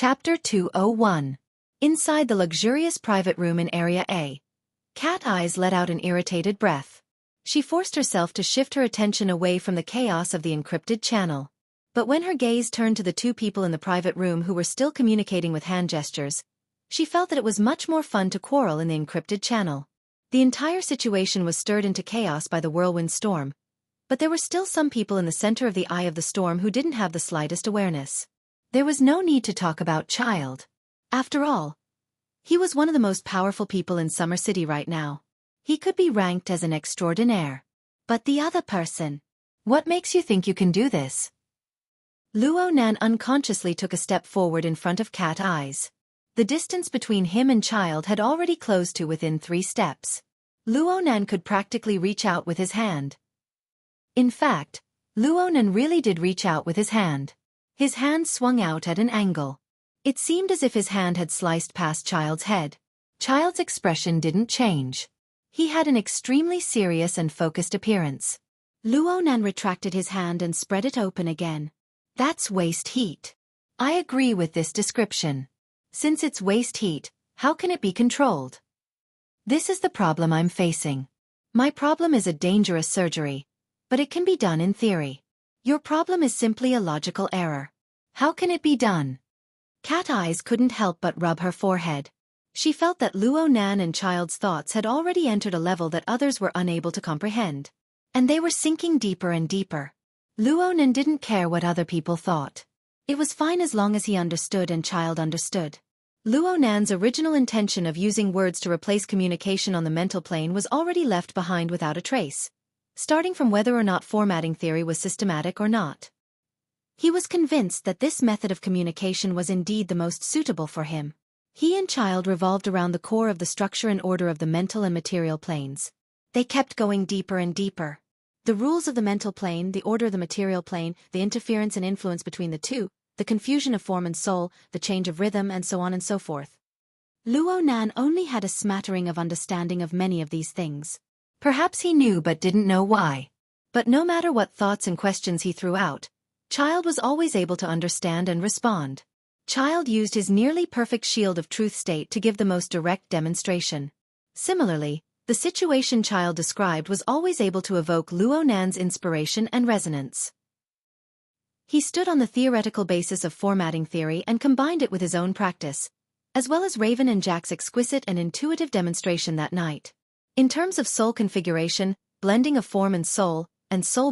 Chapter 201. Inside the luxurious private room in Area A, Cat Eyes let out an irritated breath. She forced herself to shift her attention away from the chaos of the encrypted channel. But when her gaze turned to the two people in the private room who were still communicating with hand gestures, she felt that it was much more fun to quarrel in the encrypted channel. The entire situation was stirred into chaos by the whirlwind storm, but there were still some people in the center of the eye of the storm who didn't have the slightest awareness. There was no need to talk about Child. After all, he was one of the most powerful people in Summer City right now. He could be ranked as an extraordinaire. But the other person. What makes you think you can do this? Luo Nan unconsciously took a step forward in front of Cat Eyes. The distance between him and Child had already closed to within 3 steps. Luo Nan could practically reach out with his hand. In fact, Luo Nan really did reach out with his hand. His hand swung out at an angle. It seemed as if his hand had sliced past Child's head. Child's expression didn't change. He had an extremely serious and focused appearance. Luo Nan retracted his hand and spread it open again. That's waste heat. I agree with this description. Since it's waste heat, how can it be controlled? This is the problem I'm facing. My problem is a dangerous surgery, but it can be done in theory. Your problem is simply a logical error. How can it be done? Cat Eyes couldn't help but rub her forehead. She felt that Luo Nan and Child's thoughts had already entered a level that others were unable to comprehend. And they were sinking deeper and deeper. Luo Nan didn't care what other people thought. It was fine as long as he understood and Child understood. Luo Nan's original intention of using words to replace communication on the mental plane was already left behind without a trace, starting from whether or not formatting theory was systematic or not. He was convinced that this method of communication was indeed the most suitable for him. He and Child revolved around the core of the structure and order of the mental and material planes. They kept going deeper and deeper. The rules of the mental plane, the order of the material plane, the interference and influence between the two, the confusion of form and soul, the change of rhythm, and so on and so forth. Luo Nan only had a smattering of understanding of many of these things. Perhaps he knew but didn't know why. But no matter what thoughts and questions he threw out, Child was always able to understand and respond. Child used his nearly perfect shield of truth state to give the most direct demonstration. Similarly, the situation Child described was always able to evoke Luo Nan's inspiration and resonance. He stood on the theoretical basis of formatting theory and combined it with his own practice, as well as Raven and Jack's exquisite and intuitive demonstration that night. In terms of soul configuration, blending of form and soul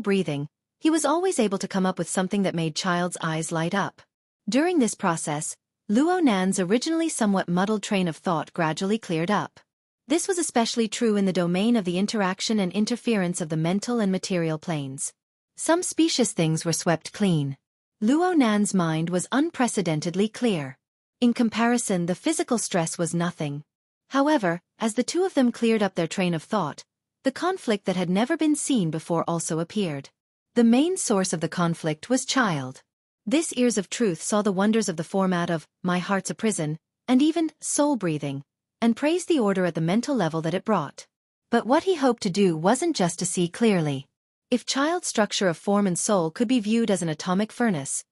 breathing, he was always able to come up with something that made Child's eyes light up. During this process, Luo Nan's originally somewhat muddled train of thought gradually cleared up. This was especially true in the domain of the interaction and interference of the mental and material planes. Some specious things were swept clean. Luo Nan's mind was unprecedentedly clear. In comparison, the physical stress was nothing. However, as the two of them cleared up their train of thought, the conflict that had never been seen before also appeared. The main source of the conflict was Child. This Ears of Truth saw the wonders of the format of My Heart's a Prison, and even soul breathing, and praised the order at the mental level that it brought. But what he hoped to do wasn't just to see clearly. If Child's structure of form and soul could be viewed as an atomic furnace,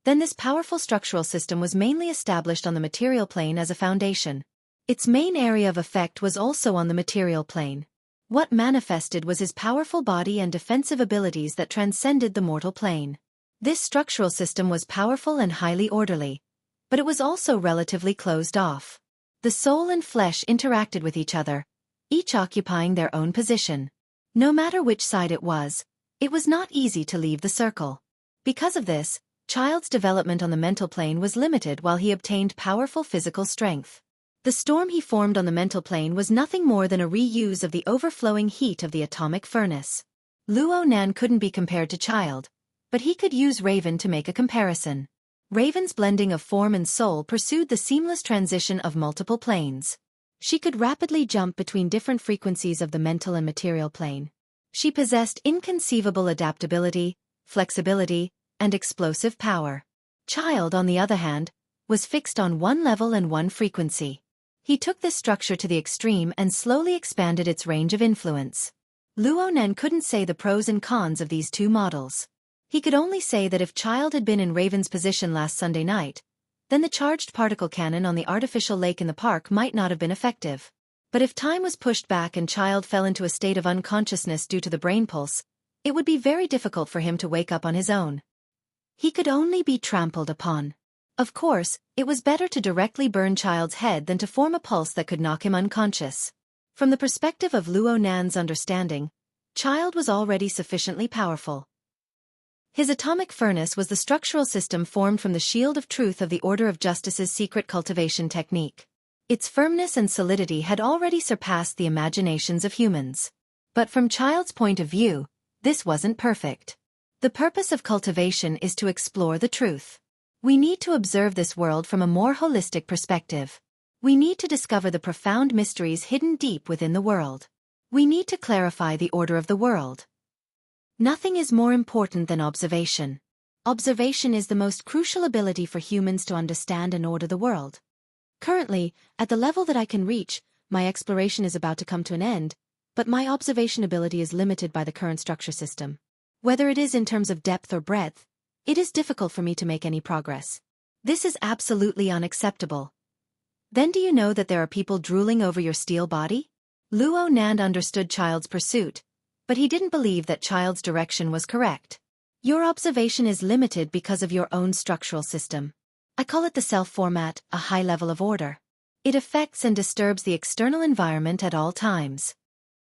then this powerful structural system was mainly established on the material plane as a foundation. Its main area of effect was also on the material plane. What manifested was his powerful body and defensive abilities that transcended the mortal plane. This structural system was powerful and highly orderly, but it was also relatively closed off. The soul and flesh interacted with each other, each occupying their own position. No matter which side it was not easy to leave the circle. Because of this, Child's development on the mental plane was limited while he obtained powerful physical strength. The storm he formed on the mental plane was nothing more than a reuse of the overflowing heat of the atomic furnace. Luo Nan couldn't be compared to Child, but he could use Raven to make a comparison. Raven's blending of form and soul pursued the seamless transition of multiple planes. She could rapidly jump between different frequencies of the mental and material plane. She possessed inconceivable adaptability, flexibility, and explosive power. Child, on the other hand, was fixed on one level and one frequency. He took this structure to the extreme and slowly expanded its range of influence. Luo Nan couldn't say the pros and cons of these two models. He could only say that if Child had been in Raven's position last Sunday night, then the charged particle cannon on the artificial lake in the park might not have been effective. But if time was pushed back and child fell into a state of unconsciousness due to the brain pulse, it would be very difficult for him to wake up on his own. He could only be trampled upon. Of course, it was better to directly burn child's head than to form a pulse that could knock him unconscious. From the perspective of Luo Nan's understanding, child was already sufficiently powerful. His atomic furnace was the structural system formed from the shield of truth of the Order of Justice's secret cultivation technique. Its firmness and solidity had already surpassed the imaginations of humans. But from child's point of view, this wasn't perfect. The purpose of cultivation is to explore the truth. We need to observe this world from a more holistic perspective. We need to discover the profound mysteries hidden deep within the world. We need to clarify the order of the world. Nothing is more important than observation. Observation is the most crucial ability for humans to understand and order the world. Currently, at the level that I can reach, my exploration is about to come to an end, but my observation ability is limited by the current structure system. Whether it is in terms of depth or breadth, it is difficult for me to make any progress. This is absolutely unacceptable. Then do you know that there are people drooling over your steel body? Luo Nan understood child's pursuit, but he didn't believe that child's direction was correct. Your observation is limited because of your own structural system. I call it the self-format, a high level of order. It affects and disturbs the external environment at all times.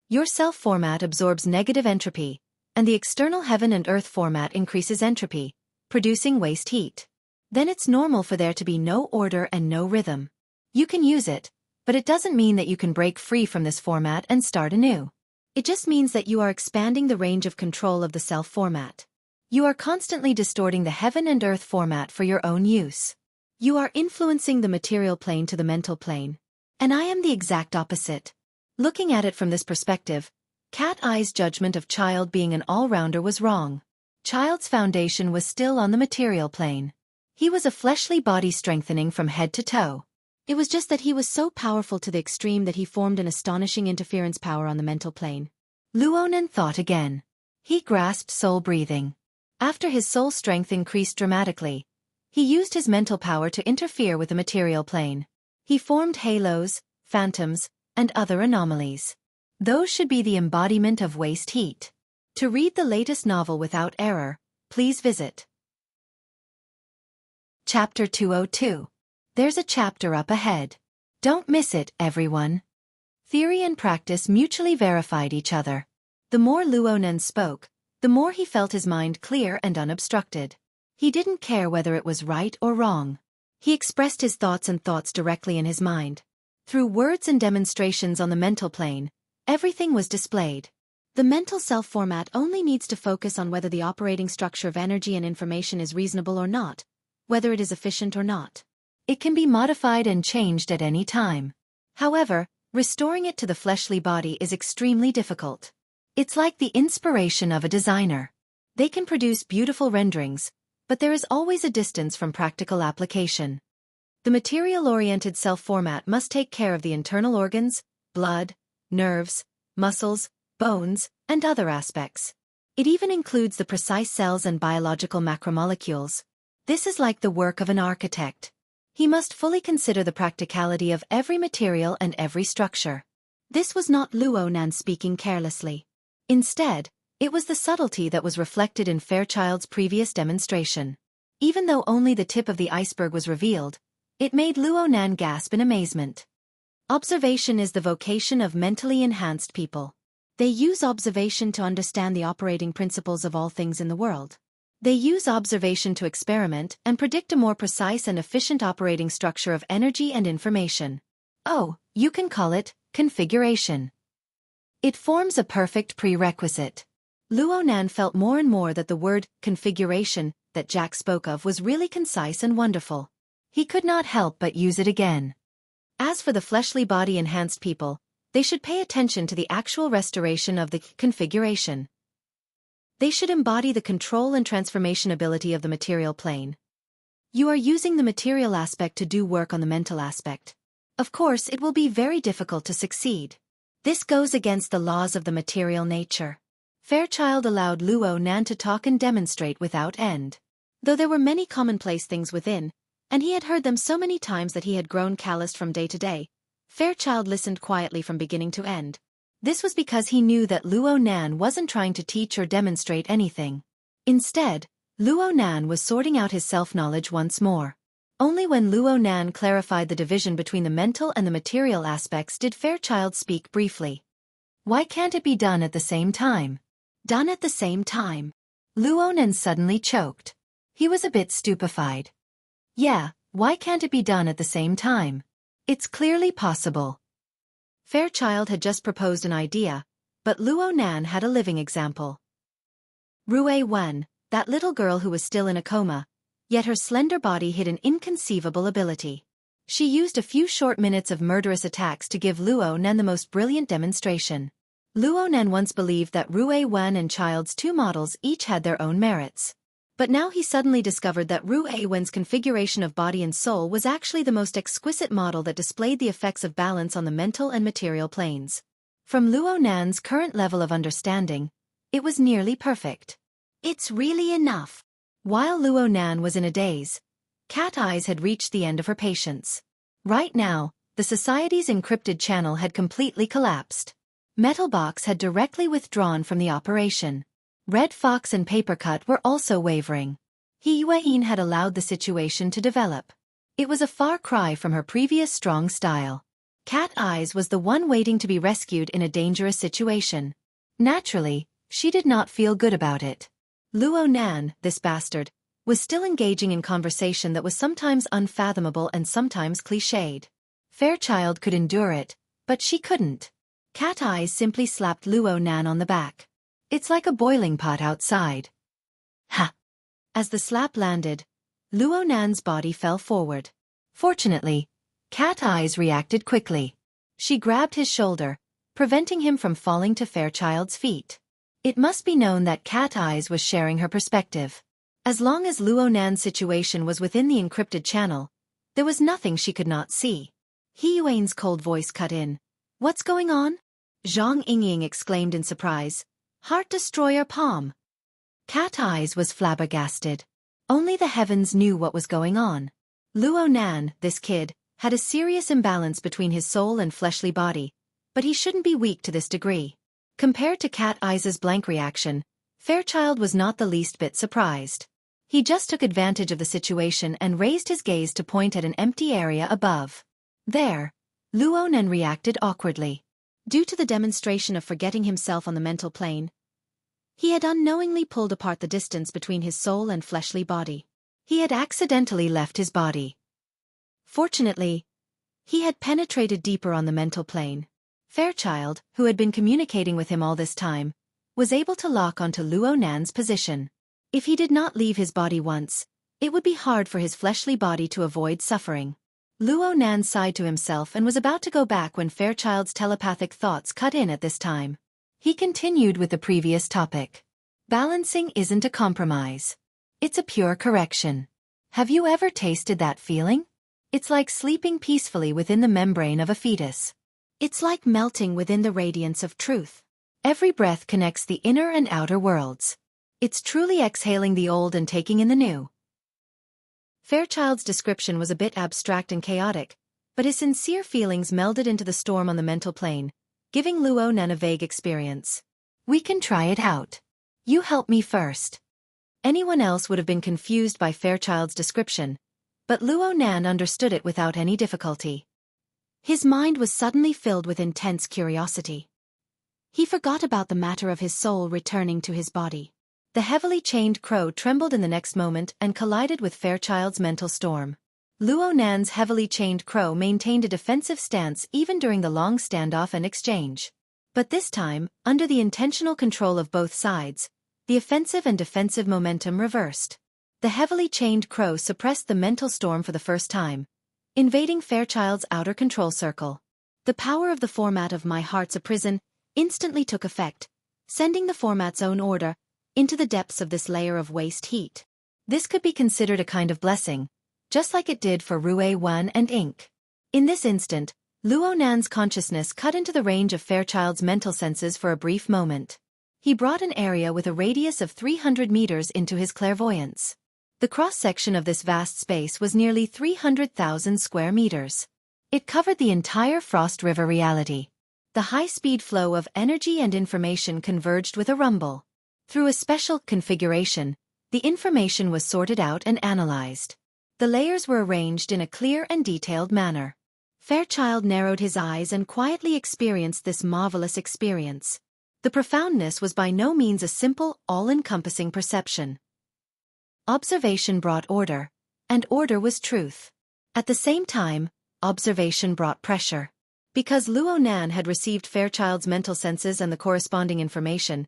Your self-format absorbs negative entropy, and the external heaven and earth format increases entropy, producing waste heat. Then it's normal for there to be no order and no rhythm. You can use it, but it doesn't mean that you can break free from this format and start anew. It just means that you are expanding the range of control of the self-format. You are constantly distorting the heaven and earth format for your own use. You are influencing the material plane to the mental plane. And I am the exact opposite. Looking at it from this perspective, Cat Eye's judgment of child being an all-rounder was wrong. Child's foundation was still on the material plane. He was a fleshly body strengthening from head to toe. It was just that he was so powerful to the extreme that he formed an astonishing interference power on the mental plane. Luo Nan thought again. He grasped soul breathing. After his soul strength increased dramatically, he used his mental power to interfere with the material plane. He formed halos, phantoms, and other anomalies. Those should be the embodiment of waste heat. To read the latest novel without error, please visit Chapter 202. There's a chapter up ahead. Don't miss it, everyone. Theory and practice mutually verified each other. The more Luo Nan spoke, the more he felt his mind clear and unobstructed. He didn't care whether it was right or wrong. He expressed his thoughts and thoughts directly in his mind. Through words and demonstrations on the mental plane, everything was displayed. The mental self-format only needs to focus on whether the operating structure of energy and information is reasonable or not, whether it is efficient or not. It can be modified and changed at any time. However, restoring it to the fleshly body is extremely difficult. It's like the inspiration of a designer. They can produce beautiful renderings, but there is always a distance from practical application. The material-oriented self-format must take care of the internal organs, blood, nerves, muscles, bones, and other aspects. It even includes the precise cells and biological macromolecules. This is like the work of an architect. He must fully consider the practicality of every material and every structure. This was not Luo Nan speaking carelessly. Instead, it was the subtlety that was reflected in Fairchild's previous demonstration. Even though only the tip of the iceberg was revealed, it made Luo Nan gasp in amazement. Observation is the vocation of mentally enhanced people. They use observation to understand the operating principles of all things in the world. They use observation to experiment and predict a more precise and efficient operating structure of energy and information. Oh, you can call it configuration. It forms a perfect prerequisite. Luo Nan felt more and more that the word configuration that Jack spoke of was really concise and wonderful. He could not help but use it again. As for the fleshly body enhanced people, they should pay attention to the actual restoration of the configuration. They should embody the control and transformation ability of the material plane. You are using the material aspect to do work on the mental aspect. Of course, it will be very difficult to succeed. This goes against the laws of the material nature. Fairchild allowed Luo Nan to talk and demonstrate without end. Though there were many commonplace things within, and he had heard them so many times that he had grown calloused from day to day. Fairchild listened quietly from beginning to end. This was because he knew that Luo Nan wasn't trying to teach or demonstrate anything. Instead, Luo Nan was sorting out his self-knowledge once more. Only when Luo Nan clarified the division between the mental and the material aspects did Fairchild speak briefly. Why can't it be done at the same time? Done at the same time? Luo Nan suddenly choked. He was a bit stupefied. Yeah, why can't it be done at the same time? It's clearly possible. Fairchild had just proposed an idea, but Luo Nan had a living example. Rue Wen, that little girl who was still in a coma, yet her slender body hid an inconceivable ability. She used a few short minutes of murderous attacks to give Luo Nan the most brilliant demonstration. Luo Nan once believed that Rue Wen and Child's two models each had their own merits. But now he suddenly discovered that Rue Wen's configuration of body and soul was actually the most exquisite model that displayed the effects of balance on the mental and material planes. From Luo Nan's current level of understanding, it was nearly perfect. It's really enough. While Luo Nan was in a daze, Cat Eyes had reached the end of her patience. Right now, the society's encrypted channel had completely collapsed. Metal Box had directly withdrawn from the operation. Red Fox and Papercut were also wavering. He Yuan had allowed the situation to develop. It was a far cry from her previous strong style. Cat Eyes was the one waiting to be rescued in a dangerous situation. Naturally, she did not feel good about it. Luo Nan, this bastard, was still engaging in conversation that was sometimes unfathomable and sometimes cliched. Fairchild could endure it, but she couldn't. Cat Eyes simply slapped Luo Nan on the back. It's like a boiling pot outside. Ha! As the slap landed, Luo Nan's body fell forward. Fortunately, Cat Eyes reacted quickly. She grabbed his shoulder, preventing him from falling to Fairchild's feet. It must be known that Cat Eyes was sharing her perspective. As long as Luo Nan's situation was within the encrypted channel, there was nothing she could not see. He Yuan's cold voice cut in. What's going on? Zhang Yingying exclaimed in surprise. Heart Destroyer Palm. Cat Eyes was flabbergasted. Only the heavens knew what was going on. Luo Nan, this kid, had a serious imbalance between his soul and fleshly body, but he shouldn't be weak to this degree. Compared to Cat Eyes' blank reaction, Fairchild was not the least bit surprised. He just took advantage of the situation and raised his gaze to point at an empty area above. There, Luo Nan reacted awkwardly. Due to the demonstration of forgetting himself on the mental plane, he had unknowingly pulled apart the distance between his soul and fleshly body. He had accidentally left his body. Fortunately, he had penetrated deeper on the mental plane. Fairchild, who had been communicating with him all this time, was able to lock onto Luo Nan's position. If he did not leave his body once, it would be hard for his fleshly body to avoid suffering. Luo Nan sighed to himself and was about to go back when Fairchild's telepathic thoughts cut in at this time. He continued with the previous topic. Balancing isn't a compromise. It's a pure correction. Have you ever tasted that feeling? It's like sleeping peacefully within the membrane of a fetus. It's like melting within the radiance of truth. Every breath connects the inner and outer worlds. It's truly exhaling the old and taking in the new. Fairchild's description was a bit abstract and chaotic, but his sincere feelings melded into the storm on the mental plane, giving Luo Nan a vague experience. We can try it out. You help me first. Anyone else would have been confused by Fairchild's description, but Luo Nan understood it without any difficulty. His mind was suddenly filled with intense curiosity. He forgot about the matter of his soul returning to his body. The heavily chained crow trembled in the next moment and collided with Fairchild's mental storm. Luo Nan's heavily chained crow maintained a defensive stance even during the long standoff and exchange. But this time, under the intentional control of both sides, the offensive and defensive momentum reversed. The heavily chained crow suppressed the mental storm for the first time, invading Fairchild's outer control circle. The power of the format of My Heart's a Prison instantly took effect, sending the format's own order into the depths of this layer of waste heat. This could be considered a kind of blessing, just like it did for Rue Wen and Ink. In this instant, Luo Nan's consciousness cut into the range of Fairchild's mental senses for a brief moment. He brought an area with a radius of 300 meters into his clairvoyance. The cross-section of this vast space was nearly 300,000 square meters. It covered the entire Frost River reality. The high-speed flow of energy and information converged with a rumble. Through a special configuration, the information was sorted out and analyzed. The layers were arranged in a clear and detailed manner. Fairchild narrowed his eyes and quietly experienced this marvelous experience. The profoundness was by no means a simple, all-encompassing perception. Observation brought order, and order was truth. At the same time, observation brought pressure. Because Luo Nan had received Fairchild's mental senses and the corresponding information,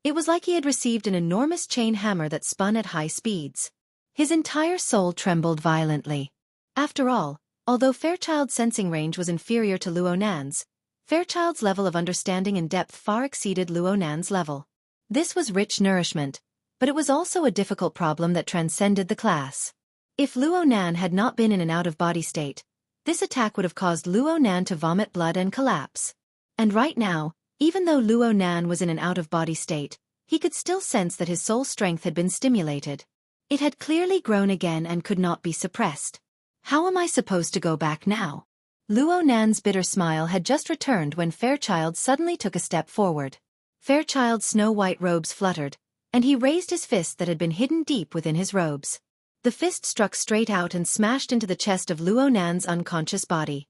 it was like he had received an enormous chain hammer that spun at high speeds. His entire soul trembled violently. After all, although Fairchild's sensing range was inferior to Luo Nan's, Fairchild's level of understanding and depth far exceeded Luo Nan's level. This was rich nourishment, but it was also a difficult problem that transcended the class. If Luo Nan had not been in an out-of-body state, this attack would have caused Luo Nan to vomit blood and collapse. And right now, even though Luo Nan was in an out-of-body state, he could still sense that his soul strength had been stimulated. It had clearly grown again and could not be suppressed. How am I supposed to go back now? Luo Nan's bitter smile had just returned when Fairchild suddenly took a step forward. Fairchild's snow-white robes fluttered, and he raised his fist that had been hidden deep within his robes. The fist struck straight out and smashed into the chest of Luo Nan's unconscious body.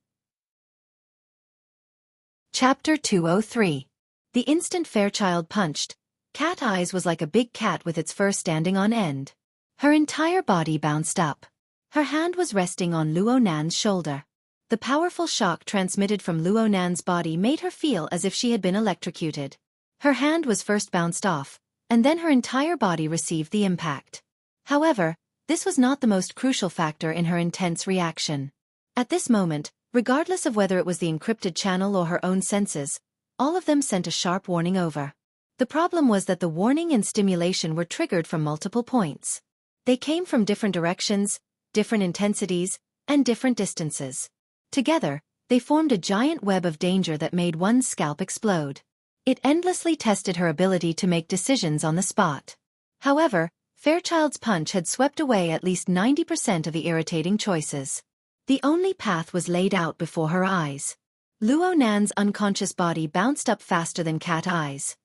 Chapter 203. The instant Fairchild punched, Cat Eyes was like a big cat with its fur standing on end. Her entire body bounced up. Her hand was resting on Luo Nan's shoulder. The powerful shock transmitted from Luo Nan's body made her feel as if she had been electrocuted. Her hand was first bounced off, and then her entire body received the impact. However, this was not the most crucial factor in her intense reaction. At this moment, regardless of whether it was the encrypted channel or her own senses, all of them sent a sharp warning over. The problem was that the warning and stimulation were triggered from multiple points. They came from different directions, different intensities, and different distances. Together, they formed a giant web of danger that made one's scalp explode. It endlessly tested her ability to make decisions on the spot. However, Fairchild's punch had swept away at least 90% of the irritating choices. The only path was laid out before her eyes. Luo Nan's unconscious body bounced up faster than Cat Eyes.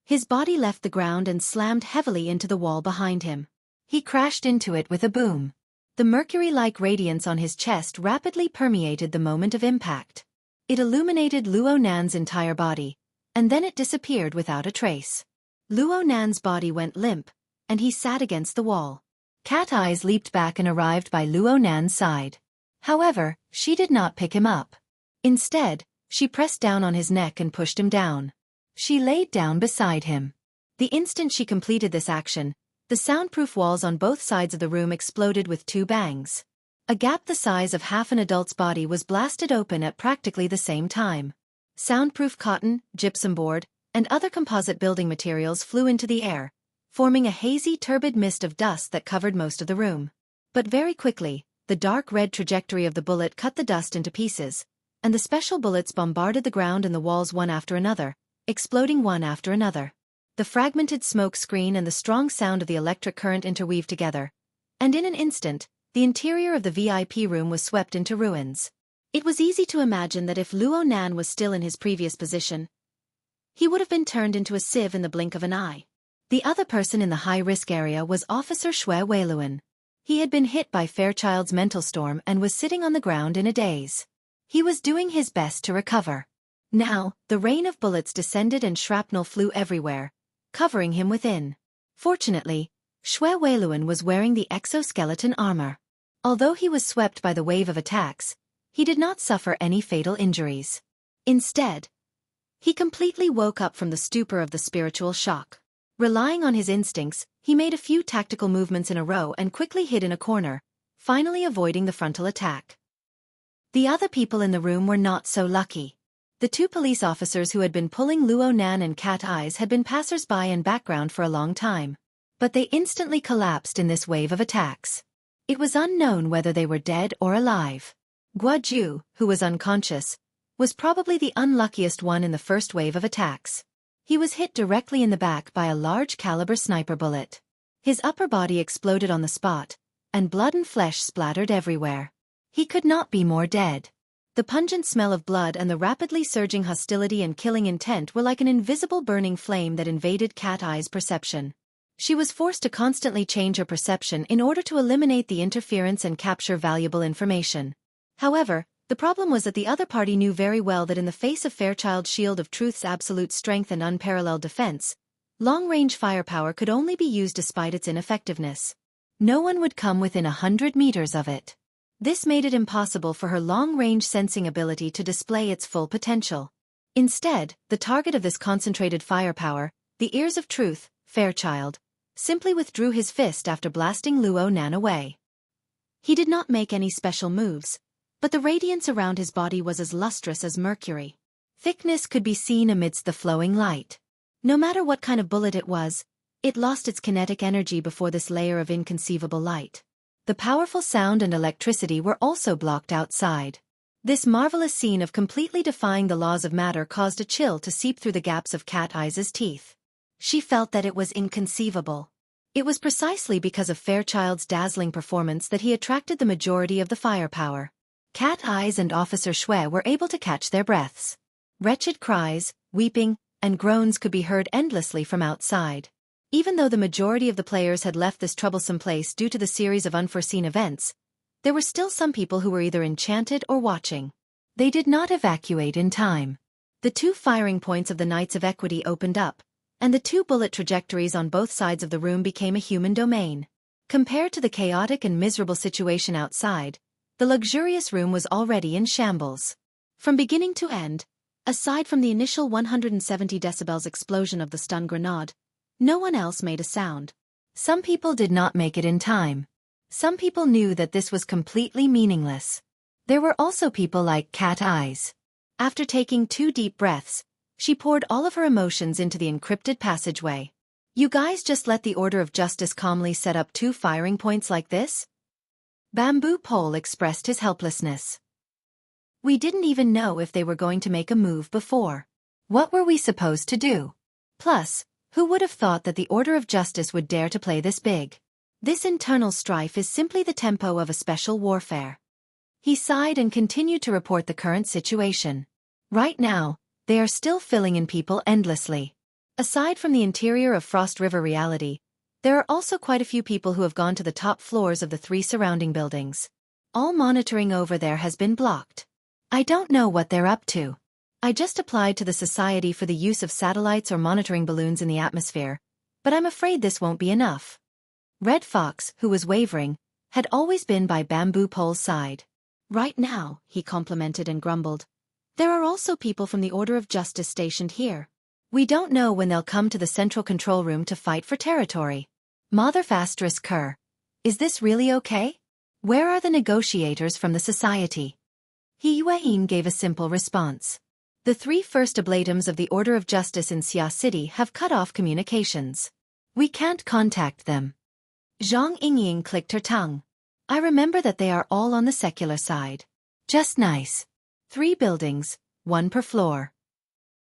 His body left the ground and slammed heavily into the wall behind him. He crashed into it with a boom. The mercury-like radiance on his chest rapidly permeated the moment of impact. It illuminated Luo Nan's entire body, and then it disappeared without a trace. Luo Nan's body went limp, and he sat against the wall. Cat Eyes leaped back and arrived by Luo Nan's side. However, she did not pick him up. Instead, she pressed down on his neck and pushed him down. She laid down beside him. The instant she completed this action, the soundproof walls on both sides of the room exploded with two bangs. A gap the size of half an adult's body was blasted open at practically the same time. Soundproof cotton, gypsum board, and other composite building materials flew into the air, forming a hazy, turbid mist of dust that covered most of the room. But very quickly, the dark red trajectory of the bullet cut the dust into pieces, and the special bullets bombarded the ground and the walls one after another, exploding one after another. The fragmented smoke screen and the strong sound of the electric current interweaved together, and in an instant, the interior of the VIP room was swept into ruins. It was easy to imagine that if Luo Nan was still in his previous position, he would have been turned into a sieve in the blink of an eye. The other person in the high-risk area was Officer Xue Weiluan. He had been hit by Fairchild's mental storm and was sitting on the ground in a daze. He was doing his best to recover. Now, the rain of bullets descended and shrapnel flew everywhere, covering him within. Fortunately, Xue Weiluan was wearing the exoskeleton armor. Although he was swept by the wave of attacks, he did not suffer any fatal injuries. Instead, he completely woke up from the stupor of the spiritual shock. Relying on his instincts, he made a few tactical movements in a row and quickly hid in a corner, finally avoiding the frontal attack. The other people in the room were not so lucky. The two police officers who had been pulling Luo Nan and Cat Eyes had been passers-by in background for a long time. But they instantly collapsed in this wave of attacks. It was unknown whether they were dead or alive. Guoju, who was unconscious, was probably the unluckiest one in the first wave of attacks. He was hit directly in the back by a large-caliber sniper bullet. His upper body exploded on the spot, and blood and flesh splattered everywhere. He could not be more dead. The pungent smell of blood and the rapidly surging hostility and killing intent were like an invisible burning flame that invaded Cat Eye's perception. She was forced to constantly change her perception in order to eliminate the interference and capture valuable information. However, the problem was that the other party knew very well that in the face of Fairchild's shield of truth's absolute strength and unparalleled defense, long-range firepower could only be used despite its ineffectiveness. No one would come within 100 meters of it. This made it impossible for her long-range sensing ability to display its full potential. Instead, the target of this concentrated firepower, the ears of truth, Fairchild, simply withdrew his fist after blasting Luo Nan away. He did not make any special moves, but the radiance around his body was as lustrous as mercury. Thickness could be seen amidst the flowing light. No matter what kind of bullet it was, it lost its kinetic energy before this layer of inconceivable light. The powerful sound and electricity were also blocked outside. This marvelous scene of completely defying the laws of matter caused a chill to seep through the gaps of Cat Eye's teeth. She felt that it was inconceivable. It was precisely because of Fairchild's dazzling performance that he attracted the majority of the firepower. Cat Eyes and Officer Shui were able to catch their breaths. Wretched cries, weeping, and groans could be heard endlessly from outside. Even though the majority of the players had left this troublesome place due to the series of unforeseen events, there were still some people who were either enchanted or watching. They did not evacuate in time. The 2 firing points of the Knights of Equity opened up, and the 2 bullet trajectories on both sides of the room became a human domain. Compared to the chaotic and miserable situation outside, the luxurious room was already in shambles. From beginning to end, aside from the initial 170 decibels explosion of the stun grenade, no one else made a sound. Some people did not make it in time. Some people knew that this was completely meaningless. There were also people like Cat Eyes. After taking 2 deep breaths, she poured all of her emotions into the encrypted passageway. You guys just let the Order of Justice calmly set up 2 firing points like this? Bamboo Pole expressed his helplessness. We didn't even know if they were going to make a move before. What were we supposed to do? Plus, who would have thought that the Order of Justice would dare to play this big? This internal strife is simply the tempo of a special warfare. He sighed and continued to report the current situation. Right now, they are still filling in people endlessly. Aside from the interior of Frost River Reality, there are also quite a few people who have gone to the top floors of the 3 surrounding buildings. All monitoring over there has been blocked. I don't know what they're up to. I just applied to the Society for the use of satellites or monitoring balloons in the atmosphere, but I'm afraid this won't be enough. Red Fox, who was wavering, had always been by Bamboo Pole's side. Right now, he complimented and grumbled, there are also people from the Order of Justice stationed here. We don't know when they'll come to the central control room to fight for territory. Motherfastris Kerr. Is this really okay? Where are the negotiators from the Society? He Yueyin gave a simple response. The 3 first oblatums of the Order of Justice in Xia City have cut off communications. We can't contact them. Zhang Yingying clicked her tongue. I remember that they are all on the secular side. Just nice. 3 buildings, 1 per floor.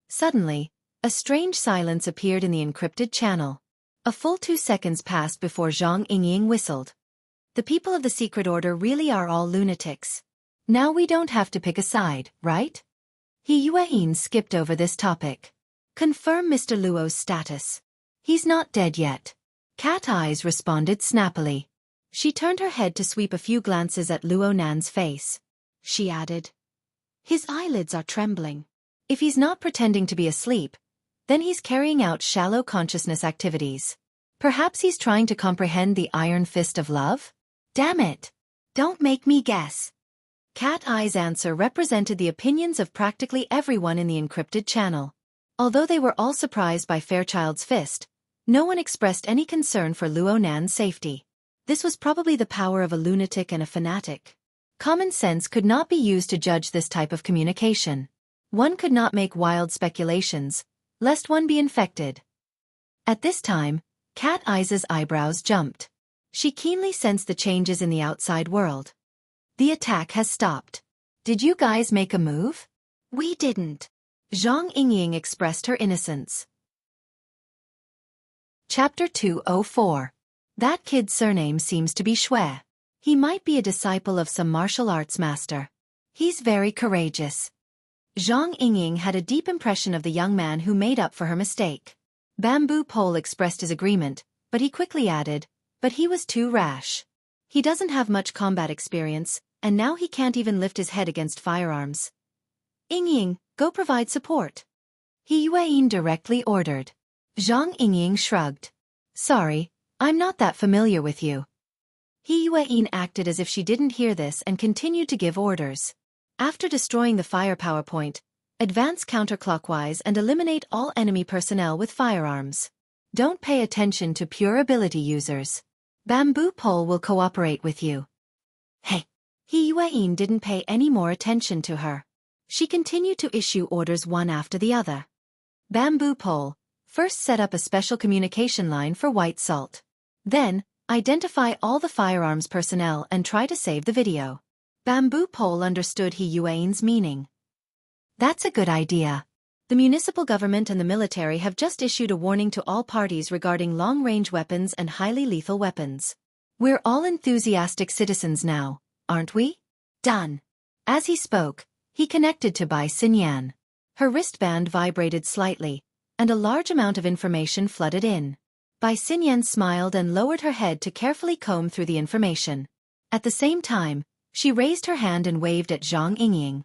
Suddenly, a strange silence appeared in the encrypted channel. A full 2 seconds passed before Zhang Yingying whistled. The people of the secret order really are all lunatics. Now we don't have to pick a side, right? He Yueyin skipped over this topic. Confirm Mr. Luo's status. He's not dead yet. Cat Eyes responded snappily. She turned her head to sweep a few glances at Luo Nan's face. She added, his eyelids are trembling. If he's not pretending to be asleep, then he's carrying out shallow consciousness activities. Perhaps he's trying to comprehend the iron fist of love? Damn it! Don't make me guess. Cat Eye's answer represented the opinions of practically everyone in the encrypted channel. Although they were all surprised by Fairchild's fist, no one expressed any concern for Luo Nan's safety. This was probably the power of a lunatic and a fanatic. Common sense could not be used to judge this type of communication. One could not make wild speculations, lest one be infected. At this time, Cat Eyes' eyebrows jumped. She keenly sensed the changes in the outside world. The attack has stopped. Did you guys make a move? We didn't. Zhang Yingying expressed her innocence. Chapter 204. That kid's surname seems to be Shui. He might be a disciple of some martial arts master. He's very courageous. Zhang Yingying had a deep impression of the young man who made up for her mistake. Bamboo Pole expressed his agreement, but he quickly added, but he was too rash. He doesn't have much combat experience, and now he can't even lift his head against firearms. Yingying, go provide support. He Yueyin directly ordered. Zhang Yingying shrugged. Sorry, I'm not that familiar with you. He Yueyin acted as if she didn't hear this and continued to give orders. After destroying the firepower point, advance counterclockwise and eliminate all enemy personnel with firearms. Don't pay attention to pure ability users. Bamboo Pole will cooperate with you. Hey! He Yueyin didn't pay any more attention to her. She continued to issue orders one after the other. Bamboo Pole, first set up a special communication line for White Salt. Then, identify all the firearms personnel and try to save the video. Bamboo Pole understood He Yueyin's meaning. That's a good idea. The municipal government and the military have just issued a warning to all parties regarding long-range weapons and highly lethal weapons. We're all enthusiastic citizens now, aren't we? Done. As he spoke, he connected to Bai Xinyan. Her wristband vibrated slightly, and a large amount of information flooded in. Bai Xinyan smiled and lowered her head to carefully comb through the information. At the same time, she raised her hand and waved at Zhang Yingying.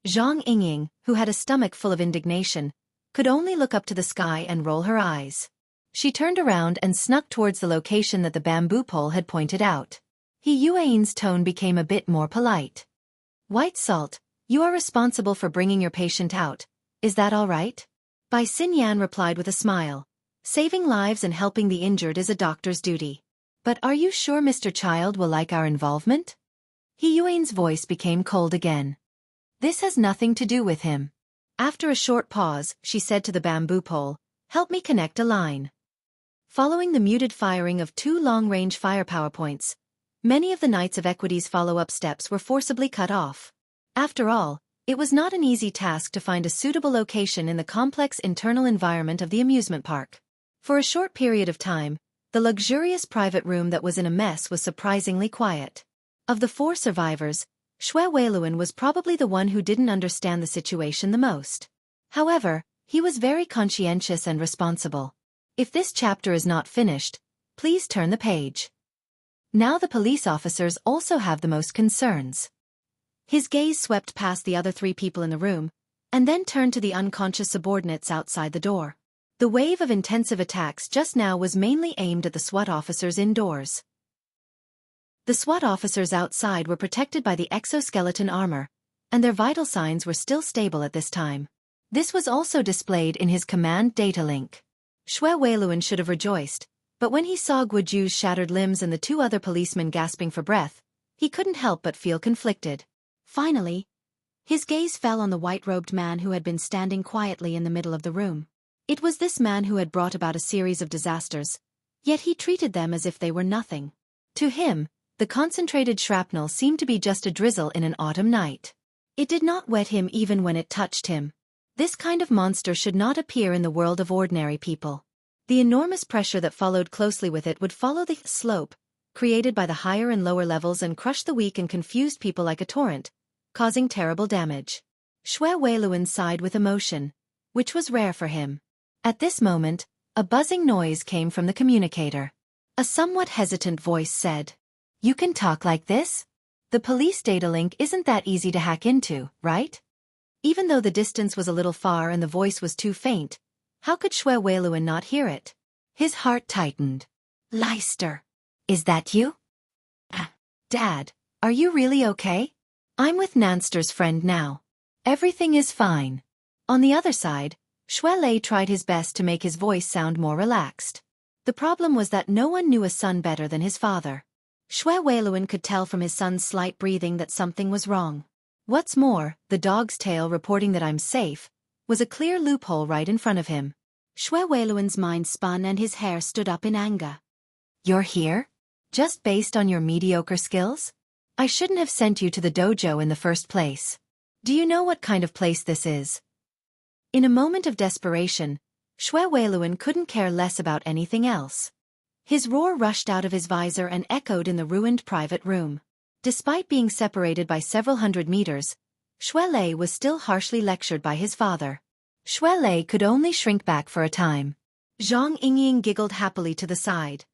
Zhang Yingying, who had a stomach full of indignation, could only look up to the sky and roll her eyes. She turned around and snuck towards the location that the bamboo pole had pointed out. He Yueyin's tone became a bit more polite. White Salt, you are responsible for bringing your patient out, is that all right? Bai Xinyan replied with a smile. Saving lives and helping the injured is a doctor's duty. But are you sure Mr. Child will like our involvement? He Yueyin's voice became cold again. This has nothing to do with him. After a short pause, she said to the bamboo pole, help me connect a line. Following the muted firing of 2 long-range firepower points, many of the Knights of Equity's follow-up steps were forcibly cut off. After all, it was not an easy task to find a suitable location in the complex internal environment of the amusement park. For a short period of time, the luxurious private room that was in a mess was surprisingly quiet. Of the 4 survivors, Shui Weiluan was probably the one who didn't understand the situation the most. However, he was very conscientious and responsible. If this chapter is not finished, please turn the page. Now the police officers also have the most concerns. His gaze swept past the other 3 people in the room, and then turned to the unconscious subordinates outside the door. The wave of intensive attacks just now was mainly aimed at the SWAT officers indoors. The SWAT officers outside were protected by the exoskeleton armor, and their vital signs were still stable at this time. This was also displayed in his command data link. Shui Weiluan should have rejoiced, but when he saw Guoju's shattered limbs and the 2 other policemen gasping for breath, he couldn't help but feel conflicted. Finally, his gaze fell on the white-robed man who had been standing quietly in the middle of the room. It was this man who had brought about a series of disasters, yet he treated them as if they were nothing. To him, the concentrated shrapnel seemed to be just a drizzle in an autumn night. It did not wet him even when it touched him. This kind of monster should not appear in the world of ordinary people. The enormous pressure that followed closely with it would follow the slope created by the higher and lower levels and crush the weak and confused people like a torrent, causing terrible damage. Shui Weiluan sighed with emotion, which was rare for him. At this moment, a buzzing noise came from the communicator. A somewhat hesitant voice said, "You can talk like this? The police data link isn't that easy to hack into, right?" Even though the distance was a little far and the voice was too faint, how could Shui Weiluan not hear it? His heart tightened. Leister. Is that you? Dad, are you really okay? I'm with Nanster's friend now. Everything is fine. On the other side, Shui Lei tried his best to make his voice sound more relaxed. The problem was that no one knew a son better than his father. Shui Weiluan could tell from his son's slight breathing that something was wrong. What's more, the dog's tail reporting that I'm safe was a clear loophole right in front of him. Shui Weiluan's mind spun and his hair stood up in anger. You're here? Just based on your mediocre skills? I shouldn't have sent you to the dojo in the first place. Do you know what kind of place this is? In a moment of desperation, Shui Weiluan couldn't care less about anything else. His roar rushed out of his visor and echoed in the ruined private room. Despite being separated by several hundred meters, Shuelei was still harshly lectured by his father. Shuelei could only shrink back for a time. Zhang Yingying giggled happily to the side.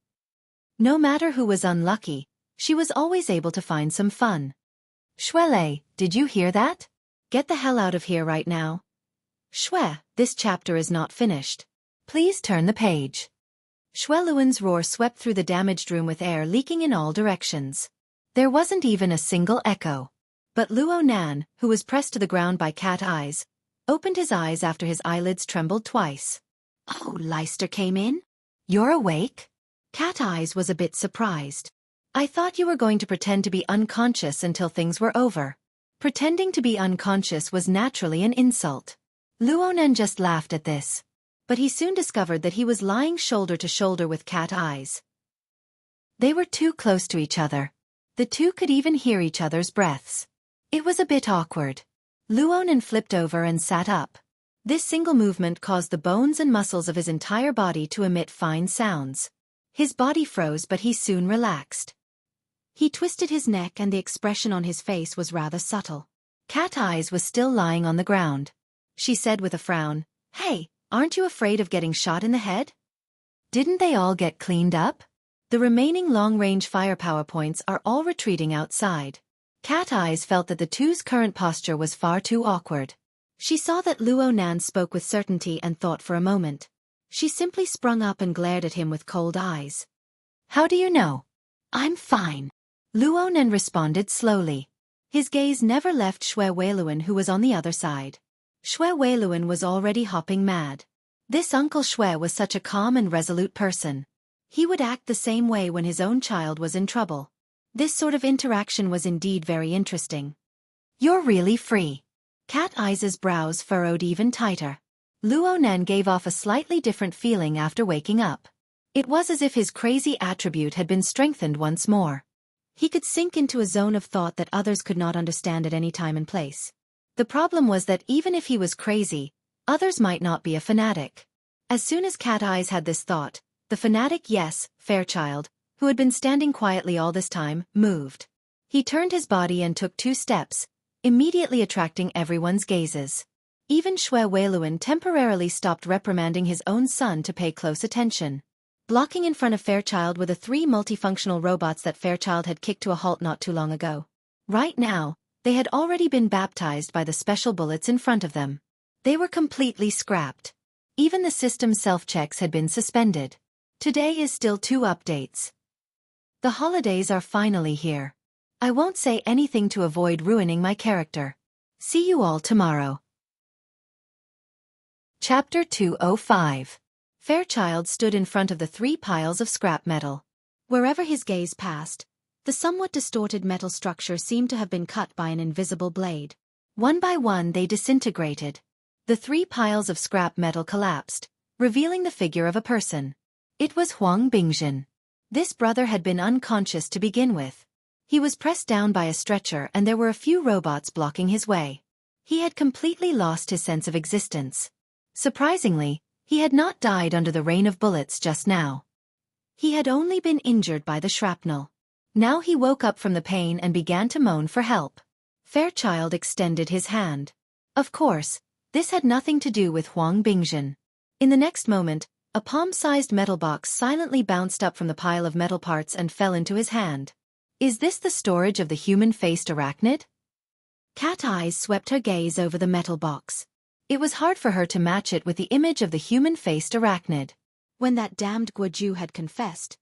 No matter who was unlucky, she was always able to find some fun. Shuelei, did you hear that? Get the hell out of here right now. Shue, this chapter is not finished. Please turn the page. Shueluan's roar swept through the damaged room with air leaking in all directions. There wasn't even a single echo. But Luo Nan, who was pressed to the ground by cat eyes, opened his eyes after his eyelids trembled twice. Oh, Leicester came in? You're awake? Cat Eyes was a bit surprised. I thought you were going to pretend to be unconscious until things were over. Pretending to be unconscious was naturally an insult. Luonan just laughed at this. But he soon discovered that he was lying shoulder to shoulder with Cat Eyes. They were too close to each other. The two could even hear each other's breaths. It was a bit awkward. Luonan flipped over and sat up. This single movement caused the bones and muscles of his entire body to emit fine sounds. His body froze, but he soon relaxed. He twisted his neck and the expression on his face was rather subtle. Cat Eyes was still lying on the ground. She said with a frown, "Hey, aren't you afraid of getting shot in the head? Didn't they all get cleaned up? The remaining long-range firepower points are all retreating outside." Cat Eyes felt that the two's current posture was far too awkward. She saw that Luo Nan spoke with certainty and thought for a moment. She simply sprung up and glared at him with cold eyes. "How do you know?" "I'm fine." Luo Nan responded slowly. His gaze never left Xue Weiluan, who was on the other side. Xue Weiluan was already hopping mad. This Uncle Xue was such a calm and resolute person. He would act the same way when his own child was in trouble. This sort of interaction was indeed very interesting. "You're really free." Cat Eyes' brows furrowed even tighter. Luo Nan gave off a slightly different feeling after waking up. It was as if his crazy attribute had been strengthened once more. He could sink into a zone of thought that others could not understand at any time and place. The problem was that even if he was crazy, others might not be a fanatic. As soon as Cat Eyes had this thought, the fanatic, yes, Fairchild, who had been standing quietly all this time, moved. He turned his body and took 2 steps, immediately attracting everyone's gazes. Even Xue Weiluan temporarily stopped reprimanding his own son to pay close attention. Blocking in front of Fairchild were the 3 multifunctional robots that Fairchild had kicked to a halt not too long ago. Right now, they had already been baptized by the special bullets in front of them. They were completely scrapped. Even the system self-checks had been suspended. Today is still 2 updates. The holidays are finally here. I won't say anything to avoid ruining my character. See you all tomorrow. Chapter 205. Fairchild stood in front of the 3 piles of scrap metal. Wherever his gaze passed, the somewhat distorted metal structure seemed to have been cut by an invisible blade. One by one they disintegrated. The 3 piles of scrap metal collapsed, revealing the figure of a person. It was Huang Bingjin. This brother had been unconscious to begin with. He was pressed down by a stretcher and there were a few robots blocking his way. He had completely lost his sense of existence. Surprisingly, he had not died under the rain of bullets just now. He had only been injured by the shrapnel. Now he woke up from the pain and began to moan for help. Fairchild extended his hand. Of course, this had nothing to do with Huang Bingjin. In the next moment, a palm-sized metal box silently bounced up from the pile of metal parts and fell into his hand. Is this the storage of the human-faced arachnid? Cat Eyes swept her gaze over the metal box. It was hard for her to match it with the image of the human-faced arachnid. When that damned Guoju had confessed,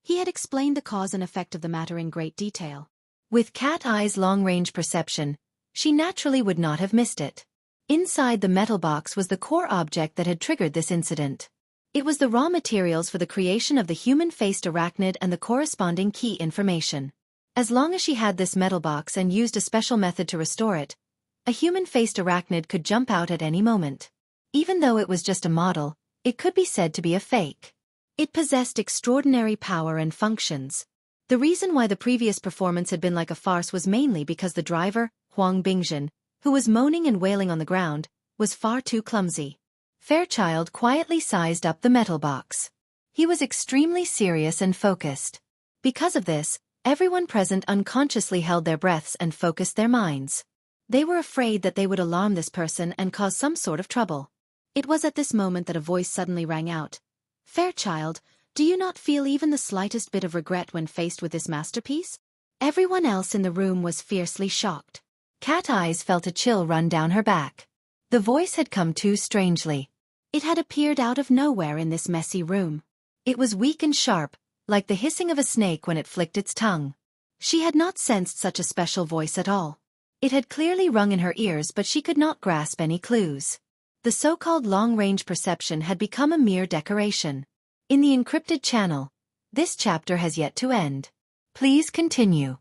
he had explained the cause and effect of the matter in great detail. With Cat Eyes' long-range perception, she naturally would not have missed it. Inside the metal box was the core object that had triggered this incident. It was the raw materials for the creation of the human-faced arachnid and the corresponding key information. As long as she had this metal box and used a special method to restore it, a human-faced arachnid could jump out at any moment. Even though it was just a model, it could be said to be a fake. It possessed extraordinary power and functions. The reason why the previous performance had been like a farce was mainly because the driver, Huang Bingjin, who was moaning and wailing on the ground, was far too clumsy. Fairchild quietly sized up the metal box. He was extremely serious and focused. Because of this, everyone present unconsciously held their breaths and focused their minds. They were afraid that they would alarm this person and cause some sort of trouble. It was at this moment that a voice suddenly rang out. "Fairchild, do you not feel even the slightest bit of regret when faced with this masterpiece?" Everyone else in the room was fiercely shocked. Cat Eyes felt a chill run down her back. The voice had come too strangely. It had appeared out of nowhere in this messy room. It was weak and sharp, like the hissing of a snake when it flicked its tongue. She had not sensed such a special voice at all. It had clearly rung in her ears, but she could not grasp any clues. The so-called long-range perception had become a mere decoration. In the encrypted channel, this chapter has yet to end. Please continue.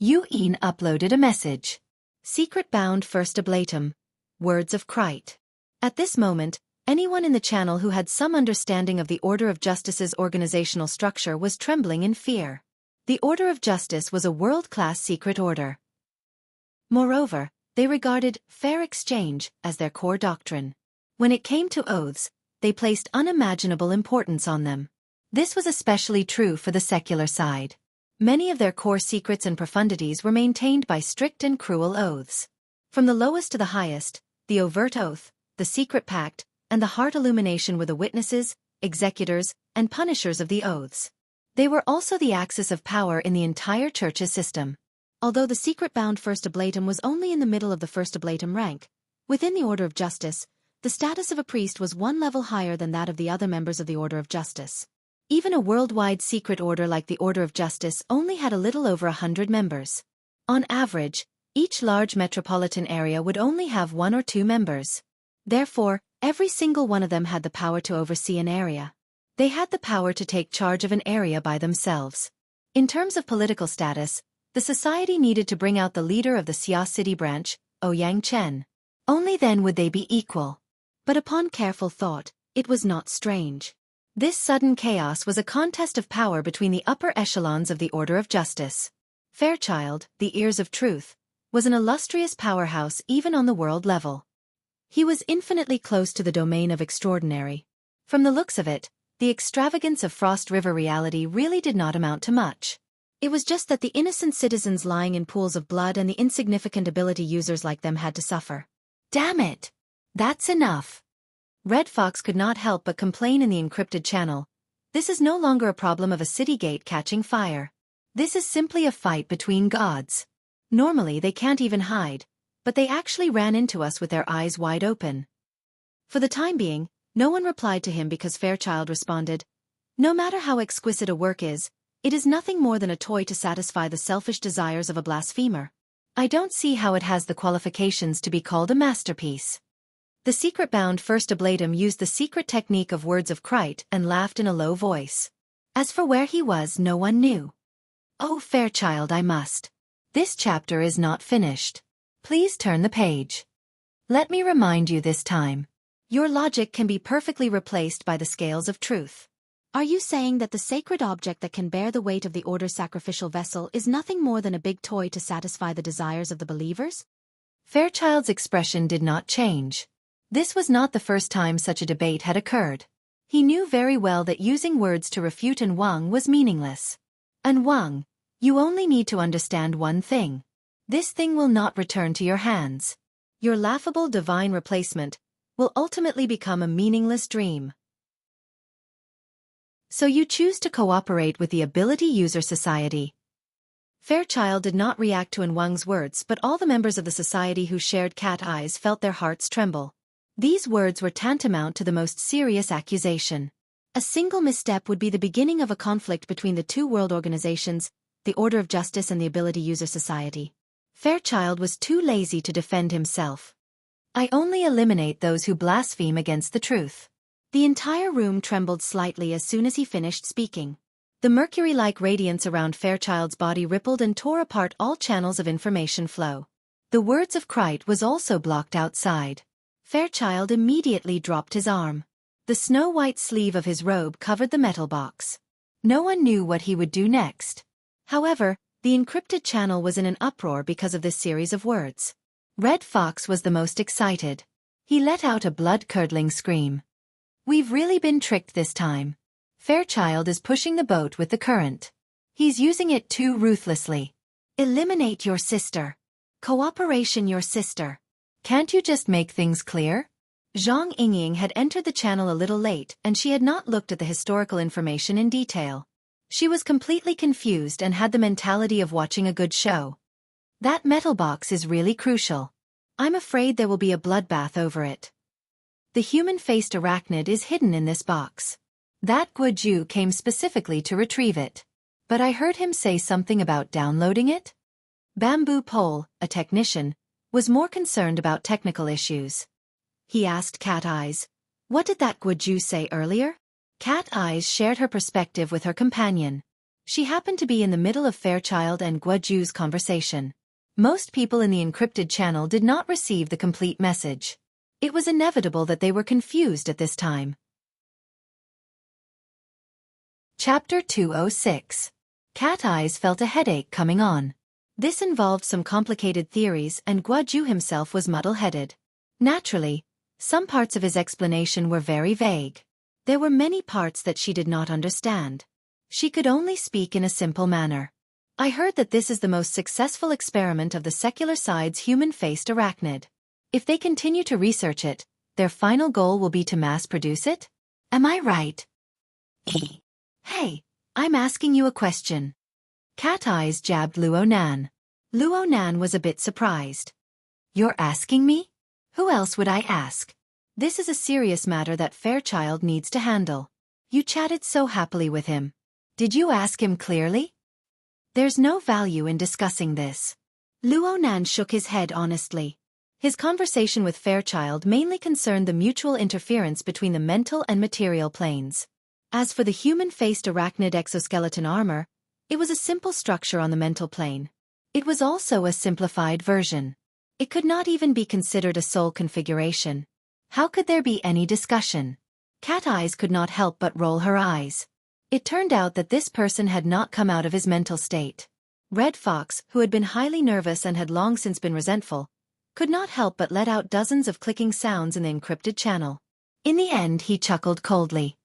Yuin uploaded a message. Secret bound first oblatum. Words of Krite. At this moment, anyone in the channel who had some understanding of the Order of Justice's organizational structure was trembling in fear. The Order of Justice was a world-class secret order. Moreover, they regarded fair exchange as their core doctrine. When it came to oaths, they placed unimaginable importance on them. This was especially true for the secular side. Many of their core secrets and profundities were maintained by strict and cruel oaths. From the lowest to the highest, the overt oath, the secret pact, and the heart illumination were the witnesses, executors, and punishers of the oaths. They were also the axis of power in the entire church's system. Although the secret-bound first oblatum was only in the middle of the first oblatum rank, within the Order of Justice, the status of a priest was one level higher than that of the other members of the Order of Justice. Even a worldwide secret order like the Order of Justice only had a little over 100 members. On average, each large metropolitan area would only have 1 or 2 members. Therefore, every single one of them had the power to oversee an area. They had the power to take charge of an area by themselves. In terms of political status, the society needed to bring out the leader of the Xia city branch, Ouyang Chen. Only then would they be equal. But upon careful thought, it was not strange. This sudden chaos was a contest of power between the upper echelons of the Order of Justice. Fairchild, the Ears of Truth, was an illustrious powerhouse even on the world level. He was infinitely close to the domain of extraordinary. From the looks of it, the extravagance of Frost River reality really did not amount to much. It was just that the innocent citizens lying in pools of blood and the insignificant ability users like them had to suffer. Damn it! That's enough. Red Fox could not help but complain in the encrypted channel. This is no longer a problem of a city gate catching fire. This is simply a fight between gods. Normally they can't even hide, but they actually ran into us with their eyes wide open. For the time being, no one replied to him because Fairchild responded, "No matter how exquisite a work is, it is nothing more than a toy to satisfy the selfish desires of a blasphemer. I don't see how it has the qualifications to be called a masterpiece." The secret-bound first oblatum used the secret technique of words of Krite and laughed in a low voice. As for where he was, no one knew. "Oh, Fairchild, I must. This chapter is not finished. Please turn the page. Let me remind you this time. Your logic can be perfectly replaced by the scales of truth." Are you saying that the sacred object that can bear the weight of the Order's sacrificial vessel is nothing more than a big toy to satisfy the desires of the believers? Fairchild's expression did not change. This was not the first time such a debate had occurred. He knew very well that using words to refute An Wang was meaningless. An Wang, you only need to understand one thing. This thing will not return to your hands. Your laughable divine replacement will ultimately become a meaningless dream. So you choose to cooperate with the Ability User Society. Fairchild did not react to An Wang's words, but all the members of the society who shared cat eyes felt their hearts tremble. These words were tantamount to the most serious accusation. A single misstep would be the beginning of a conflict between the two world organizations, the Order of Justice and the Ability User Society. Fairchild was too lazy to defend himself. "I only eliminate those who blaspheme against the truth." The entire room trembled slightly as soon as he finished speaking. The mercury-like radiance around Fairchild's body rippled and tore apart all channels of information flow. The words of Krite was also blocked outside. Fairchild immediately dropped his arm. The snow-white sleeve of his robe covered the metal box. No one knew what he would do next. However, the encrypted channel was in an uproar because of this series of words. Red Fox was the most excited. He let out a blood-curdling scream. "We've really been tricked this time." Fairchild is pushing the boat with the current. He's using it too ruthlessly. Eliminate your sister. Cooperation your sister. Can't you just make things clear? Zhang Yingying had entered the channel a little late and she had not looked at the historical information in detail. She was completely confused and had the mentality of watching a good show. That metal box is really crucial. I'm afraid there will be a bloodbath over it. The human-faced arachnid is hidden in this box. That Guoju came specifically to retrieve it. But I heard him say something about downloading it? Bamboo Pole, a technician, was more concerned about technical issues. He asked Cat Eyes, "What did that Guoju say earlier?" Cat Eyes shared her perspective with her companion. She happened to be in the middle of Fairchild and Guoju's conversation. Most people in the encrypted channel did not receive the complete message. It was inevitable that they were confused at this time. Chapter 206. Cat Eyes felt a headache coming on. This involved some complicated theories and Guoju himself was muddle-headed. Naturally, some parts of his explanation were very vague. There were many parts that she did not understand. She could only speak in a simple manner. I heard that this is the most successful experiment of the secular side's human-faced arachnid. If they continue to research it, their final goal will be to mass-produce it? Am I right? Hey, I'm asking you a question. Cat Eyes jabbed Luo Nan. Luo Nan was a bit surprised. You're asking me? Who else would I ask? This is a serious matter that Fairchild needs to handle. You chatted so happily with him. Did you ask him clearly? There's no value in discussing this. Luo Nan shook his head honestly. His conversation with Fairchild mainly concerned the mutual interference between the mental and material planes. As for the human-faced arachnid exoskeleton armor, it was a simple structure on the mental plane. It was also a simplified version. It could not even be considered a soul configuration. How could there be any discussion? Cat Eyes could not help but roll her eyes. It turned out that this person had not come out of his mental state. Red Fox, who had been highly nervous and had long since been resentful, could not help but let out dozens of clicking sounds in the encrypted channel. In the end he chuckled coldly.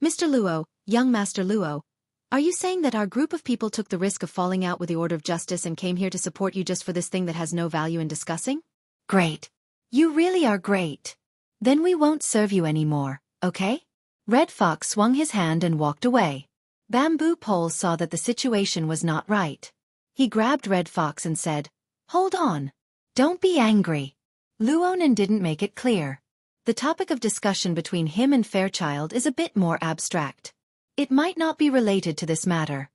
Mr. Luo, young Master Luo, are you saying that our group of people took the risk of falling out with the Order of Justice and came here to support you just for this thing that has no value in discussing? Great. You really are great. Then we won't serve you anymore, okay? Red Fox swung his hand and walked away. Bamboo Pole saw that the situation was not right. He grabbed Red Fox and said, "Hold on. Don't be angry." Luonan didn't make it clear. The topic of discussion between him and Fairchild is a bit more abstract. It might not be related to this matter.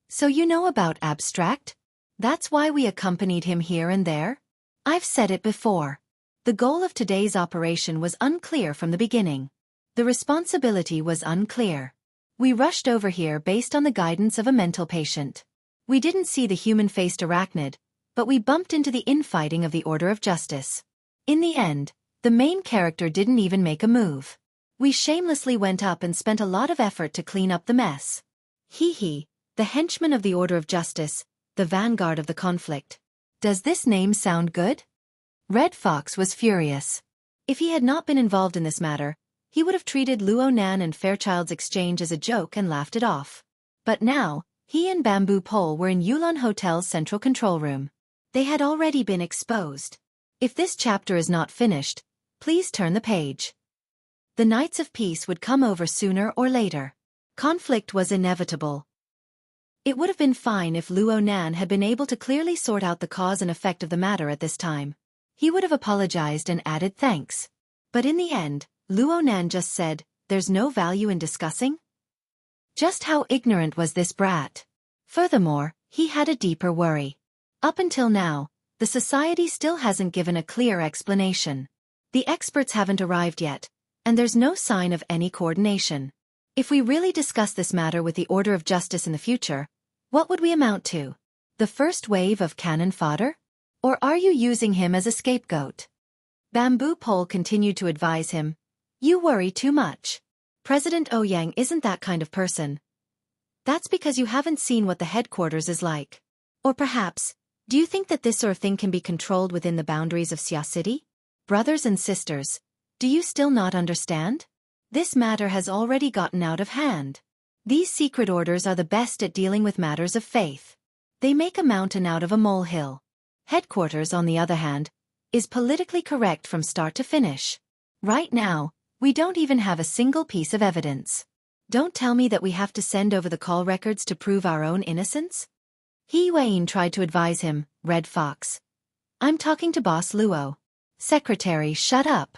So you know about abstract? That's why we accompanied him here and there? I've said it before. The goal of today's operation was unclear from the beginning. The responsibility was unclear. We rushed over here based on the guidance of a mental patient. We didn't see the human-faced arachnid, but we bumped into the infighting of the Order of Justice. In the end, the main character didn't even make a move. We shamelessly went up and spent a lot of effort to clean up the mess. Hee, the henchman of the Order of Justice, the vanguard of the conflict. Does this name sound good? Red Fox was furious. If he had not been involved in this matter, he would have treated Luo Nan and Fairchild's exchange as a joke and laughed it off. But now, he and Bamboo Pole were in Yulon Hotel's central control room. They had already been exposed. If this chapter is not finished, please turn the page. The Knights of Peace would come over sooner or later. Conflict was inevitable. It would have been fine if Luo Nan had been able to clearly sort out the cause and effect of the matter at this time. He would have apologized and added thanks. But in the end, Luo Nan just said, "There's no value in discussing?" Just how ignorant was this brat? Furthermore, he had a deeper worry. Up until now, the society still hasn't given a clear explanation. The experts haven't arrived yet, and there's no sign of any coordination. If we really discuss this matter with the Order of Justice in the future, what would we amount to? The first wave of cannon fodder? Or are you using him as a scapegoat? Bamboo Pole continued to advise him. You worry too much. President Ouyang isn't that kind of person. That's because you haven't seen what the headquarters is like. Or perhaps, do you think that this sort of thing can be controlled within the boundaries of Xia City? Brothers and sisters, do you still not understand? This matter has already gotten out of hand. These secret orders are the best at dealing with matters of faith. They make a mountain out of a molehill. Headquarters, on the other hand, is politically correct from start to finish. Right now, we don't even have a single piece of evidence. Don't tell me that we have to send over the call records to prove our own innocence? He Wayne tried to advise him, Red Fox. I'm talking to Boss Luo. Secretary, shut up.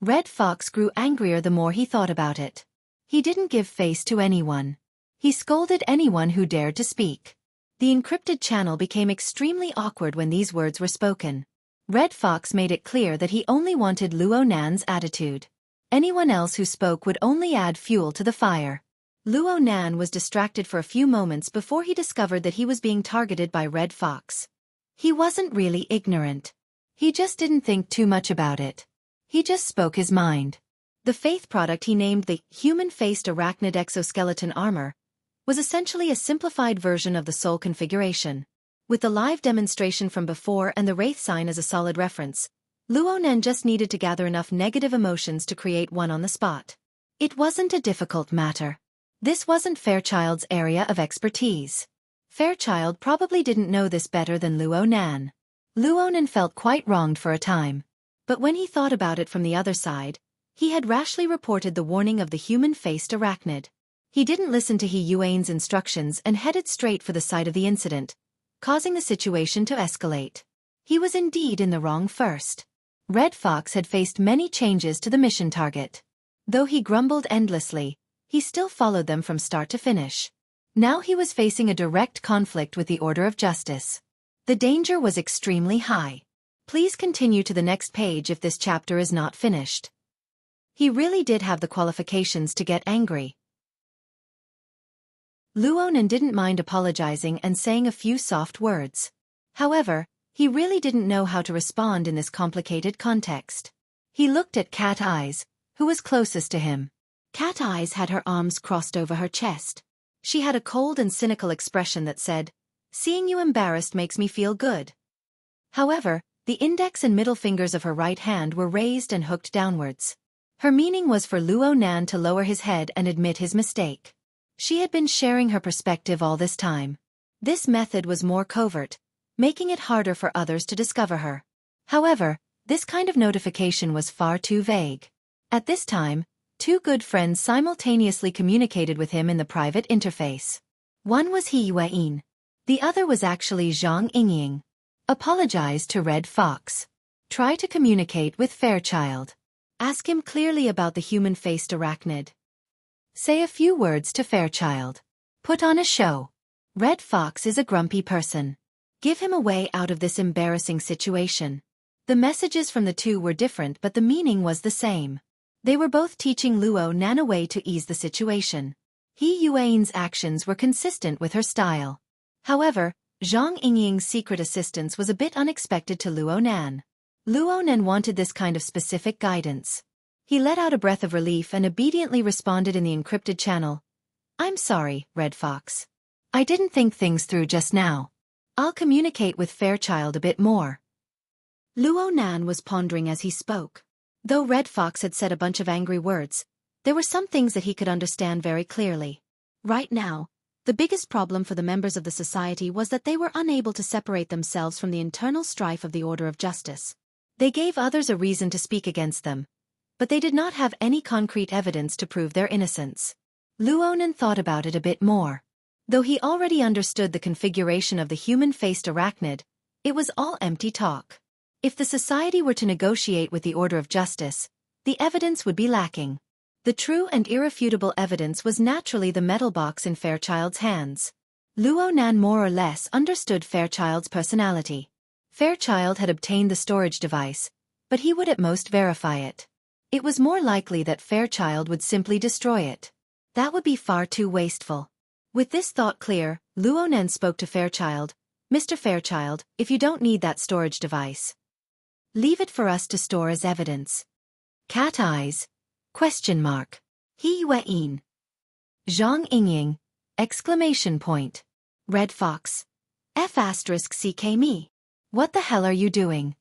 Red Fox grew angrier the more he thought about it. He didn't give face to anyone. He scolded anyone who dared to speak. The encrypted channel became extremely awkward when these words were spoken. Red Fox made it clear that he only wanted Luo Nan's attitude. Anyone else who spoke would only add fuel to the fire. Luo Nan was distracted for a few moments before he discovered that he was being targeted by Red Fox. He wasn't really ignorant. He just didn't think too much about it. He just spoke his mind. The faith product he named the human-faced arachnid exoskeleton armor was essentially a simplified version of the soul configuration. With the live demonstration from before and the wraith sign as a solid reference, Luo Nan just needed to gather enough negative emotions to create one on the spot. It wasn't a difficult matter. This wasn't Fairchild's area of expertise. Fairchild probably didn't know this better than Luo Nan. Luo Nan felt quite wronged for a time. But when he thought about it from the other side, he had rashly reported the warning of the human-faced arachnid. He didn't listen to He Yuan's instructions and headed straight for the site of the incident, causing the situation to escalate. He was indeed in the wrong first. Red Fox had faced many changes to the mission target. Though he grumbled endlessly, he still followed them from start to finish. Now he was facing a direct conflict with the Order of Justice. The danger was extremely high. Please continue to the next page if this chapter is not finished. He really did have the qualifications to get angry. Luo Nan didn't mind apologizing and saying a few soft words. However, he really didn't know how to respond in this complicated context. He looked at Cat Eyes, who was closest to him. Cat Eyes had her arms crossed over her chest. She had a cold and cynical expression that said, "Seeing you embarrassed makes me feel good." However, the index and middle fingers of her right hand were raised and hooked downwards. Her meaning was for Luo Nan to lower his head and admit his mistake. She had been sharing her perspective all this time. This method was more covert, making it harder for others to discover her. However, this kind of notification was far too vague. At this time, two good friends simultaneously communicated with him in the private interface. One was He Yuan. The other was actually Zhang Yingying. Apologize to Red Fox. Try to communicate with Fairchild. Ask him clearly about the human-faced arachnid. Say a few words to Fairchild. Put on a show. Red Fox is a grumpy person. Give him a way out of this embarrassing situation. The messages from the two were different, but the meaning was the same. They were both teaching Luo Nan a way to ease the situation. He Yuan's actions were consistent with her style. However, Zhang Yingying's secret assistance was a bit unexpected to Luo Nan. Luo Nan wanted this kind of specific guidance. He let out a breath of relief and obediently responded in the encrypted channel. "I'm sorry, Red Fox. I didn't think things through just now. I'll communicate with Fairchild a bit more." Luo Nan was pondering as he spoke. Though Red Fox had said a bunch of angry words, there were some things that he could understand very clearly. Right now, the biggest problem for the members of the society was that they were unable to separate themselves from the internal strife of the Order of Justice. They gave others a reason to speak against them, but they did not have any concrete evidence to prove their innocence. Luo Nan thought about it a bit more. Though he already understood the configuration of the human-faced arachnid, it was all empty talk. If the society were to negotiate with the Order of Justice, the evidence would be lacking. The true and irrefutable evidence was naturally the metal box in Fairchild's hands. Luo Nan more or less understood Fairchild's personality. Fairchild had obtained the storage device, but he would at most verify it. It was more likely that Fairchild would simply destroy it. That would be far too wasteful. With this thought clear, Luo Nan spoke to Fairchild. "Mr. Fairchild, if you don't need that storage device, leave it for us to store as evidence." Cat Eyes? Question mark. He Yuan. Zhang Yingying. Exclamation point. Red Fox. F***ck me. What the hell are you doing?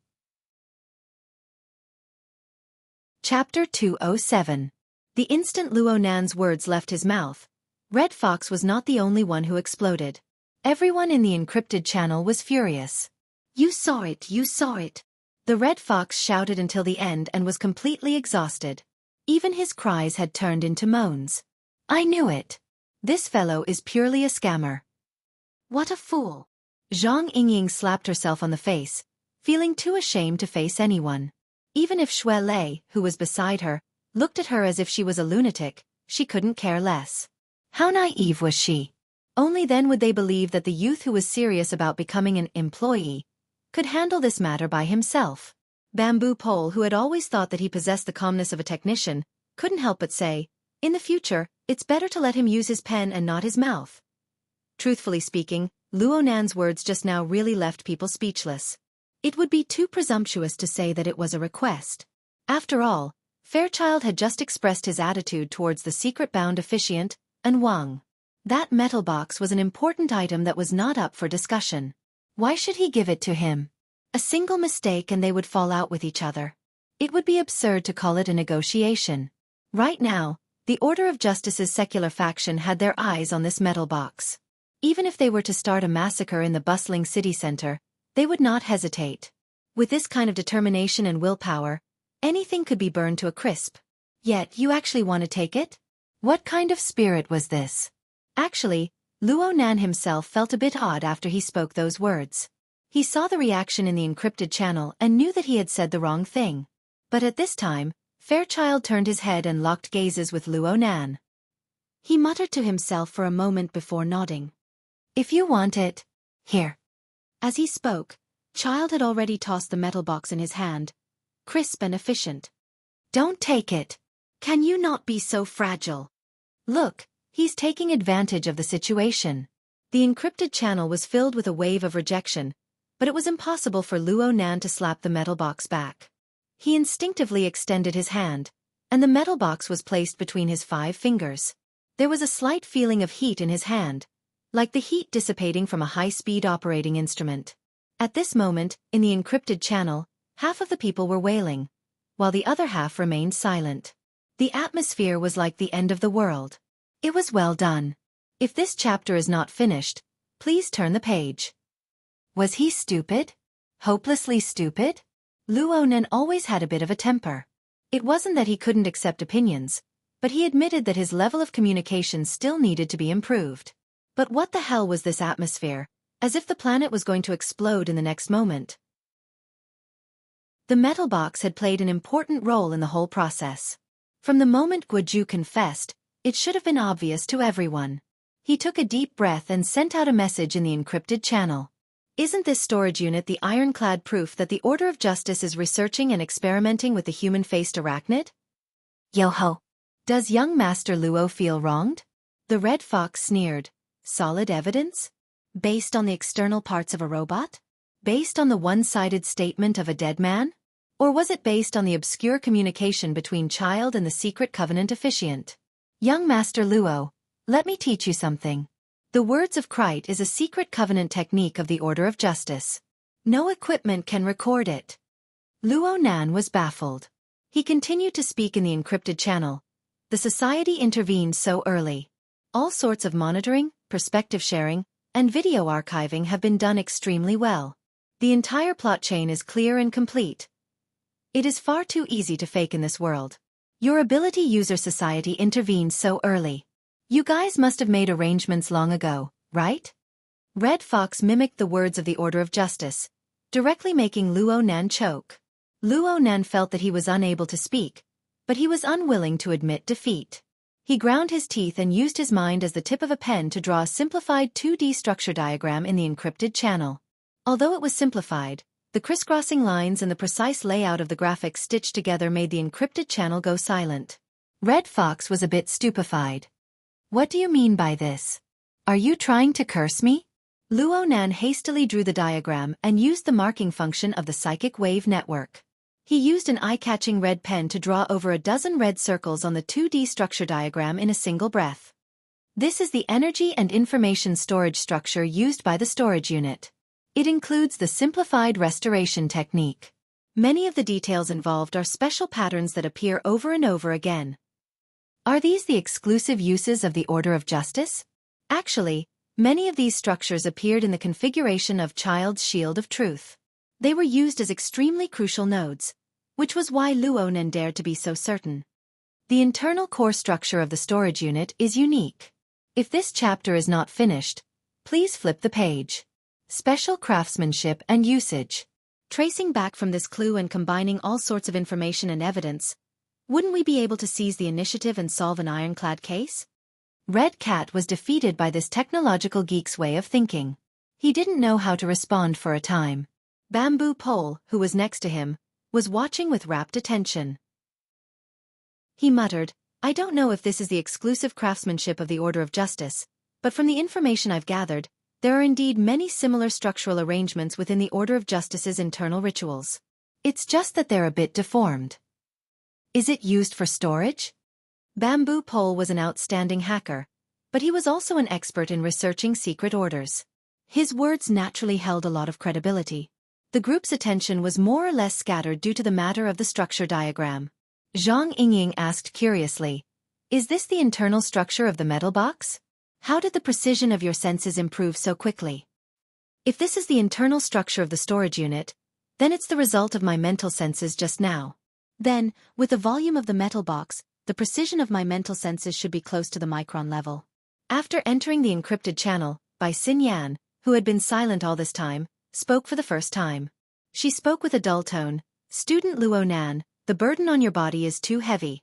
Chapter 207. The instant Luo Nan's words left his mouth, Red Fox was not the only one who exploded. Everyone in the encrypted channel was furious. "You saw it, you saw it!" The Red Fox shouted until the end and was completely exhausted. Even his cries had turned into moans. "I knew it. This fellow is purely a scammer. What a fool." Zhang Yingying slapped herself on the face, feeling too ashamed to face anyone. Even if Xue Lei, who was beside her, looked at her as if she was a lunatic, she couldn't care less. How naive was she? Only then would they believe that the youth who was serious about becoming an employee could handle this matter by himself. Bamboo Pole, who had always thought that he possessed the calmness of a technician, couldn't help but say, "In the future, it's better to let him use his pen and not his mouth." Truthfully speaking, Luo Nan's words just now really left people speechless. It would be too presumptuous to say that it was a request. After all, Fairchild had just expressed his attitude towards the secret-bound officiant, and Wang. That metal box was an important item that was not up for discussion. Why should he give it to him? A single mistake and they would fall out with each other. It would be absurd to call it a negotiation. Right now, the Order of Justice's secular faction had their eyes on this metal box. Even if they were to start a massacre in the bustling city center, they would not hesitate. With this kind of determination and willpower, anything could be burned to a crisp. Yet you actually want to take it? What kind of spirit was this? Actually, Luo Nan himself felt a bit odd after he spoke those words. He saw the reaction in the encrypted channel and knew that he had said the wrong thing. But at this time, Fairchild turned his head and locked gazes with Luo Nan. He muttered to himself for a moment before nodding. "If you want it, here." As he spoke, Child had already tossed the metal box in his hand, crisp and efficient. "Don't take it. Can you not be so fragile? Look, he's taking advantage of the situation." The encrypted channel was filled with a wave of rejection, but it was impossible for Luo Nan to slap the metal box back. He instinctively extended his hand, and the metal box was placed between his 5 fingers. There was a slight feeling of heat in his hand, like the heat dissipating from a high-speed operating instrument. At this moment, in the encrypted channel, half of the people were wailing, while the other half remained silent. The atmosphere was like the end of the world. It was well done. If this chapter is not finished, please turn the page. Was he stupid? Hopelessly stupid? Luo Nan always had a bit of a temper. It wasn't that he couldn't accept opinions, but he admitted that his level of communication still needed to be improved. But what the hell was this atmosphere? As if the planet was going to explode in the next moment. The metal box had played an important role in the whole process. From the moment Guoju confessed, it should have been obvious to everyone. He took a deep breath and sent out a message in the encrypted channel. "Isn't this storage unit the ironclad proof that the Order of Justice is researching and experimenting with the human-faced arachnid? Yo-ho! Does young Master Luo feel wronged?" The Red Fox sneered. "Solid evidence? Based on the external parts of a robot? Based on the one-sided statement of a dead man? Or was it based on the obscure communication between Child and the secret covenant officiant? Young Master Luo, let me teach you something. The words of Krite is a secret covenant technique of the Order of Justice. No equipment can record it." Luo Nan was baffled. He continued to speak in the encrypted channel. "The society intervened so early. All sorts of monitoring, perspective sharing, and video archiving have been done extremely well. The entire plot chain is clear and complete. It is far too easy to fake in this world. Your ability user society intervened so early. You guys must have made arrangements long ago, right?" Red Fox mimicked the words of the Order of Justice, directly making Luo Nan choke. Luo Nan felt that he was unable to speak, but he was unwilling to admit defeat. He ground his teeth and used his mind as the tip of a pen to draw a simplified 2D structure diagram in the encrypted channel. Although it was simplified, the crisscrossing lines and the precise layout of the graphics stitched together made the encrypted channel go silent. Red Fox was a bit stupefied. "What do you mean by this? Are you trying to curse me?" Luo Nan hastily drew the diagram and used the marking function of the psychic wave network. He used an eye-catching red pen to draw over a dozen red circles on the 2D structure diagram in a single breath. This is the energy and information storage structure used by the storage unit. It includes the simplified restoration technique. Many of the details involved are special patterns that appear over and over again. Are these the exclusive uses of the Order of Justice? Actually, many of these structures appeared in the configuration of Child's Shield of Truth. They were used as extremely crucial nodes, which was why Luonan dared to be so certain. The internal core structure of the storage unit is unique. If this chapter is not finished, please flip the page. Special craftsmanship and usage. Tracing back from this clue and combining all sorts of information and evidence, wouldn't we be able to seize the initiative and solve an ironclad case? Red Cat was defeated by this technological geek's way of thinking. He didn't know how to respond for a time. Bamboo Pole, who was next to him, was watching with rapt attention. He muttered, I don't know if this is the exclusive craftsmanship of the Order of Justice, but from the information I've gathered, there are indeed many similar structural arrangements within the Order of Justice's internal rituals. It's just that they're a bit deformed. Is it used for storage? Bamboo Pole was an outstanding hacker, but he was also an expert in researching secret orders. His words naturally held a lot of credibility. The group's attention was more or less scattered due to the matter of the structure diagram. Zhang Yingying asked curiously, is this the internal structure of the metal box? How did the precision of your senses improve so quickly? If this is the internal structure of the storage unit, then it's the result of my mental senses just now. Then, with the volume of the metal box, the precision of my mental senses should be close to the micron level. After entering the encrypted channel, Bai Xinyan, who had been silent all this time, spoke for the first time. She spoke with a dull tone, Student Luonan, the burden on your body is too heavy.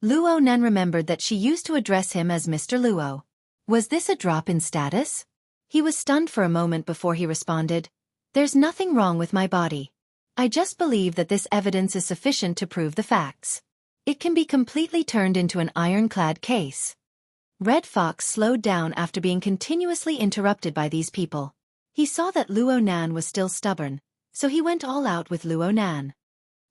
Luonan remembered that she used to address him as Mr. Luo. Was this a drop in status? He was stunned for a moment before he responded, there's nothing wrong with my body. I just believe that this evidence is sufficient to prove the facts. It can be completely turned into an ironclad case. Red Fox slowed down after being continuously interrupted by these people. He saw that Luonan was still stubborn, so he went all out with Luonan.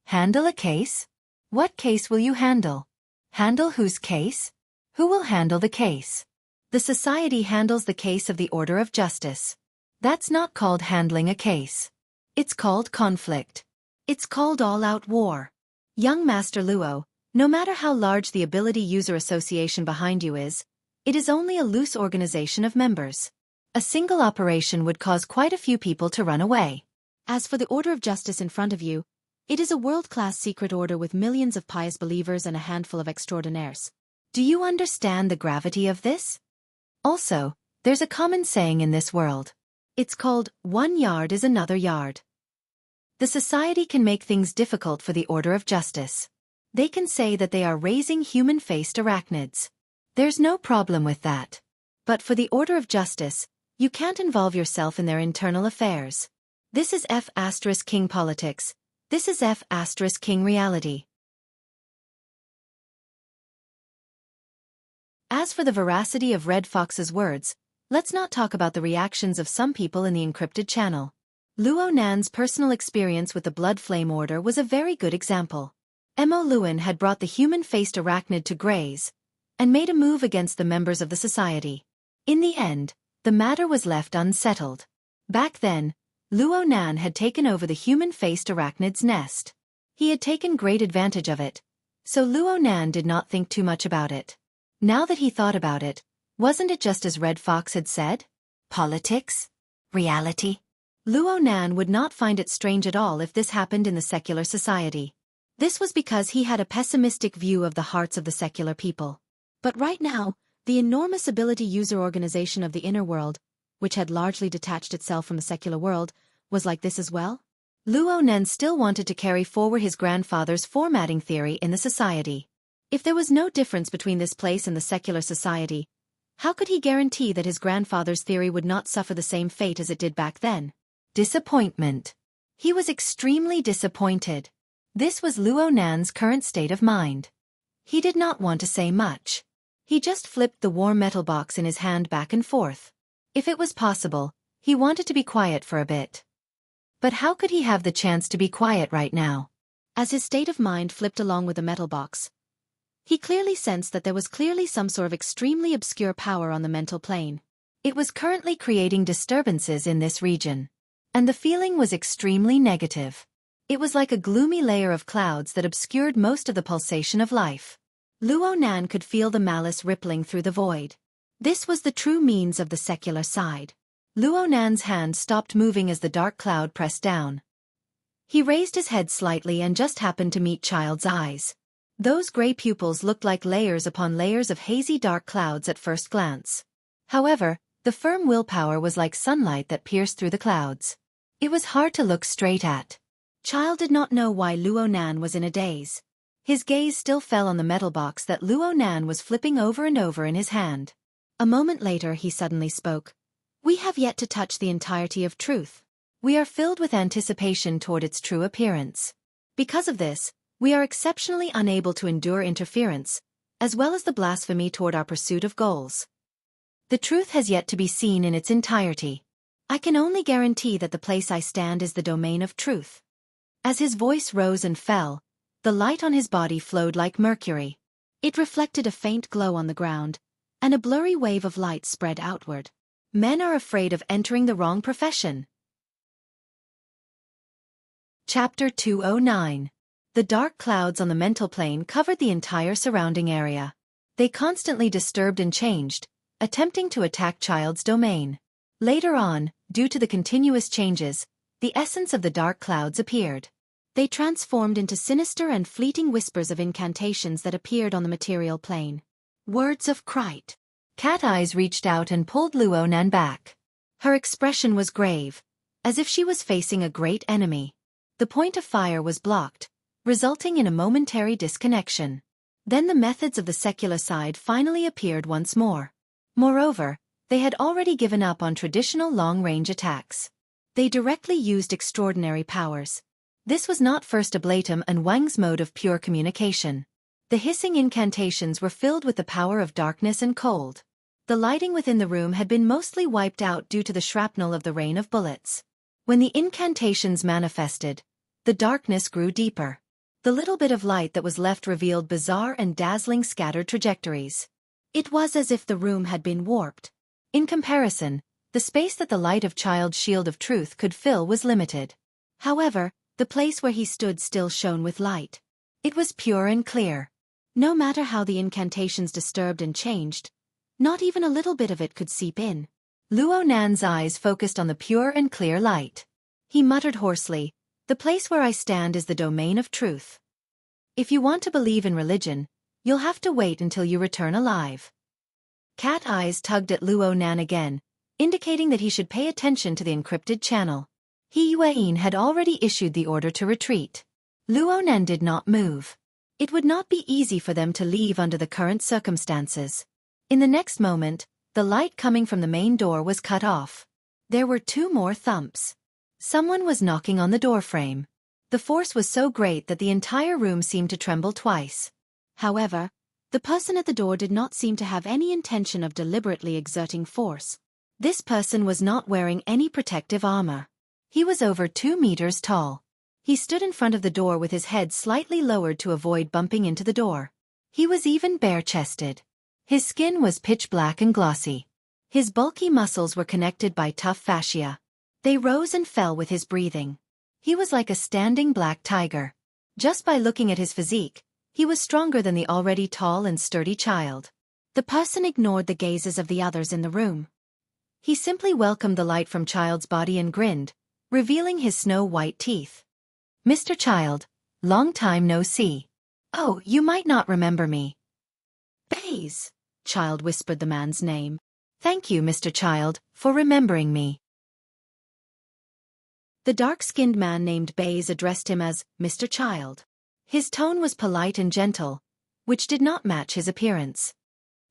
Handle a case? What case will you handle? Handle whose case? Who will handle the case? The society handles the case of the Order of Justice. That's not called handling a case. It's called conflict. It's called all-out war. Young Master Luo, no matter how large the Ability User Association behind you is, it is only a loose organization of members. A single operation would cause quite a few people to run away. As for the Order of Justice in front of you, it is a world-class secret order with millions of pious believers and a handful of extraordinaires. Do you understand the gravity of this? Also, there's a common saying in this world. It's called, 1 yard is another yard. The society can make things difficult for the Order of Justice. They can say that they are raising human-faced arachnids. There's no problem with that. But for the Order of Justice, you can't involve yourself in their internal affairs. This is F*King politics. This is F*King reality. As for the veracity of Red Fox's words, let's not talk about the reactions of some people in the encrypted channel. Luonan's personal experience with the Blood Flame Order was a very good example. Mo Luan had brought the human-faced arachnid to graze, and made a move against the members of the society. In the end, the matter was left unsettled. Back then, Luonan had taken over the human-faced arachnid's nest. He had taken great advantage of it, so Luonan did not think too much about it. Now that he thought about it, wasn't it just as Red Fox had said? Politics? Reality? Luonan would not find it strange at all if this happened in the secular society. This was because he had a pessimistic view of the hearts of the secular people. But right now, the enormous ability user organization of the inner world, which had largely detached itself from the secular world, was like this as well? Luonan still wanted to carry forward his grandfather's formatting theory in the society. If there was no difference between this place and the secular society, how could he guarantee that his grandfather's theory would not suffer the same fate as it did back then? Disappointment. He was extremely disappointed. This was Luonan's current state of mind. He did not want to say much. He just flipped the warm metal box in his hand back and forth. If it was possible, he wanted to be quiet for a bit. But how could he have the chance to be quiet right now? As his state of mind flipped along with the metal box, he clearly sensed that there was clearly some sort of extremely obscure power on the mental plane. It was currently creating disturbances in this region. And the feeling was extremely negative. It was like a gloomy layer of clouds that obscured most of the pulsation of life. Luo Nan could feel the malice rippling through the void. This was the true means of the secular side. Luo Nan's hand stopped moving as the dark cloud pressed down. He raised his head slightly and just happened to meet Child's eyes. Those gray pupils looked like layers upon layers of hazy dark clouds at first glance. However, the firm willpower was like sunlight that pierced through the clouds. It was hard to look straight at. Child did not know why Luo Nan was in a daze. His gaze still fell on the metal box that Luo Nan was flipping over and over in his hand. A moment later he suddenly spoke. We have yet to touch the entirety of truth. We are filled with anticipation toward its true appearance. Because of this, we are exceptionally unable to endure interference, as well as the blasphemy toward our pursuit of goals. The truth has yet to be seen in its entirety. I can only guarantee that the place I stand is the domain of truth. As his voice rose and fell, the light on his body flowed like mercury. It reflected a faint glow on the ground, and a blurry wave of light spread outward. Men are afraid of entering the wrong profession. Chapter 209. The dark clouds on the mental plane covered the entire surrounding area. They constantly disturbed and changed, attempting to attack Child's domain. Later on, due to the continuous changes, the essence of the dark clouds appeared. They transformed into sinister and fleeting whispers of incantations that appeared on the material plane. Words of Krite. Cat Eyes reached out and pulled Luo Nan back. Her expression was grave, as if she was facing a great enemy. The point of fire was blocked, resulting in a momentary disconnection. Then the methods of the secular side finally appeared once more. Moreover, they had already given up on traditional long-range attacks. They directly used extraordinary powers. This was not First Ablatum and Wang's mode of pure communication. The hissing incantations were filled with the power of darkness and cold. The lighting within the room had been mostly wiped out due to the shrapnel of the rain of bullets. When the incantations manifested, the darkness grew deeper. The little bit of light that was left revealed bizarre and dazzling scattered trajectories. It was as if the room had been warped. In comparison, the space that the light of Child's shield of truth could fill was limited. However, the place where he stood still shone with light. It was pure and clear. No matter how the incantations disturbed and changed, not even a little bit of it could seep in. Luo Nan's eyes focused on the pure and clear light. He muttered hoarsely, "The place where I stand is the domain of truth. If you want to believe in religion, you'll have to wait until you return alive." Cat Eyes tugged at Luo Nan again, indicating that he should pay attention to the encrypted channel. He Yuan had already issued the order to retreat. Luo Nan did not move. It would not be easy for them to leave under the current circumstances. In the next moment, the light coming from the main door was cut off. There were two more thumps. Someone was knocking on the doorframe. The force was so great that the entire room seemed to tremble twice. However, the person at the door did not seem to have any intention of deliberately exerting force. This person was not wearing any protective armor. He was over 2 meters tall. He stood in front of the door with his head slightly lowered to avoid bumping into the door. He was even bare-chested. His skin was pitch black and glossy. His bulky muscles were connected by tough fascia. They rose and fell with his breathing. He was like a standing black tiger. Just by looking at his physique, he was stronger than the already tall and sturdy Child. The person ignored the gazes of the others in the room. He simply welcomed the light from Child's body and grinned, revealing his snow-white teeth. "Mr. Child, long time no see. Oh, you might not remember me." "Baze," Child whispered the man's name. "Thank you, Mr. Child, for remembering me." The dark-skinned man named Baze addressed him as Mr. Child. His tone was polite and gentle, which did not match his appearance.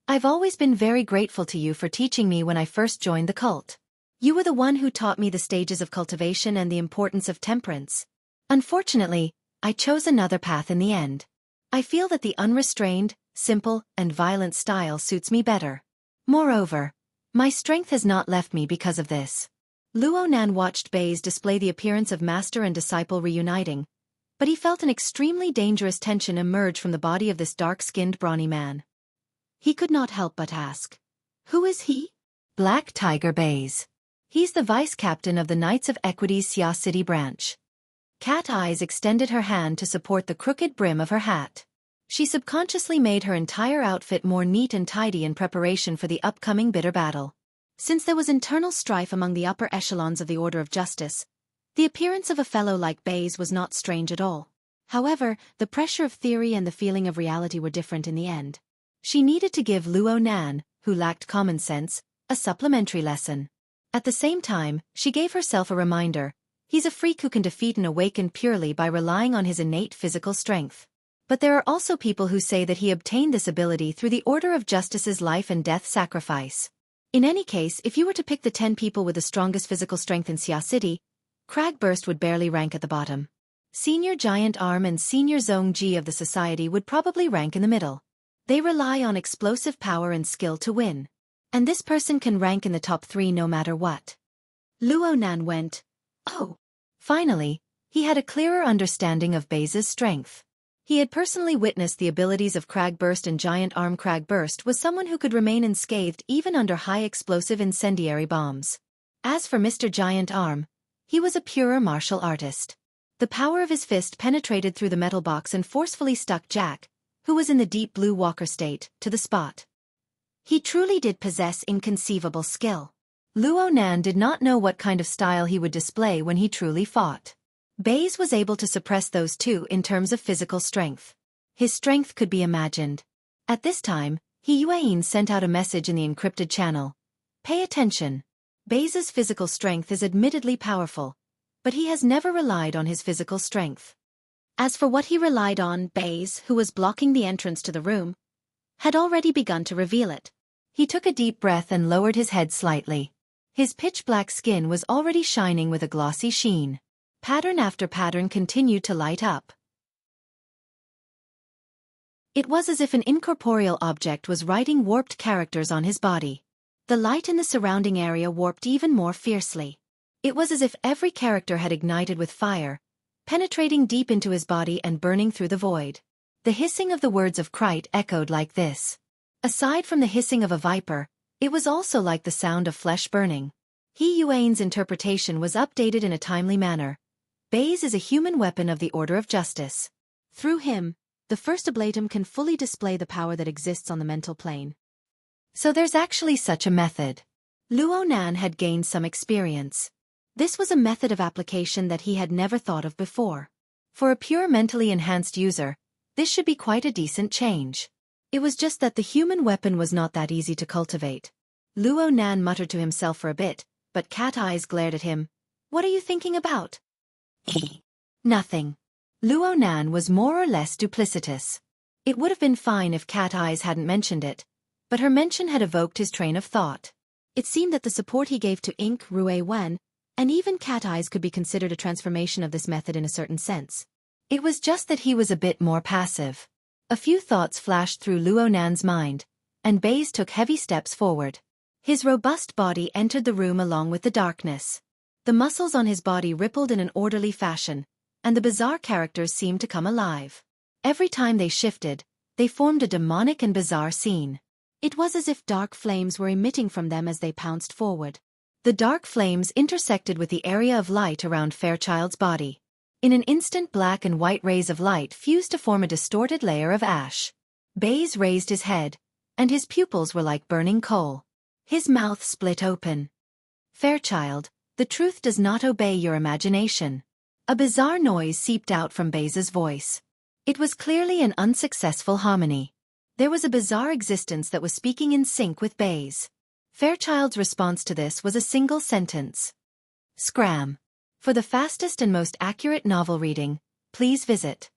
"I've always been very grateful to you for teaching me when I first joined the cult. You were the one who taught me the stages of cultivation and the importance of temperance. Unfortunately, I chose another path in the end. I feel that the unrestrained, simple, and violent style suits me better. Moreover, my strength has not left me because of this." Luo Nan watched Baze display the appearance of master and disciple reuniting, but he felt an extremely dangerous tension emerge from the body of this dark-skinned brawny man. He could not help but ask, "Who is he?" "Black Tiger Baze. He's the vice-captain of the Knights of Equity's Xia City branch." Cat Eyes extended her hand to support the crooked brim of her hat. She subconsciously made her entire outfit more neat and tidy in preparation for the upcoming bitter battle. Since there was internal strife among the upper echelons of the Order of Justice, the appearance of a fellow like Baze was not strange at all. However, the pressure of theory and the feeling of reality were different in the end. She needed to give Luo Nan, who lacked common sense, a supplementary lesson. At the same time, she gave herself a reminder: he's a freak who can defeat and awaken purely by relying on his innate physical strength. But there are also people who say that he obtained this ability through the Order of Justice's life and death sacrifice. In any case, if you were to pick the 10 people with the strongest physical strength in Xia City, Cragburst would barely rank at the bottom. Senior Giant Arm and Senior Zhong Ji of the society would probably rank in the middle. They rely on explosive power and skill to win. And this person can rank in the top 3 no matter what. Luo Nan went, "Oh." Finally, he had a clearer understanding of Baze's strength. He had personally witnessed the abilities of Cragburst, and Giant Arm Cragburst was someone who could remain unscathed even under high explosive incendiary bombs. As for Mr. Giant Arm, he was a purer martial artist. The power of his fist penetrated through the metal box and forcefully stuck Jack, who was in the deep blue walker state, to the spot. He truly did possess inconceivable skill. Luo Nan did not know what kind of style he would display when he truly fought. Baze was able to suppress those two in terms of physical strength. His strength could be imagined. At this time, He Yuan sent out a message in the encrypted channel. Pay attention. Baze's physical strength is admittedly powerful, but he has never relied on his physical strength. As for what he relied on, Baze, who was blocking the entrance to the room, had already begun to reveal it. He took a deep breath and lowered his head slightly. His pitch-black skin was already shining with a glossy sheen. Pattern after pattern continued to light up. It was as if an incorporeal object was writing warped characters on his body. The light in the surrounding area warped even more fiercely. It was as if every character had ignited with fire, penetrating deep into his body and burning through the void. The hissing of the words of Krite echoed like this. Aside from the hissing of a viper, it was also like the sound of flesh burning. He Yuan's interpretation was updated in a timely manner. Baze is a human weapon of the Order of Justice. Through him, the first ablatum can fully display the power that exists on the mental plane. So there's actually such a method. Luo Nan had gained some experience. This was a method of application that he had never thought of before. For a pure mentally enhanced user, this should be quite a decent change. It was just that the human weapon was not that easy to cultivate. Luo Nan muttered to himself for a bit, but cat eyes glared at him. What are you thinking about? Nothing. Luo Nan was more or less duplicitous. It would have been fine if Cat Eyes hadn't mentioned it, but her mention had evoked his train of thought. It seemed that the support he gave to Ink, Rue Wen, and even Cat Eyes could be considered a transformation of this method in a certain sense. It was just that he was a bit more passive. A few thoughts flashed through Luo Nan's mind, and Baze took heavy steps forward. His robust body entered the room along with the darkness. The muscles on his body rippled in an orderly fashion, and the bizarre characters seemed to come alive. Every time they shifted, they formed a demonic and bizarre scene. It was as if dark flames were emitting from them as they pounced forward. The dark flames intersected with the area of light around Fairchild's body. In an instant, black and white rays of light fused to form a distorted layer of ash. Baze raised his head, and his pupils were like burning coal. His mouth split open. Fairchild, the truth does not obey your imagination. A bizarre noise seeped out from Baze's voice. It was clearly an unsuccessful hominy. There was a bizarre existence that was speaking in sync with Baze. Fairchild's response to this was a single sentence. Scram. For the fastest and most accurate novel reading, please visit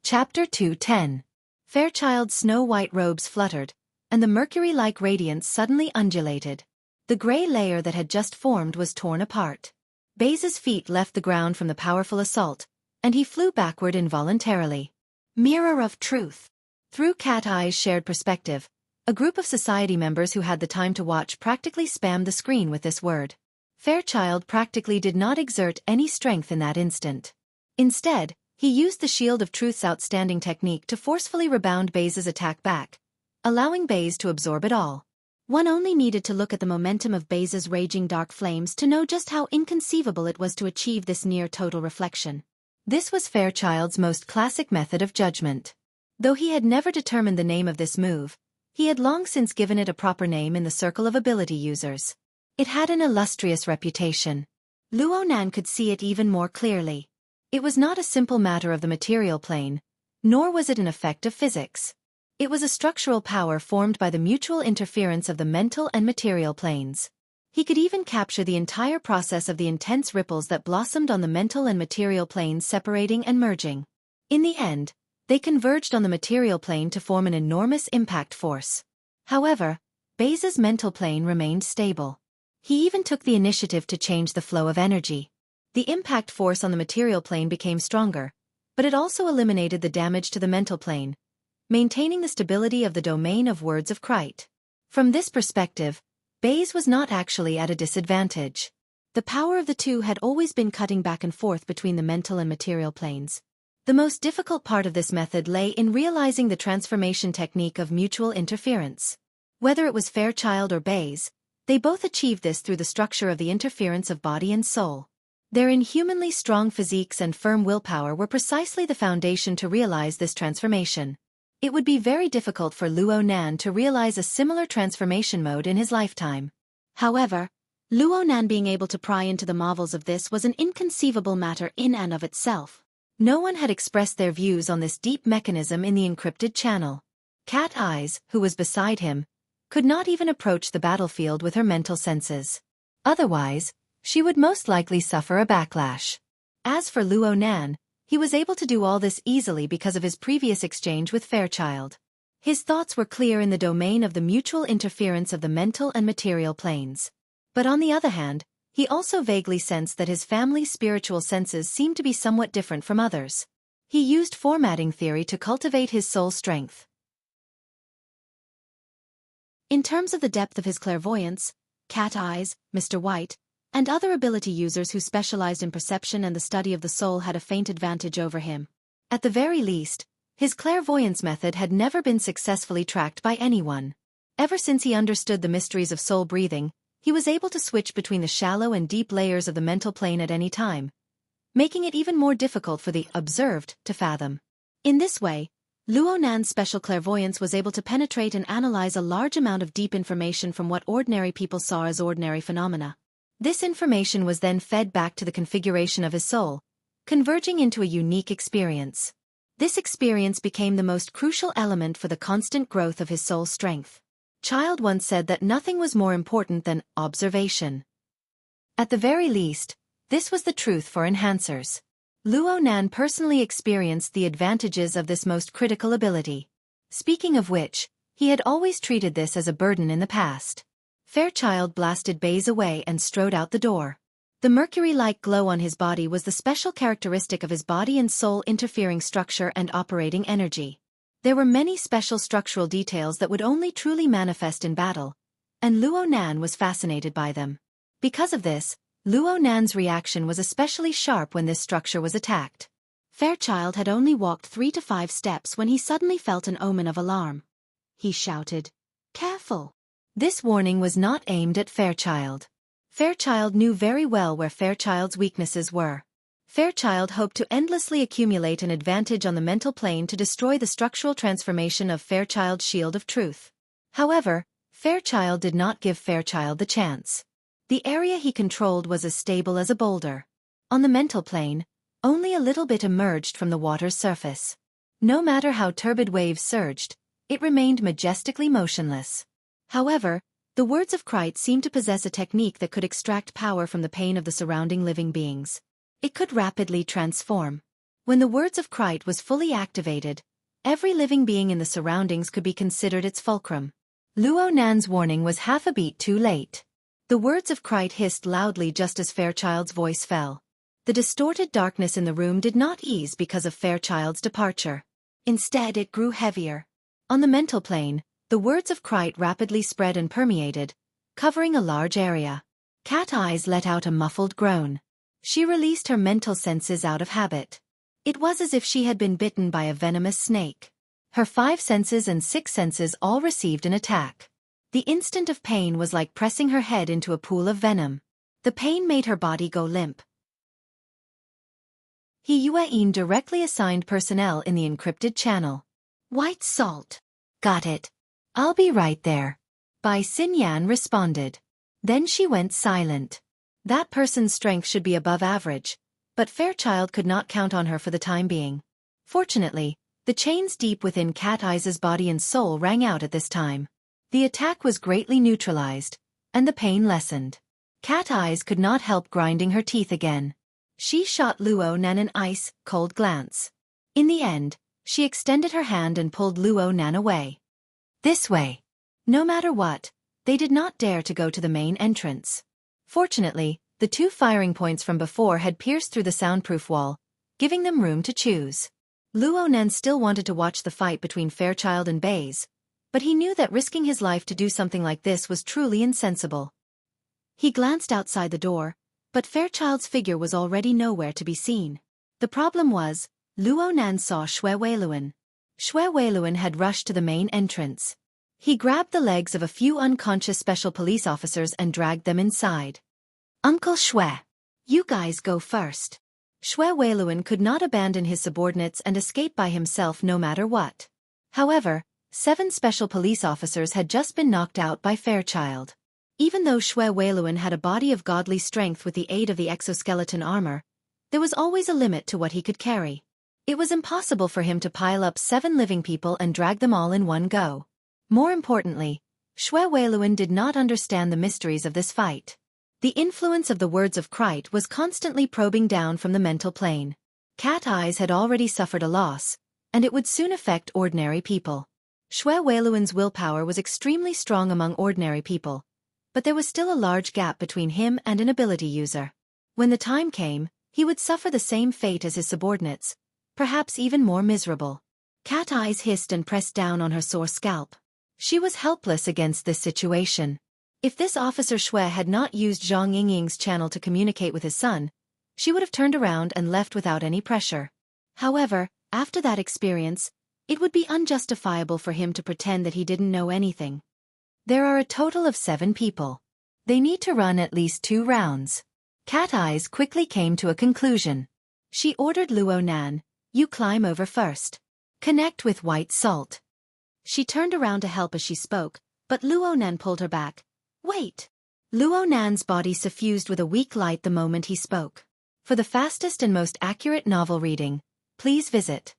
Chapter 210. Fairchild's snow-white robes fluttered, and the mercury-like radiance suddenly undulated. The gray layer that had just formed was torn apart. Baze's feet left the ground from the powerful assault, and he flew backward involuntarily. Mirror of truth. Through Cat Eye's shared perspective, a group of society members who had the time to watch practically spammed the screen with this word. Fairchild practically did not exert any strength in that instant. Instead, he used the Shield of Truth's outstanding technique to forcefully rebound Baze's attack back, allowing Baze to absorb it all. One only needed to look at the momentum of Baze's raging dark flames to know just how inconceivable it was to achieve this near-total reflection. This was Fairchild's most classic method of judgment. Though he had never determined the name of this move, he had long since given it a proper name in the circle of ability users. It had an illustrious reputation. Luo Nan could see it even more clearly. It was not a simple matter of the material plane, nor was it an effect of physics. It was a structural power formed by the mutual interference of the mental and material planes. He could even capture the entire process of the intense ripples that blossomed on the mental and material planes separating and merging. In the end, they converged on the material plane to form an enormous impact force. However, Base's mental plane remained stable. He even took the initiative to change the flow of energy. The impact force on the material plane became stronger, but it also eliminated the damage to the mental plane, maintaining the stability of the domain of words of Krite. From this perspective, Base was not actually at a disadvantage. The power of the two had always been cutting back and forth between the mental and material planes. The most difficult part of this method lay in realizing the transformation technique of mutual interference. Whether it was Fairchild or Base, they both achieved this through the structure of the interference of body and soul. Their inhumanly strong physiques and firm willpower were precisely the foundation to realize this transformation. It would be very difficult for Luo Nan to realize a similar transformation mode in his lifetime. However, Luo Nan being able to pry into the marvels of this was an inconceivable matter in and of itself. No one had expressed their views on this deep mechanism in the encrypted channel. Cat Eyes, who was beside him, could not even approach the battlefield with her mental senses. Otherwise, she would most likely suffer a backlash. As for Luo Nan, he was able to do all this easily because of his previous exchange with Fairchild. His thoughts were clear in the domain of the mutual interference of the mental and material planes. But on the other hand, he also vaguely sensed that his family's spiritual senses seemed to be somewhat different from others. He used formatting theory to cultivate his soul strength. In terms of the depth of his clairvoyance, Cat Eyes, Mr. White, and other ability users who specialized in perception and the study of the soul had a faint advantage over him. At the very least, his clairvoyance method had never been successfully tracked by anyone. Ever since he understood the mysteries of soul breathing, he was able to switch between the shallow and deep layers of the mental plane at any time, making it even more difficult for the observed to fathom. In this way, Luo Nan's special clairvoyance was able to penetrate and analyze a large amount of deep information from what ordinary people saw as ordinary phenomena. This information was then fed back to the configuration of his soul, converging into a unique experience. This experience became the most crucial element for the constant growth of his soul strength. Child once said that nothing was more important than observation. At the very least, this was the truth for enhancers. Luo Nan personally experienced the advantages of this most critical ability. Speaking of which, he had always treated this as a burden in the past. Fairchild blasted Base away and strode out the door. The mercury-like glow on his body was the special characteristic of his body and soul interfering structure and operating energy. There were many special structural details that would only truly manifest in battle, and Luo Nan was fascinated by them. Because of this, Luo Nan's reaction was especially sharp when this structure was attacked. Fairchild had only walked 3 to 5 steps when he suddenly felt an omen of alarm. He shouted, "Careful!" This warning was not aimed at Fairchild. Fairchild knew very well where Fairchild's weaknesses were. Fairchild hoped to endlessly accumulate an advantage on the mental plane to destroy the structural transformation of Fairchild's shield of truth. However, Fairchild did not give Fairchild the chance. The area he controlled was as stable as a boulder. On the mental plane, only a little bit emerged from the water's surface. No matter how turbid waves surged, it remained majestically motionless. However, the words of Krite seemed to possess a technique that could extract power from the pain of the surrounding living beings. It could rapidly transform. When the words of Krite was fully activated, every living being in the surroundings could be considered its fulcrum. Luo Nan's warning was half a beat too late. The words of Krite hissed loudly just as Fairchild's voice fell. The distorted darkness in the room did not ease because of Fairchild's departure. Instead, it grew heavier. On the mental plane, the words of Krite rapidly spread and permeated, covering a large area. Cat Eyes let out a muffled groan. She released her mental senses out of habit. It was as if she had been bitten by a venomous snake. Her 5 senses and 6 senses all received an attack. The instant of pain was like pressing her head into a pool of venom. The pain made her body go limp. He Yuan directly assigned personnel in the encrypted channel. White salt. Got it. I'll be right there. Bai Xinyan responded. Then she went silent. That person's strength should be above average, but Fairchild could not count on her for the time being. Fortunately, the chains deep within Cat Eye's body and soul rang out at this time. The attack was greatly neutralized, and the pain lessened. Cat Eyes could not help grinding her teeth again. She shot Luo Nan an ice-cold glance. In the end, she extended her hand and pulled Luo Nan away. This way. No matter what, they did not dare to go to the main entrance. Fortunately, the 2 firing points from before had pierced through the soundproof wall, giving them room to choose. Luo Nan still wanted to watch the fight between Fairchild and Baze, but he knew that risking his life to do something like this was truly insensible. He glanced outside the door, but Fairchild's figure was already nowhere to be seen. The problem was, Luo Nan saw Xue Weiluan. Xue Weiluan had rushed to the main entrance. He grabbed the legs of a few unconscious special police officers and dragged them inside. Uncle Xue, you guys go first. Xue Weiluan could not abandon his subordinates and escape by himself no matter what. However, 7 special police officers had just been knocked out by Fairchild. Even though Xue Weiluan had a body of godly strength with the aid of the exoskeleton armor, there was always a limit to what he could carry. It was impossible for him to pile up 7 living people and drag them all in one go. More importantly, Xue Weiluan did not understand the mysteries of this fight. The influence of the words of Krite was constantly probing down from the mental plane. Cat Eyes had already suffered a loss, and it would soon affect ordinary people. Xue Weiluan's willpower was extremely strong among ordinary people, but there was still a large gap between him and an ability user. When the time came, he would suffer the same fate as his subordinates, perhaps even more miserable. Cat Eyes hissed and pressed down on her sore scalp. She was helpless against this situation. If this Officer Xue had not used Zhang Yingying's channel to communicate with his son, she would have turned around and left without any pressure. However, after that experience, it would be unjustifiable for him to pretend that he didn't know anything. There are a total of 7 people. They need to run at least 2 rounds. Cat Eyes quickly came to a conclusion. She ordered Luo Nan, you climb over first. Connect with white salt. She turned around to help as she spoke, but Luo Nan pulled her back. Wait. Luo Nan's body suffused with a weak light the moment he spoke. For the fastest and most accurate novel reading, please visit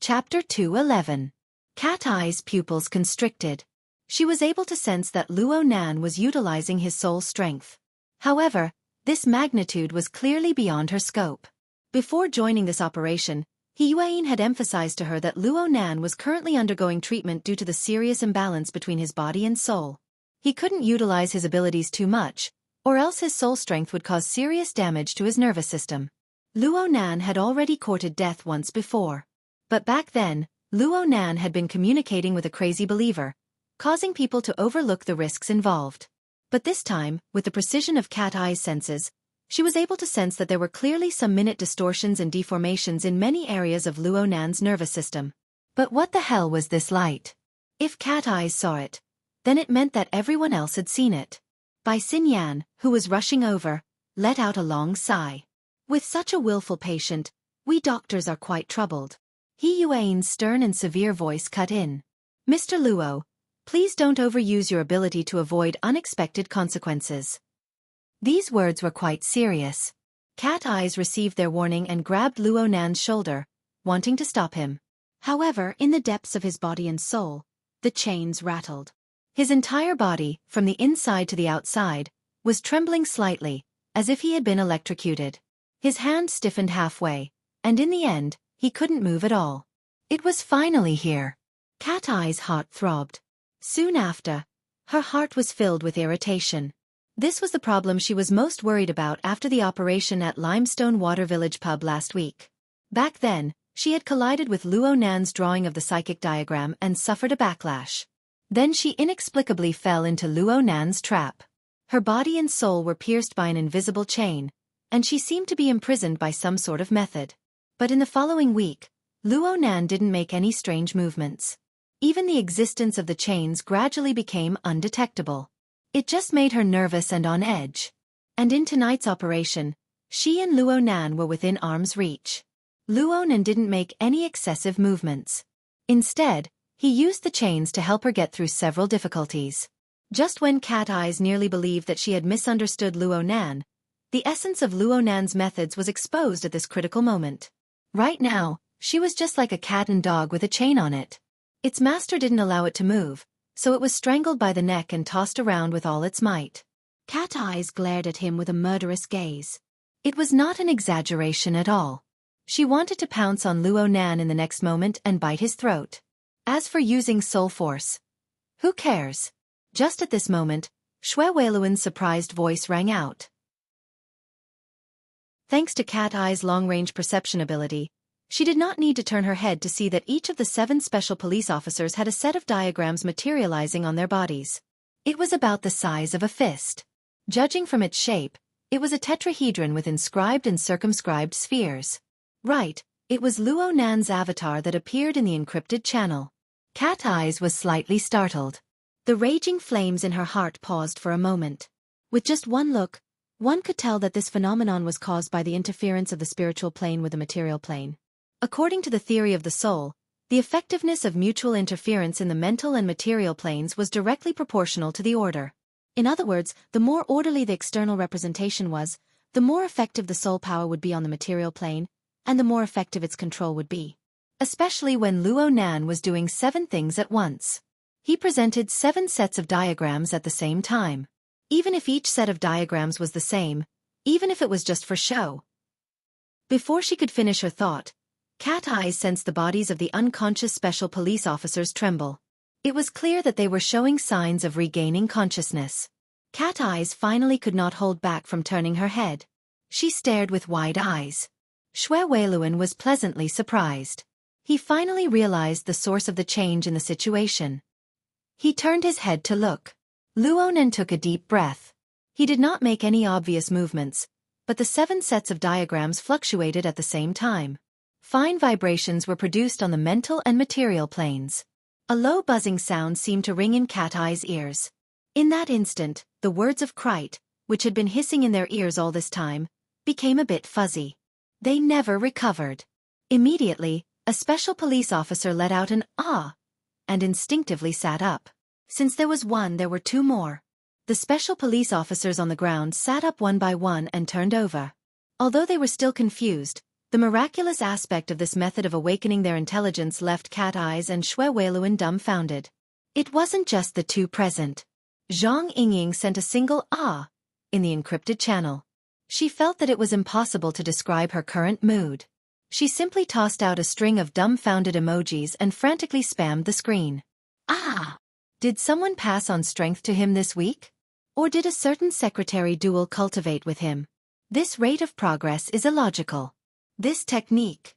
Chapter 211. Cat Eye's pupils constricted. She was able to sense that Luo Nan was utilizing his soul strength. However, this magnitude was clearly beyond her scope. Before joining this operation, He Yuan had emphasized to her that Luo Nan was currently undergoing treatment due to the serious imbalance between his body and soul. He couldn't utilize his abilities too much, or else his soul strength would cause serious damage to his nervous system. Luo Nan had already courted death once before. But back then, Luo Nan had been communicating with a crazy believer, causing people to overlook the risks involved. But this time, with the precision of Cat Eye's senses, she was able to sense that there were clearly some minute distortions and deformations in many areas of Luo Nan's nervous system. But what the hell was this light? If Cat Eyes saw it, then it meant that everyone else had seen it. Bai Xinyan, who was rushing over, let out a long sigh. With such a willful patient, we doctors are quite troubled. He Yuan's stern and severe voice cut in. Mr. Luo, please don't overuse your ability to avoid unexpected consequences. These words were quite serious. Cat Eyes received their warning and grabbed Luo Nan's shoulder, wanting to stop him. However, in the depths of his body and soul, the chains rattled. His entire body, from the inside to the outside, was trembling slightly, as if he had been electrocuted. His hand stiffened halfway, and in the end, he couldn't move at all. It was finally here. Cat Eye's heart throbbed. Soon after, her heart was filled with irritation. This was the problem she was most worried about after the operation at Limestone Water Village pub last week. Back then, she had collided with Luo Nan's drawing of the psychic diagram and suffered a backlash. Then she inexplicably fell into Luo Nan's trap. Her body and soul were pierced by an invisible chain, and she seemed to be imprisoned by some sort of method. But in the following week, Luo Nan didn't make any strange movements. Even the existence of the chains gradually became undetectable. It just made her nervous and on edge. And in tonight's operation, she and Luo Nan were within arm's reach. Luo Nan didn't make any excessive movements. Instead, he used the chains to help her get through several difficulties. Just when Cat Eyes nearly believed that she had misunderstood Luo Nan, the essence of Luo Nan's methods was exposed at this critical moment. Right now, she was just like a cat and dog with a chain on it. Its master didn't allow it to move, so it was strangled by the neck and tossed around with all its might. Cat Eyes glared at him with a murderous gaze. It was not an exaggeration at all. She wanted to pounce on Luo Nan in the next moment and bite his throat. As for using soul force, who cares? Just at this moment, Xue Weiluan's surprised voice rang out. Thanks to Cat Eye's long-range perception ability, she did not need to turn her head to see that each of the 7 special police officers had a set of diagrams materializing on their bodies. It was about the size of a fist. Judging from its shape, it was a tetrahedron with inscribed and circumscribed spheres. Right, it was Luo Nan's avatar that appeared in the encrypted channel. Cat Eyes was slightly startled. The raging flames in her heart paused for a moment. With just one look, one could tell that this phenomenon was caused by the interference of the spiritual plane with the material plane. According to the theory of the soul, the effectiveness of mutual interference in the mental and material planes was directly proportional to the order. In other words, the more orderly the external representation was, the more effective the soul power would be on the material plane, and the more effective its control would be. Especially when Luo Nan was doing 7 things at once. He presented 7 sets of diagrams at the same time. Even if each set of diagrams was the same, even if it was just for show. Before she could finish her thought, Cat Eyes sensed the bodies of the unconscious special police officers tremble. It was clear that they were showing signs of regaining consciousness. Cat Eyes finally could not hold back from turning her head. She stared with wide eyes. Xue Weiluan was pleasantly surprised. He finally realized the source of the change in the situation. He turned his head to look. Luo Nan took a deep breath. He did not make any obvious movements, but the 7 sets of diagrams fluctuated at the same time. Fine vibrations were produced on the mental and material planes. A low buzzing sound seemed to ring in Cat Eye's ears. In that instant, the words of Krite, which had been hissing in their ears all this time, became a bit fuzzy. They never recovered. Immediately, a special police officer let out an "ah," and instinctively sat up. Since there was one, there were 2 more. The special police officers on the ground sat up one by one and turned over. Although they were still confused, the miraculous aspect of this method of awakening their intelligence left Cat Eyes and Xue Weiluan dumbfounded. It wasn't just the 2 present. Zhang Yingying sent a single "ah" in the encrypted channel. She felt that it was impossible to describe her current mood. She simply tossed out a string of dumbfounded emojis and frantically spammed the screen. Ah! Did someone pass on strength to him this week? Or did a certain secretary dual cultivate with him? This rate of progress is illogical. This technique.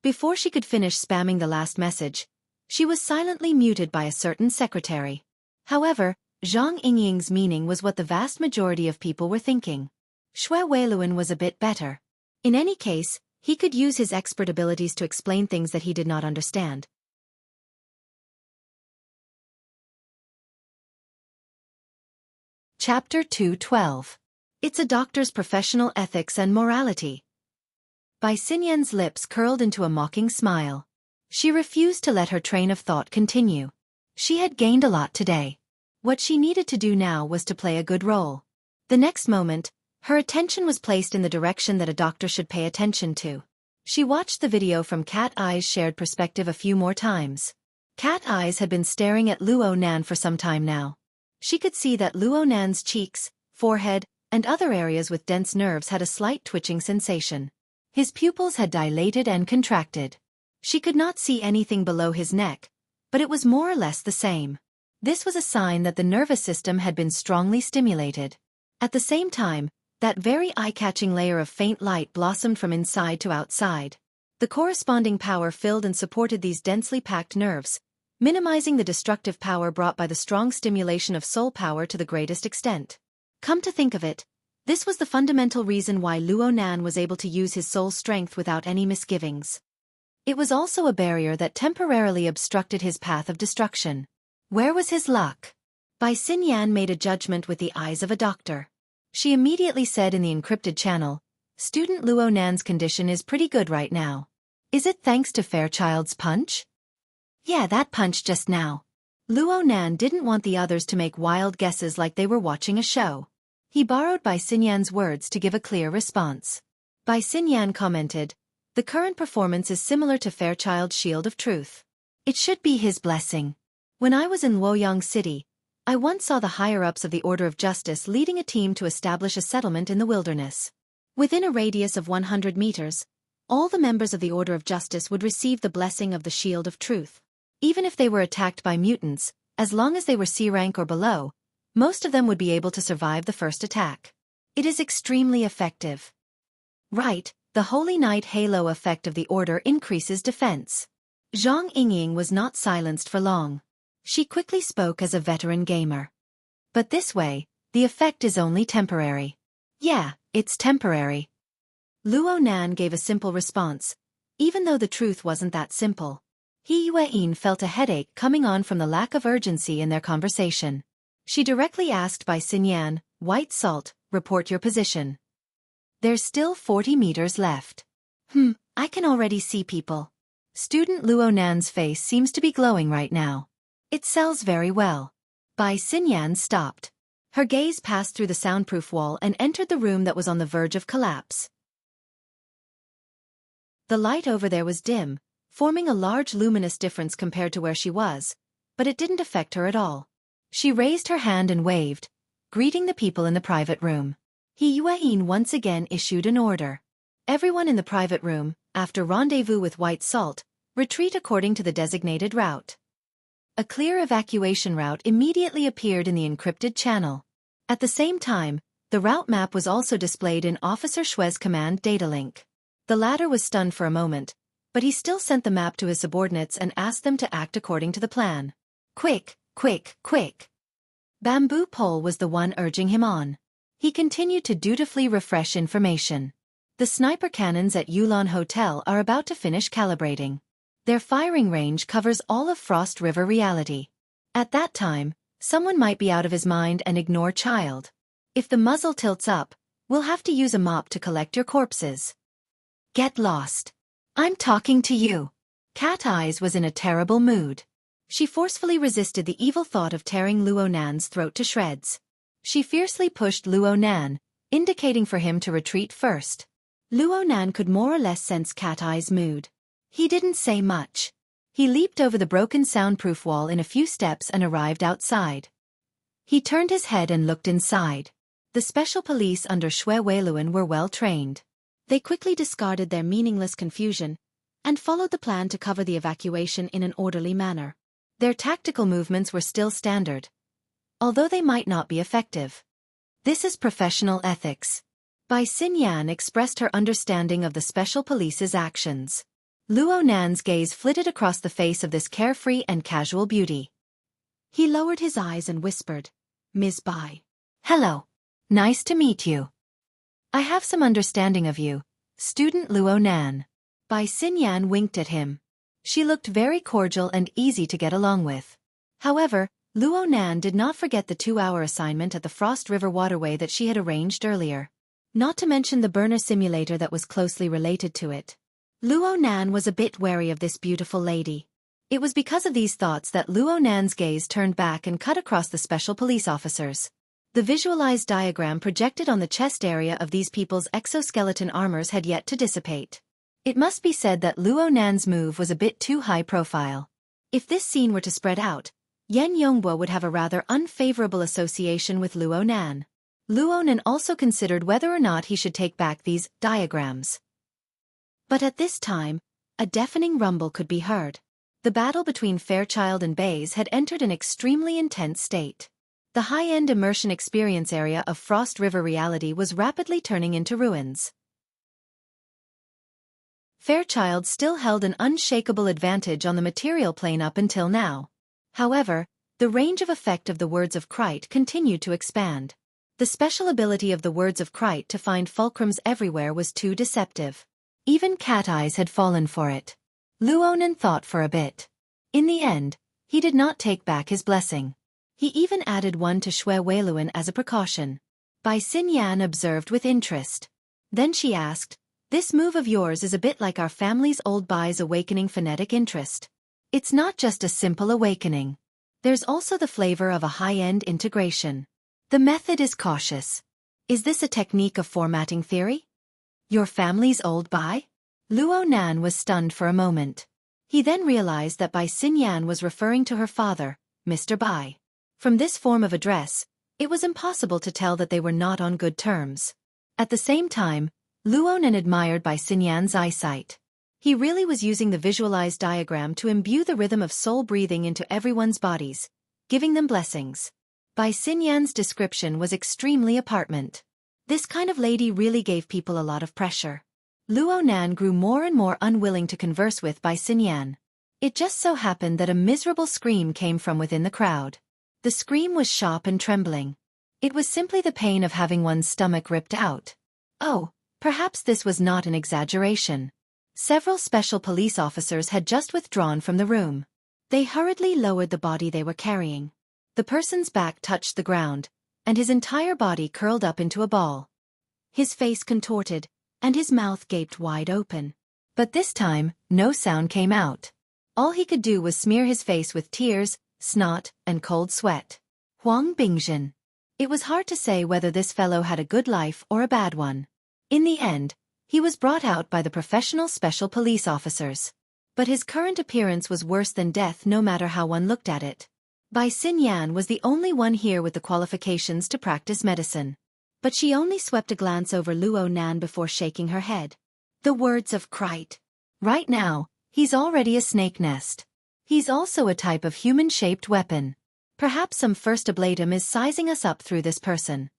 Before she could finish spamming the last message, she was silently muted by a certain secretary. However, Zhang Yingying's meaning was what the vast majority of people were thinking. Xue Weiluan was a bit better. In any case, he could use his expert abilities to explain things that he did not understand. Chapter 212. It's a Doctor's Professional Ethics and Morality. Bai Xinyan's lips curled into a mocking smile. She refused to let her train of thought continue. She had gained a lot today. What she needed to do now was to play a good role. The next moment, her attention was placed in the direction that a doctor should pay attention to. She watched the video from Cat Eye's shared perspective a few more times. Cat Eyes had been staring at Luo Nan for some time now. She could see that Luo Nan's cheeks, forehead, and other areas with dense nerves had a slight twitching sensation. His pupils had dilated and contracted. She could not see anything below his neck, but it was more or less the same. This was a sign that the nervous system had been strongly stimulated. At the same time, that very eye-catching layer of faint light blossomed from inside to outside. The corresponding power filled and supported these densely packed nerves, minimizing the destructive power brought by the strong stimulation of soul power to the greatest extent. Come to think of it, this was the fundamental reason why Luo Nan was able to use his soul strength without any misgivings. It was also a barrier that temporarily obstructed his path of destruction. Where was his luck? Bai Xinyan made a judgment with the eyes of a doctor. She immediately said in the encrypted channel, "Student Luo Nan's condition is pretty good right now. Is it thanks to Fairchild's punch?" "Yeah, that punch just now." Luo Nan didn't want the others to make wild guesses like they were watching a show. He borrowed Bai Xinyan's words to give a clear response. Bai Xinyan commented, "The current performance is similar to Fairchild's Shield of Truth. It should be his blessing. When I was in Luoyang City, I once saw the higher-ups of the Order of Justice leading a team to establish a settlement in the wilderness. Within a radius of 100 meters, all the members of the Order of Justice would receive the blessing of the Shield of Truth. Even if they were attacked by mutants, as long as they were C rank or below, most of them would be able to survive the first attack. It is extremely effective." "Right, the Holy Knight Halo effect of the Order increases defense." Zhang Yingying was not silenced for long. She quickly spoke as a veteran gamer. "But this way, the effect is only temporary." "Yeah, it's temporary." Luo Nan gave a simple response, even though the truth wasn't that simple. He Yueyin felt a headache coming on from the lack of urgency in their conversation. She directly asked Bai Xinyan, "White Salt, report your position." "There's still 40 meters left." I can already see people." Student Luo Nan's face seems to be glowing right now. "It sells very well." Bai Xinyan stopped. Her gaze passed through the soundproof wall and entered the room that was on the verge of collapse. The light over there was dim, forming a large luminous difference compared to where she was, but it didn't affect her at all. She raised her hand and waved, greeting the people in the private room. He Yueyin once again issued an order. Everyone in the private room, after rendezvous with White Salt, retreat according to the designated route. A clear evacuation route immediately appeared in the encrypted channel. At the same time, the route map was also displayed in Officer Shue's command data link. The latter was stunned for a moment, but he still sent the map to his subordinates and asked them to act according to the plan. "Quick, quick, quick." Bamboo Pole was the one urging him on. He continued to dutifully refresh information. The sniper cannons at Yulon Hotel are about to finish calibrating. Their firing range covers all of Frost River reality. At that time, someone might be out of his mind and ignore Child. If the muzzle tilts up, we'll have to use a mop to collect your corpses. "Get lost. I'm talking to you." Cat Eyes was in a terrible mood. She forcefully resisted the evil thought of tearing Luo Nan's throat to shreds. She fiercely pushed Luo Nan, indicating for him to retreat first. Luo Nan could more or less sense Cat Eye's mood. He didn't say much. He leaped over the broken soundproof wall in a few steps and arrived outside. He turned his head and looked inside. The special police under Xue Weiluan were well trained. They quickly discarded their meaningless confusion and followed the plan to cover the evacuation in an orderly manner. Their tactical movements were still standard, although they might not be effective. This is professional ethics. Bai Xinyan expressed her understanding of the special police's actions. Luo Nan's gaze flitted across the face of this carefree and casual beauty. He lowered his eyes and whispered, "Ms. Bai. Hello. Nice to meet you. I have some understanding of you, Student Luo Nan." Bai Xinyan winked at him. She looked very cordial and easy to get along with. However, Luo Nan did not forget the 2-hour assignment at the Frost River waterway that she had arranged earlier. Not to mention the burner simulator that was closely related to it. Luo Nan was a bit wary of this beautiful lady. It was because of these thoughts that Luo Nan's gaze turned back and cut across the special police officers. The visualized diagram projected on the chest area of these people's exoskeleton armors had yet to dissipate. It must be said that Luo Nan's move was a bit too high profile. If this scene were to spread out, Yen Yongbo would have a rather unfavorable association with Luo Nan. Luo Nan also considered whether or not he should take back these diagrams. But at this time, a deafening rumble could be heard. The battle between Fairchild and Bays had entered an extremely intense state. The high-end immersion experience area of Frost River reality was rapidly turning into ruins. Fairchild still held an unshakable advantage on the material plane up until now. However, the range of effect of the Words of Krite continued to expand. The special ability of the Words of Krite to find fulcrums everywhere was too deceptive. Even Cat Eyes had fallen for it. Luo Nan thought for a bit. In the end, he did not take back his blessing. He even added one to Xue Weiluan as a precaution. Bai Xinyan observed with interest. Then she asked, "This move of yours is a bit like our family's old Bai's awakening phonetic interest. It's not just a simple awakening. There's also the flavor of a high-end integration. The method is cautious. Is this a technique of formatting theory?" "Your family's old Bai?" Luo Nan was stunned for a moment. He then realized that Bai Xinyan was referring to her father, Mr. Bai. From this form of address, it was impossible to tell that they were not on good terms. At the same time, Luo Nan admired Bai Xinyan's eyesight. He really was using the visualized diagram to imbue the rhythm of soul breathing into everyone's bodies, giving them blessings. Bai Xinyan's description was extremely apartment. This kind of lady really gave people a lot of pressure. Luo Nan grew more and more unwilling to converse with Bai Xinyan. It just so happened that a miserable scream came from within the crowd. The scream was sharp and trembling. It was simply the pain of having one's stomach ripped out. Oh, perhaps this was not an exaggeration. Several special police officers had just withdrawn from the room. They hurriedly lowered the body they were carrying. The person's back touched the ground, and his entire body curled up into a ball. His face contorted, and his mouth gaped wide open. But this time, no sound came out. All he could do was smear his face with tears, snot, and cold sweat. Huang Bingzhen. It was hard to say whether this fellow had a good life or a bad one. In the end, he was brought out by the professional special police officers. But his current appearance was worse than death no matter how one looked at it. Bai Xinyan was the only one here with the qualifications to practice medicine. But she only swept a glance over Luo Nan before shaking her head. The words of Krite. Right now, he's already a snake nest. He's also a type of human-shaped weapon. Perhaps some first ablatum is sizing us up through this person.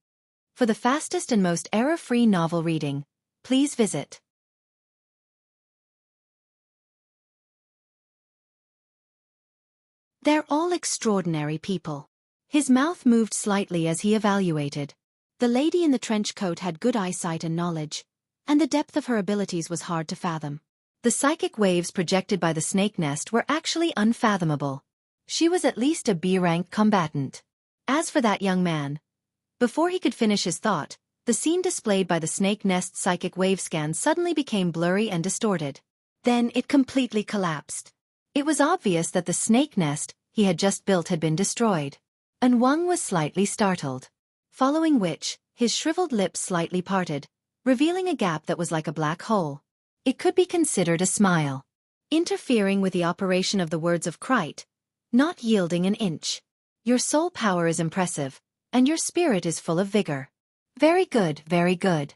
For the fastest and most error-free novel reading, please visit They're all extraordinary people. His mouth moved slightly as he evaluated. The lady in the trench coat had good eyesight and knowledge, and the depth of her abilities was hard to fathom. The psychic waves projected by the snake nest were actually unfathomable. She was at least a B-rank combatant. As for that young man, before he could finish his thought, the scene displayed by the snake nest's psychic wave scan suddenly became blurry and distorted. Then it completely collapsed. It was obvious that the snake nest he had just built had been destroyed. And Wang was slightly startled. Following which, his shriveled lips slightly parted, revealing a gap that was like a black hole. It could be considered a smile. Interfering with the operation of the words of Krite, not yielding an inch. Your soul power is impressive, and your spirit is full of vigor. Very good, very good.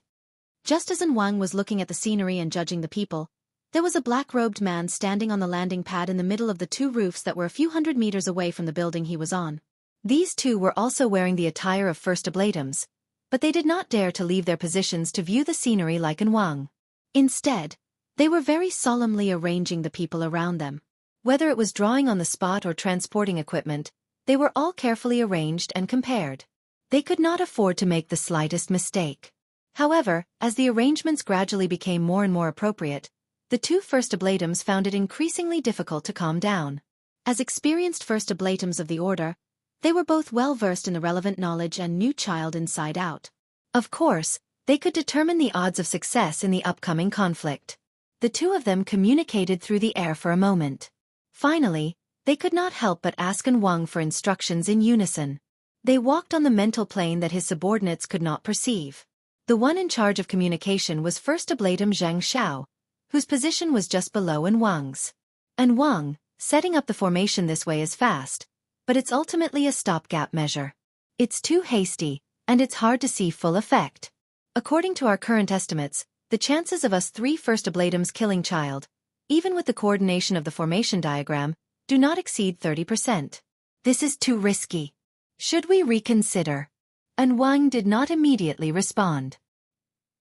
Just as Wang was looking at the scenery and judging the people, there was a black-robed man standing on the landing pad in the middle of the two roofs that were a few hundred meters away from the building he was on. These two were also wearing the attire of first ablatums, but they did not dare to leave their positions to view the scenery like Wang. Instead, they were very solemnly arranging the people around them. Whether it was drawing on the spot or transporting equipment, they were all carefully arranged and compared. They could not afford to make the slightest mistake. However, as the arrangements gradually became more and more appropriate, the two first ablatums found it increasingly difficult to calm down. As experienced first ablatums of the order, they were both well versed in the relevant knowledge and knew child inside out. Of course, they could determine the odds of success in the upcoming conflict. The two of them communicated through the air for a moment. Finally, they could not help but ask Wang for instructions in unison. They walked on the mental plane that his subordinates could not perceive. The one in charge of communication was first ablatum Zhang Xiao, whose position was just below Wang's. And Wang, setting up the formation this way is fast, but it's ultimately a stopgap measure. It's too hasty, and it's hard to see full effect. According to our current estimates, the chances of us three first ablatums killing child, even with the coordination of the formation diagram, do not exceed 30%. This is too risky. Should we reconsider? And Wang did not immediately respond.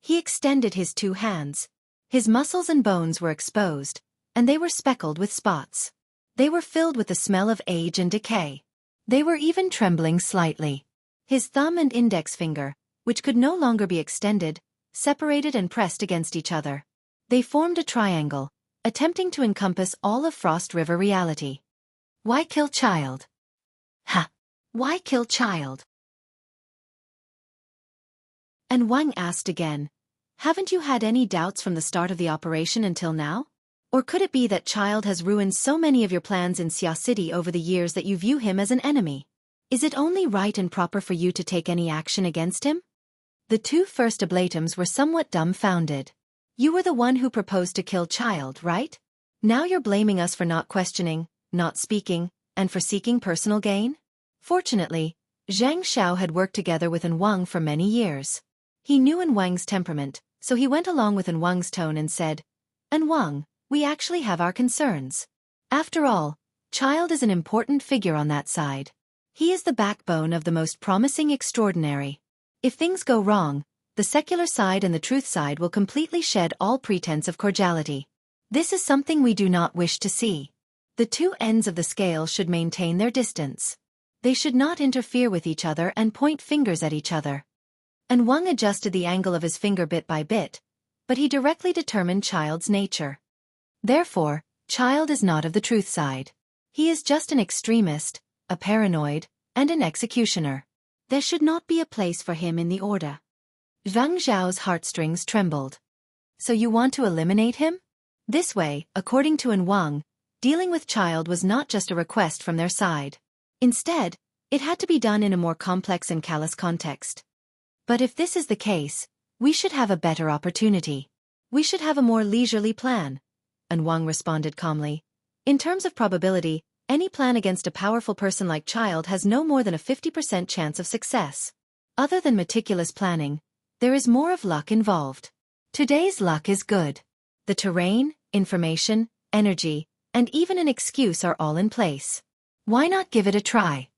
He extended his two hands. His muscles and bones were exposed, and they were speckled with spots. They were filled with the smell of age and decay. They were even trembling slightly. His thumb and index finger, which could no longer be extended, separated and pressed against each other. They formed a triangle, attempting to encompass all of Frost River reality. Why kill child? Ha! Why kill child? And Wang asked again, "Haven't you had any doubts from the start of the operation until now? Or could it be that Child has ruined so many of your plans in Xia City over the years that you view him as an enemy? Is it only right and proper for you to take any action against him?" The two first oblatums were somewhat dumbfounded. "You were the one who proposed to kill Child, right? Now you're blaming us for not questioning, not speaking, and for seeking personal gain?" Fortunately, Zhang Xiao had worked together with An Wang for many years. He knew An Wang's temperament, so he went along with An Wang's tone and said, "An Wang, we actually have our concerns. After all, Child is an important figure on that side. He is the backbone of the most promising extraordinary. If things go wrong, the secular side and the truth side will completely shed all pretense of cordiality. This is something we do not wish to see. The two ends of the scale should maintain their distance. They should not interfere with each other and point fingers at each other." And Wang adjusted the angle of his finger bit by bit, but he directly determined Child's nature. Therefore, Child is not of the truth side. He is just an extremist, a paranoid, and an executioner. There should not be a place for him in the order. Zhang Zhao's heartstrings trembled. "So you want to eliminate him?" This way, according to An Wang, dealing with Child was not just a request from their side. Instead, it had to be done in a more complex and callous context. "But if this is the case, we should have a better opportunity. We should have a more leisurely plan," An Wang responded calmly. "In terms of probability, any plan against a powerful person like Child has no more than a 50% chance of success. Other than meticulous planning, there is more of luck involved. Today's luck is good. The terrain, information, energy, and even an excuse are all in place. Why not give it a try?"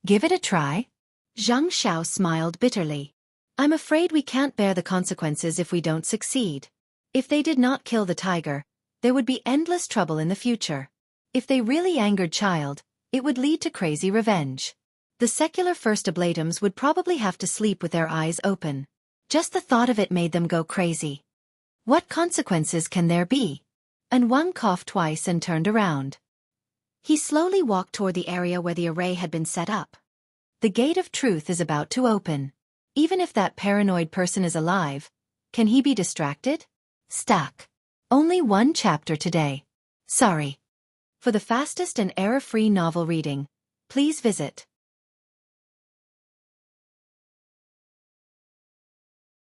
"Give it a try?" Zhang Xiao smiled bitterly. "I'm afraid we can't bear the consequences if we don't succeed. If they did not kill the tiger, there would be endless trouble in the future. If they really angered Child, it would lead to crazy revenge. The secular first oblatums would probably have to sleep with their eyes open. Just the thought of it made them go crazy. What consequences can there be?" And Wang coughed twice and turned around. He slowly walked toward the area where the array had been set up. "The gate of truth is about to open. Even if that paranoid person is alive, can he be distracted? Stuck. Only one chapter today. Sorry." For the fastest and error-free novel reading, please visit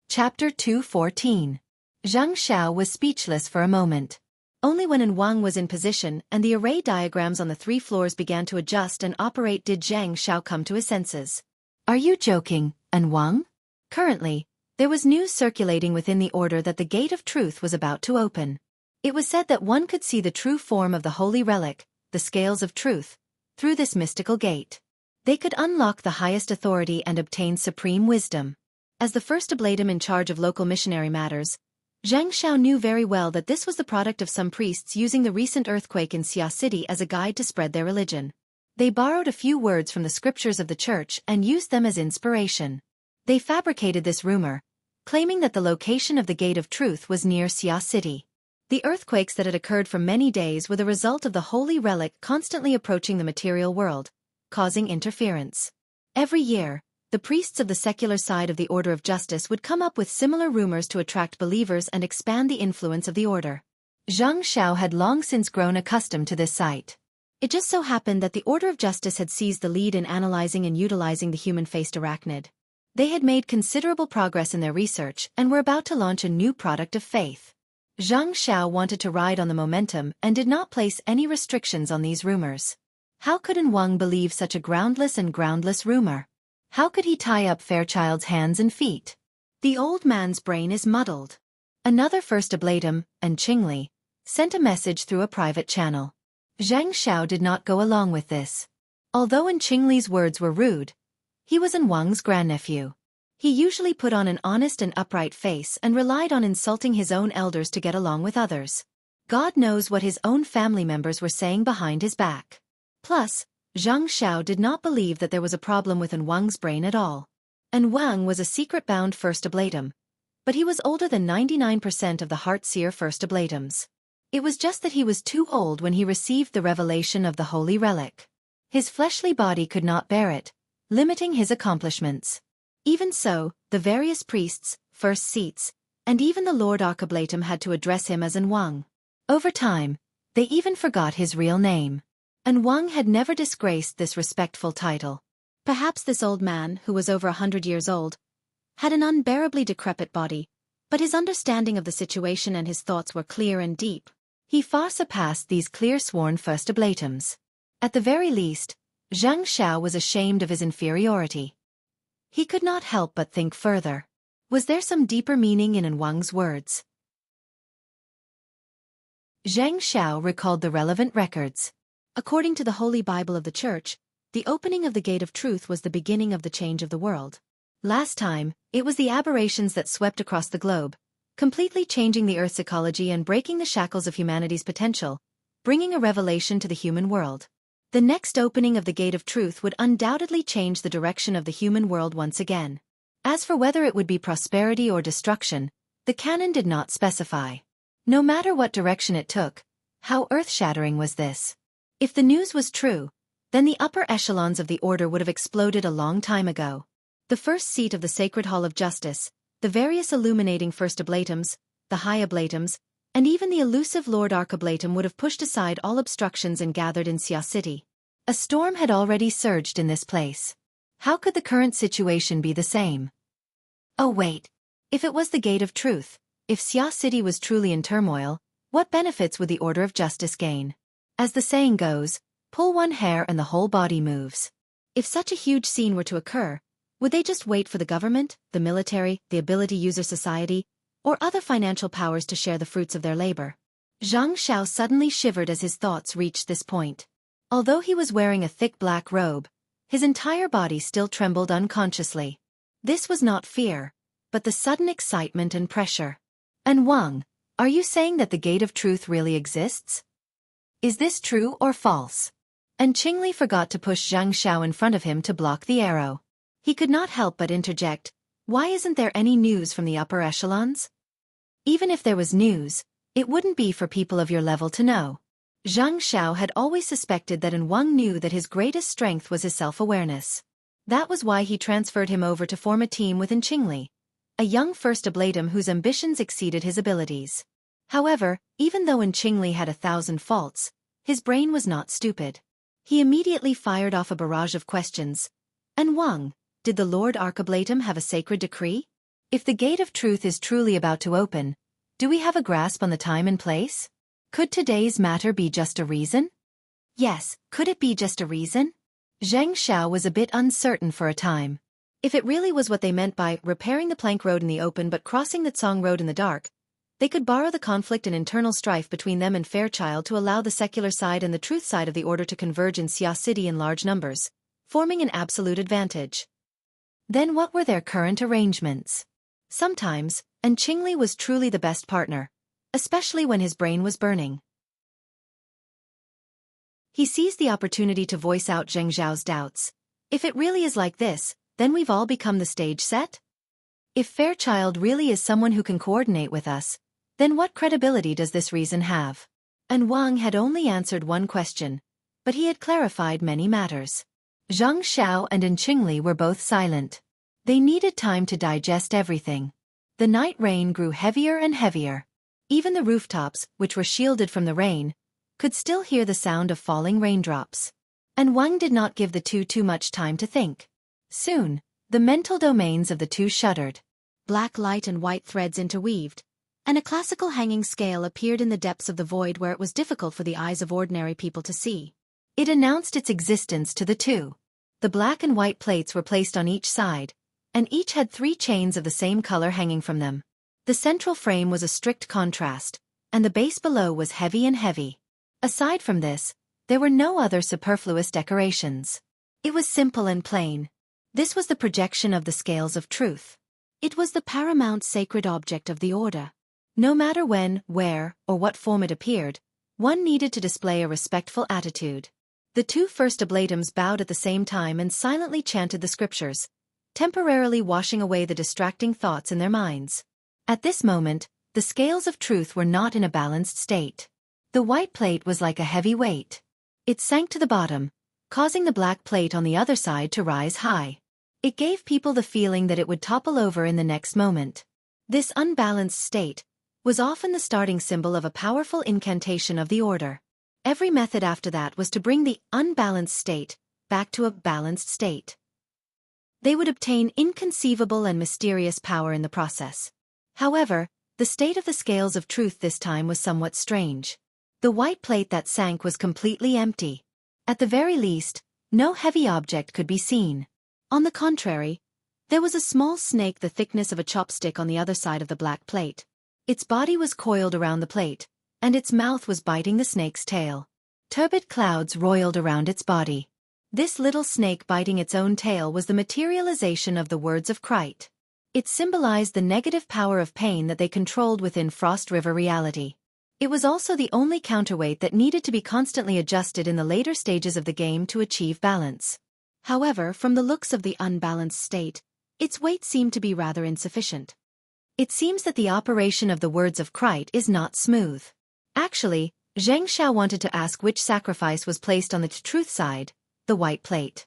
Chapter 214. Zhang Xiao was speechless for a moment. Only when An Wang was in position and the array diagrams on the 3 floors began to adjust and operate did Zhang Xiao come to his senses. "Are you joking, An Wang?" Currently, there was news circulating within the order that the Gate of Truth was about to open. It was said that one could see the true form of the holy relic, the scales of truth, through this mystical gate. They could unlock the highest authority and obtain supreme wisdom. As the first oblatum in charge of local missionary matters, Zhang Xiao knew very well that this was the product of some priests using the recent earthquake in Xia City as a guide to spread their religion. They borrowed a few words from the scriptures of the church and used them as inspiration. They fabricated this rumor, claiming that the location of the Gate of Truth was near Xia City. The earthquakes that had occurred for many days were the result of the holy relic constantly approaching the material world, causing interference. Every year, the priests of the secular side of the Order of Justice would come up with similar rumors to attract believers and expand the influence of the order. Zhang Xiao had long since grown accustomed to this sight. It just so happened that the Order of Justice had seized the lead in analyzing and utilizing the human-faced arachnid. They had made considerable progress in their research and were about to launch a new product of faith. Zhang Xiao wanted to ride on the momentum and did not place any restrictions on these rumors. How could An Wang believe such a groundless rumor? How could he tie up Fairchild's hands and feet? The old man's brain is muddled. Another first oblatum, An Qingli, sent a message through a private channel. Zhang Xiao did not go along with this. Although An Qingli's words were rude, he was An Wang's grandnephew. He usually put on an honest and upright face and relied on insulting his own elders to get along with others. God knows what his own family members were saying behind his back. Plus, Zhang Xiao did not believe that there was a problem with An Wang's brain at all. An Wang was a secret-bound first oblatum, but he was older than 99% of the heart-seer first oblatums. It was just that he was too old when he received the revelation of the holy relic. His fleshly body could not bear it, limiting his accomplishments. Even so, the various priests, first seats, and even the Lord Archiblatum had to address him as An Wang. Over time, they even forgot his real name. An Wang had never disgraced this respectful title. Perhaps this old man, who was over 100 years old, had an unbearably decrepit body, but his understanding of the situation and his thoughts were clear and deep. He far surpassed these clear-sworn first oblatums. At the very least, Zhang Xiao was ashamed of his inferiority. He could not help but think further. Was there some deeper meaning in An Wang's words? Zhang Xiao recalled the relevant records. According to the Holy Bible of the Church, the opening of the Gate of Truth was the beginning of the change of the world. Last time, it was the aberrations that swept across the globe, completely changing the Earth's ecology and breaking the shackles of humanity's potential, bringing a revelation to the human world. The next opening of the Gate of Truth would undoubtedly change the direction of the human world once again. As for whether it would be prosperity or destruction, the canon did not specify. No matter what direction it took, how earth-shattering was this? If the news was true, then the upper echelons of the order would have exploded a long time ago. The first seat of the Sacred Hall of Justice, the various illuminating first oblatums, the high oblatums, and even the elusive Lord Archiblatum would have pushed aside all obstructions and gathered in Xia City. A storm had already surged in this place. How could the current situation be the same? Oh wait. If it was the Gate of Truth, if Xia City was truly in turmoil, what benefits would the Order of Justice gain? As the saying goes, pull one hair and the whole body moves. If such a huge scene were to occur, would they just wait for the government, the military, the ability user society, or other financial powers to share the fruits of their labor? Zhang Xiao suddenly shivered as his thoughts reached this point. Although he was wearing a thick black robe, his entire body still trembled unconsciously. This was not fear, but the sudden excitement and pressure. An Wang, are you saying that the Gate of Truth really exists? Is this true or false? And Qingli forgot to push Zhang Xiao in front of him to block the arrow. He could not help but interject, why isn't there any news from the upper echelons? Even if there was news, it wouldn't be for people of your level to know. Zhang Xiao had always suspected that An Wang knew that his greatest strength was his self-awareness. That was why he transferred him over to form a team with Qingli, a young first oblatum whose ambitions exceeded his abilities. However, even though Qingli had 1,000 faults, his brain was not stupid. He immediately fired off a barrage of questions. An Wang, did the Lord Archiblatum have a sacred decree? If the Gate of Truth is truly about to open, do we have a grasp on the time and place? Could today's matter be just a reason? Yes, could it be just a reason? Zhang Xiao was a bit uncertain for a time. If it really was what they meant by repairing the plank road in the open but crossing the Tsong road in the dark, they could borrow the conflict and internal strife between them and Fairchild to allow the secular side and the truth side of the order to converge in Xia City in large numbers, forming an absolute advantage. Then what were their current arrangements? Sometimes, Qingli was truly the best partner, especially when his brain was burning. He seized the opportunity to voice out Zheng Zhao's doubts. If it really is like this, then we've all become the stage set? If Fairchild really is someone who can coordinate with us, then what credibility does this reason have? An Wang had only answered one question, but he had clarified many matters. Zhang Xiao and Qingli were both silent. They needed time to digest everything. The night rain grew heavier and heavier. Even the rooftops, which were shielded from the rain, could still hear the sound of falling raindrops. And Wang did not give the two too much time to think. Soon, the mental domains of the two shuddered. Black light and white threads interweaved, and a classical hanging scale appeared in the depths of the void where it was difficult for the eyes of ordinary people to see. It announced its existence to the two. The black and white plates were placed on each side, and each had 3 chains of the same color hanging from them. The central frame was a strict contrast, and the base below was heavy and heavy. Aside from this, there were no other superfluous decorations. It was simple and plain. This was the projection of the scales of truth. It was the paramount sacred object of the order. No matter when, where, or what form it appeared, one needed to display a respectful attitude. The two first oblatums bowed at the same time and silently chanted the scriptures, temporarily washing away the distracting thoughts in their minds. At this moment, the scales of truth were not in a balanced state. The white plate was like a heavy weight. It sank to the bottom, causing the black plate on the other side to rise high. It gave people the feeling that it would topple over in the next moment. This unbalanced state was often the starting symbol of a powerful incantation of the order. Every method after that was to bring the unbalanced state back to a balanced state. They would obtain inconceivable and mysterious power in the process. However, the state of the scales of truth this time was somewhat strange. The white plate that sank was completely empty. At the very least, no heavy object could be seen. On the contrary, there was a small snake the thickness of a chopstick on the other side of the black plate. Its body was coiled around the plate, and its mouth was biting the snake's tail. Turbid clouds roiled around its body. This little snake biting its own tail was the materialization of the words of Krite. It symbolized the negative power of pain that they controlled within Frost River reality. It was also the only counterweight that needed to be constantly adjusted in the later stages of the game to achieve balance. However, from the looks of the unbalanced state, its weight seemed to be rather insufficient. It seems that the operation of the words of Krite is not smooth. Actually, Zheng Xiao wanted to ask which sacrifice was placed on the truth side, the white plate.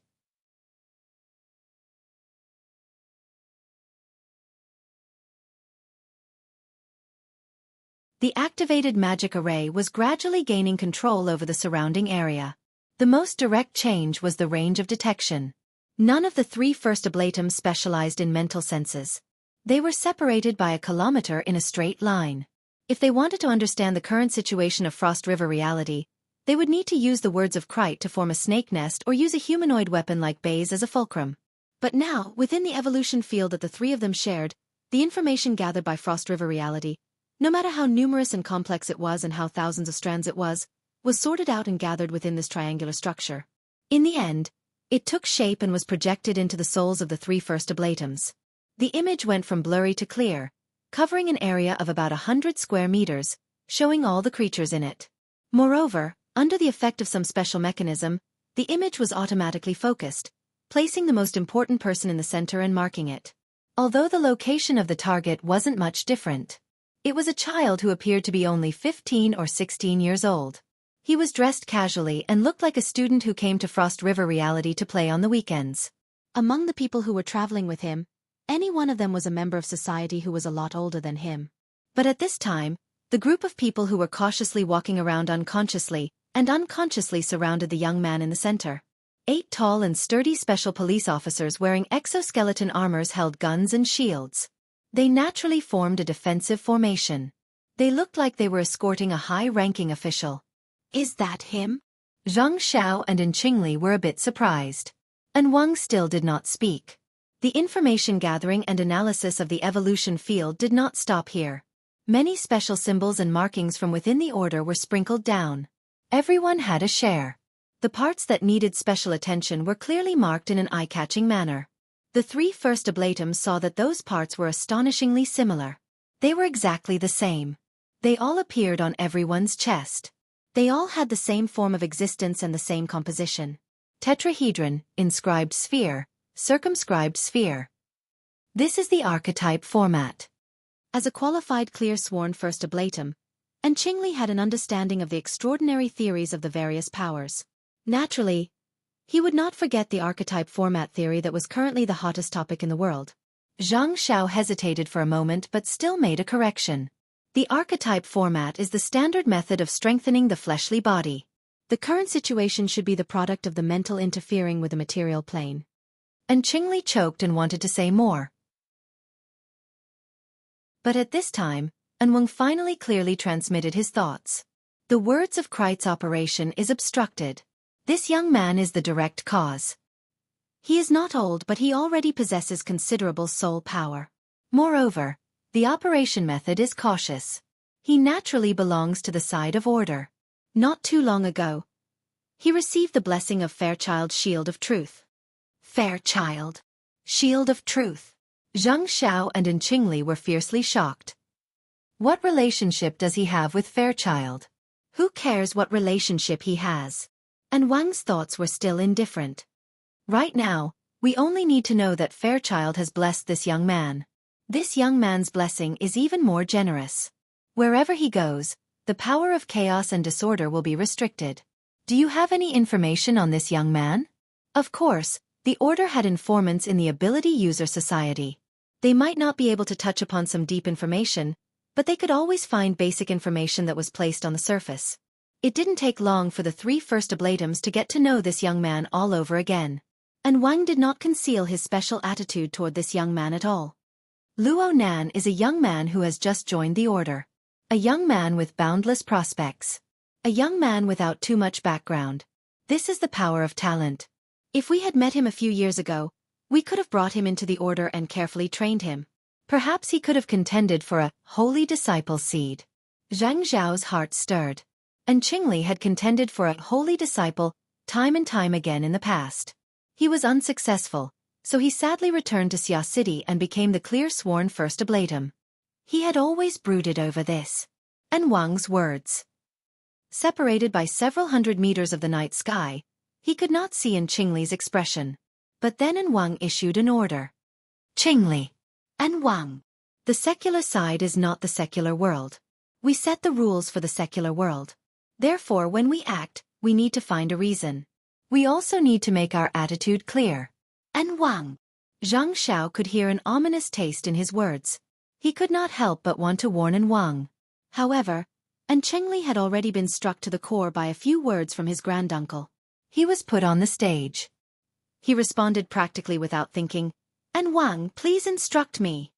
The activated magic array was gradually gaining control over the surrounding area. The most direct change was the range of detection. None of the three first oblatums specialized in mental senses. They were separated by a kilometer in a straight line. If they wanted to understand the current situation of Frost River reality, they would need to use the words of Krite to form a snake nest or use a humanoid weapon like Baze as a fulcrum. But now, within the evolution field that the three of them shared, the information gathered by Frost River reality, no matter how numerous and complex it was and how thousands of strands it was sorted out and gathered within this triangular structure. In the end, it took shape and was projected into the souls of the three first oblatums. The image went from blurry to clear, covering an area of about 100 square meters, showing all the creatures in it. Moreover, under the effect of some special mechanism, the image was automatically focused, placing the most important person in the center and marking it. Although the location of the target wasn't much different. It was a child who appeared to be only 15 or 16 years old. He was dressed casually and looked like a student who came to Frost River reality to play on the weekends. Among the people who were traveling with him, any one of them was a member of society who was a lot older than him. But at this time, the group of people who were cautiously walking around unconsciously surrounded the young man in the center. 8 tall and sturdy special police officers wearing exoskeleton armors held guns and shields. They naturally formed a defensive formation. They looked like they were escorting a high-ranking official. Is that him? Zhang Xiao and Qingli were a bit surprised. And Wang still did not speak. The information gathering and analysis of the evolution field did not stop here. Many special symbols and markings from within the order were sprinkled down. Everyone had a share. The parts that needed special attention were clearly marked in an eye-catching manner. The three first oblatums saw that those parts were astonishingly similar. They were exactly the same. They all appeared on everyone's chest. They all had the same form of existence and the same composition. Tetrahedron, inscribed sphere, circumscribed sphere. This is the archetype format. As a qualified clear-sworn first oblatum, Qingli had an understanding of the extraordinary theories of the various powers. Naturally, he would not forget the archetype format theory that was currently the hottest topic in the world. Zhang Xiao hesitated for a moment but still made a correction. The archetype format is the standard method of strengthening the fleshly body. The current situation should be the product of the mental interfering with the material plane. Qingli choked and wanted to say more. But at this time, Anweng finally clearly transmitted his thoughts. The words of Krite's operation is obstructed. This young man is the direct cause. He is not old, but he already possesses considerable soul power. Moreover, the operation method is cautious. He naturally belongs to the side of order. Not too long ago, he received the blessing of Fairchild's Shield of Truth. Fairchild. Shield of Truth. Zhang Xiao and Qingli were fiercely shocked. What relationship does he have with Fairchild? Who cares what relationship he has? And Wang's thoughts were still indifferent. Right now, we only need to know that Fairchild has blessed this young man. This young man's blessing is even more generous. Wherever he goes, the power of chaos and disorder will be restricted. Do you have any information on this young man? Of course, The Order had informants in the Ability User Society. They might not be able to touch upon some deep information, but they could always find basic information that was placed on the surface. It didn't take long for the 3 first oblatums to get to know this young man all over again. And Wang did not conceal his special attitude toward this young man at all. Luo Nan is a young man who has just joined the Order. A young man with boundless prospects. A young man without too much background. This is the power of talent. If we had met him a few years ago, we could have brought him into the Order and carefully trained him. Perhaps he could have contended for a holy disciple seed. Zhang Zhao's heart stirred. And Qingli had contended for a holy disciple time and time again in the past. He was unsuccessful, so he sadly returned to Xia City and became the clear-sworn first oblatum. He had always brooded over this. And Wang's words. Separated by several hundred meters of the night sky, he could not see in Qingli's expression. But then Wang issued an order. Qingli. And Wang. The secular side is not the secular world. We set the rules for the secular world. Therefore, when we act, we need to find a reason. We also need to make our attitude clear. And Wang. Zhang Xiao could hear an ominous taste in his words. He could not help but want to warn Wang. However, Qingli had already been struck to the core by a few words from his granduncle. He was put on the stage. He responded practically without thinking, "And Wang, please instruct me.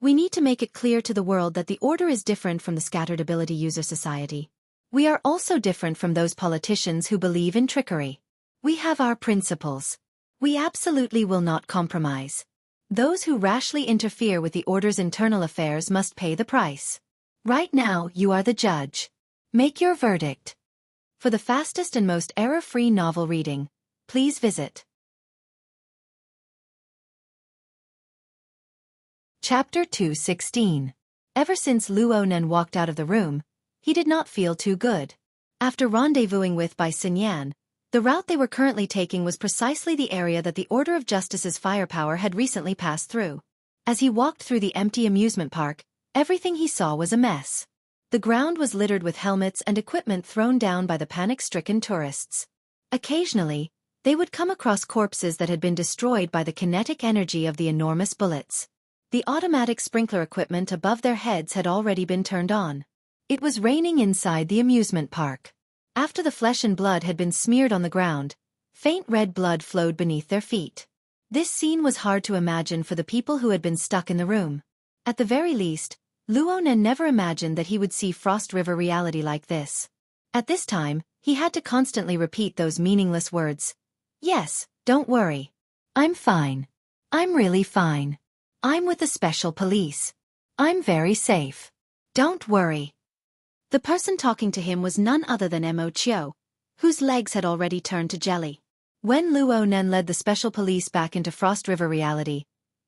We need to make it clear to the world that the Order is different from the Scattered Ability User Society. We are also different from those politicians who believe in trickery. We have our principles. We absolutely will not compromise. Those who rashly interfere with the Order's internal affairs must pay the price. Right now, you are the judge. Make your verdict." For the fastest and most error-free novel reading, please visit Chapter 216. Ever since Luo Nen walked out of the room, he did not feel too good. After rendezvousing with Bai Xinyan, the route they were currently taking was precisely the area that the Order of Justice's firepower had recently passed through. As he walked through the empty amusement park, everything he saw was a mess. The ground was littered with helmets and equipment thrown down by the panic-stricken tourists. Occasionally, they would come across corpses that had been destroyed by the kinetic energy of the enormous bullets. The automatic sprinkler equipment above their heads had already been turned on. It was raining inside the amusement park. After the flesh and blood had been smeared on the ground, faint red blood flowed beneath their feet. This scene was hard to imagine for the people who had been stuck in the room. At the very least, Luo Nen never imagined that he would see Frost River reality like this. At this time, he had to constantly repeat those meaningless words. "Yes, don't worry. I'm fine. I'm really fine. I'm with the special police. I'm very safe. Don't worry." The person talking to him was none other than Mo Chiu, whose legs had already turned to jelly. When Luo Nen led the special police back into Frost River reality,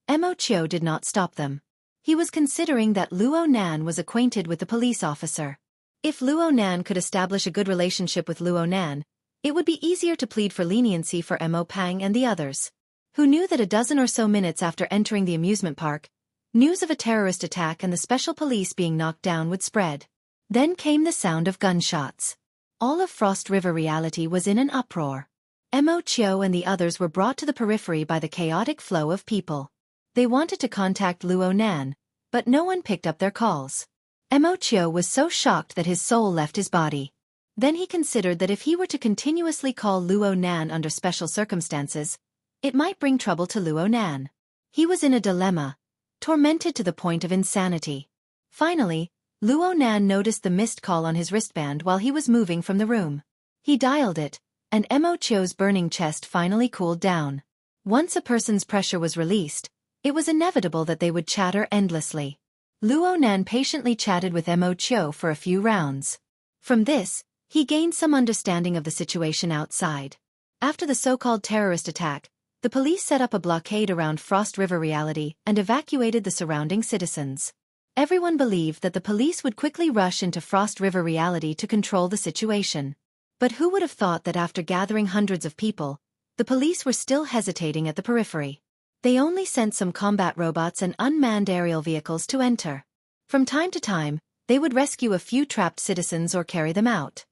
Mo Chiu did not stop them. He was considering that Luo Nan was acquainted with the police officer. If Luo Nan could establish a good relationship with Luo Nan, it would be easier to plead for leniency for Mo Pang and the others, who knew that a dozen or so minutes after entering the amusement park, news of a terrorist attack and the special police being knocked down would spread. Then came the sound of gunshots. All of Frost River reality was in an uproar. Mo Chiu and the others were brought to the periphery by the chaotic flow of people. They wanted to contact Luo Nan, but no one picked up their calls. Mo Chiu was so shocked that his soul left his body. Then he considered that if he were to continuously call Luo Nan under special circumstances, it might bring trouble to Luo Nan. He was in a dilemma, tormented to the point of insanity. Finally, Luo Nan noticed the missed call on his wristband while he was moving from the room. He dialed it, and Mo Chiu's burning chest finally cooled down. Once a person's pressure was released, it was inevitable that they would chatter endlessly. Luo Nan patiently chatted with Mo Chiu for a few rounds. From this, he gained some understanding of the situation outside. After the so-called terrorist attack, the police set up a blockade around Frost River reality and evacuated the surrounding citizens. Everyone believed that the police would quickly rush into Frost River reality to control the situation. But who would have thought that after gathering hundreds of people, the police were still hesitating at the periphery? They only sent some combat robots and unmanned aerial vehicles to enter. From time to time, they would rescue a few trapped citizens or carry them out.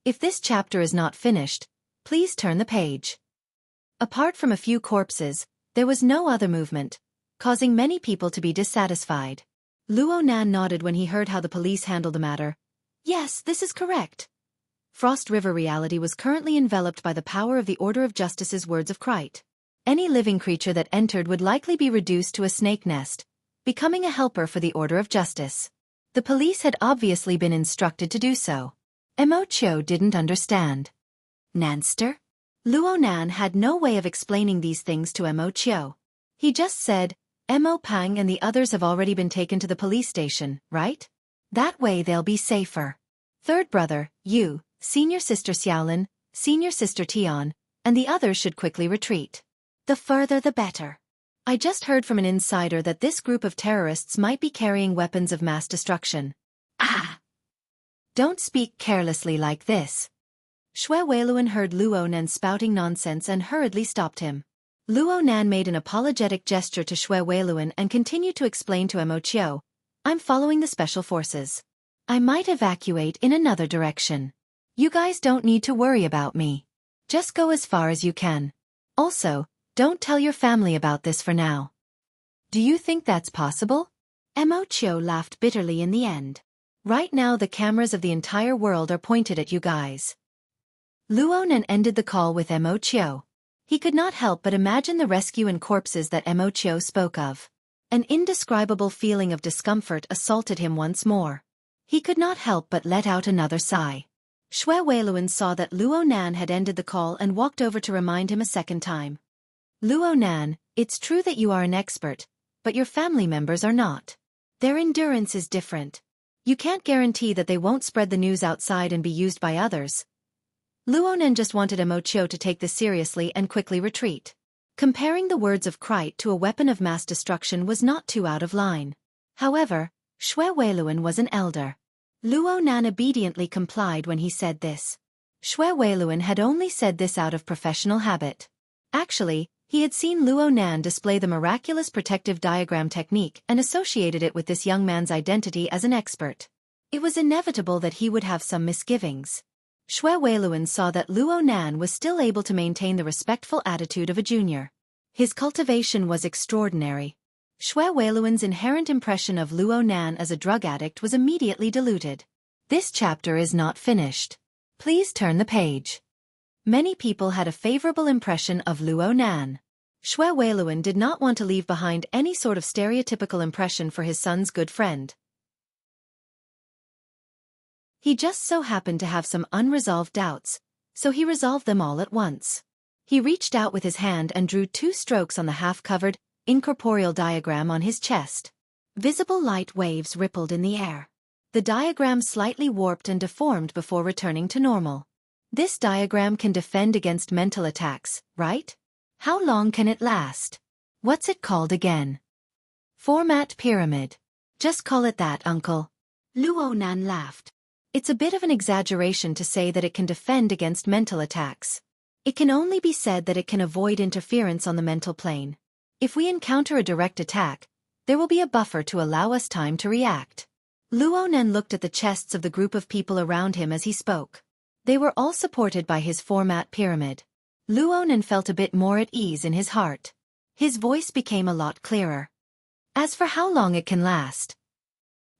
If this chapter is not finished, Please turn the page. Apart from a few corpses, there was no other movement, causing many people to be dissatisfied. Luo Nan nodded when he heard how the police handled the matter. Yes, this is correct. Frost River reality was currently enveloped by the power of the Order of Justice's words of Krite. Any living creature that entered would likely be reduced to a snake nest, becoming a helper for the Order of Justice. The police had obviously been instructed to do so. Mo Chio didn't understand. Nanster? Luo Nan had no way of explaining these things to Mo Chio. He just said, Mo Pang and the others have already been taken to the police station, right? That way they'll be safer. Third brother, Yu, senior sister Xiaolin, senior sister Tian, and the others should quickly retreat. The further the better. I just heard from an insider that this group of terrorists might be carrying weapons of mass destruction. Ah! Don't speak carelessly like this. Xue Weiluan heard Luo Nan spouting nonsense and hurriedly stopped him. Luo Nan made an apologetic gesture to Xue Weiluan and continued to explain to Mo Chio, I'm following the special forces. I might evacuate in another direction. You guys don't need to worry about me. Just go as far as you can. Also, don't tell your family about this for now. Do you think that's possible? Mo Chio laughed bitterly in the end. Right now the cameras of the entire world are pointed at you guys. Luo Nan ended the call with Mo Chio. He could not help but imagine the rescue and corpses that Mo Chio spoke of. An indescribable feeling of discomfort assaulted him once more. He could not help but let out another sigh. Xue Weiluan saw that Luo Nan had ended the call and walked over to remind him a second time. Luo Nan, it's true that you are an expert, but your family members are not. Their endurance is different. You can't guarantee that they won't spread the news outside and be used by others. Luo Nan just wanted Mo Chio to take this seriously and quickly retreat. Comparing the words of Krite to a weapon of mass destruction was not too out of line. However, Xue Weiluan was an elder. Luo Nan obediently complied when he said this. Xue Weiluan had only said this out of professional habit. Actually, he had seen Luo Nan display the miraculous protective diagram technique and associated it with this young man's identity as an expert. It was inevitable that he would have some misgivings. Xue Weiluan saw that Luo Nan was still able to maintain the respectful attitude of a junior. His cultivation was extraordinary. Xue Weiluan's inherent impression of Luo Nan as a drug addict was immediately diluted. This chapter is not finished. Please turn the page. Many people had a favorable impression of Luo Nan. Xue Weiluan did not want to leave behind any sort of stereotypical impression for his son's good friend. He just so happened to have some unresolved doubts, so he resolved them all at once. He reached out with his hand and drew 2 strokes on the half-covered, incorporeal diagram on his chest. Visible light waves rippled in the air. The diagram slightly warped and deformed before returning to normal. This diagram can defend against mental attacks, right? How long can it last? What's it called again? Format pyramid. Just call it that, uncle. Luo Nan laughed. It's a bit of an exaggeration to say that it can defend against mental attacks. It can only be said that it can avoid interference on the mental plane. If we encounter a direct attack, there will be a buffer to allow us time to react. Luo Nan looked at the chests of the group of people around him as he spoke. They were all supported by his format pyramid. Luo Nan felt a bit more at ease in his heart. His voice became a lot clearer. As for how long it can last,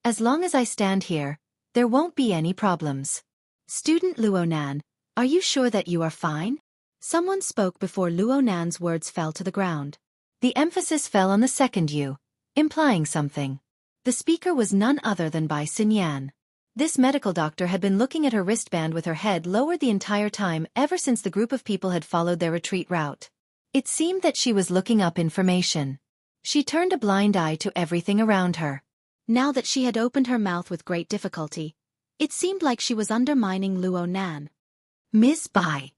as long as I stand here, there won't be any problems. Student Luo Nan, are you sure that you are fine? Someone spoke before Luo Nan's words fell to the ground. The emphasis fell on the second U, implying something. The speaker was none other than Bai Xinyan. This medical doctor had been looking at her wristband with her head lowered the entire time ever since the group of people had followed their retreat route. It seemed that she was looking up information. She turned a blind eye to everything around her. Now that she had opened her mouth with great difficulty, it seemed like she was undermining Luo Nan. Miss Bai.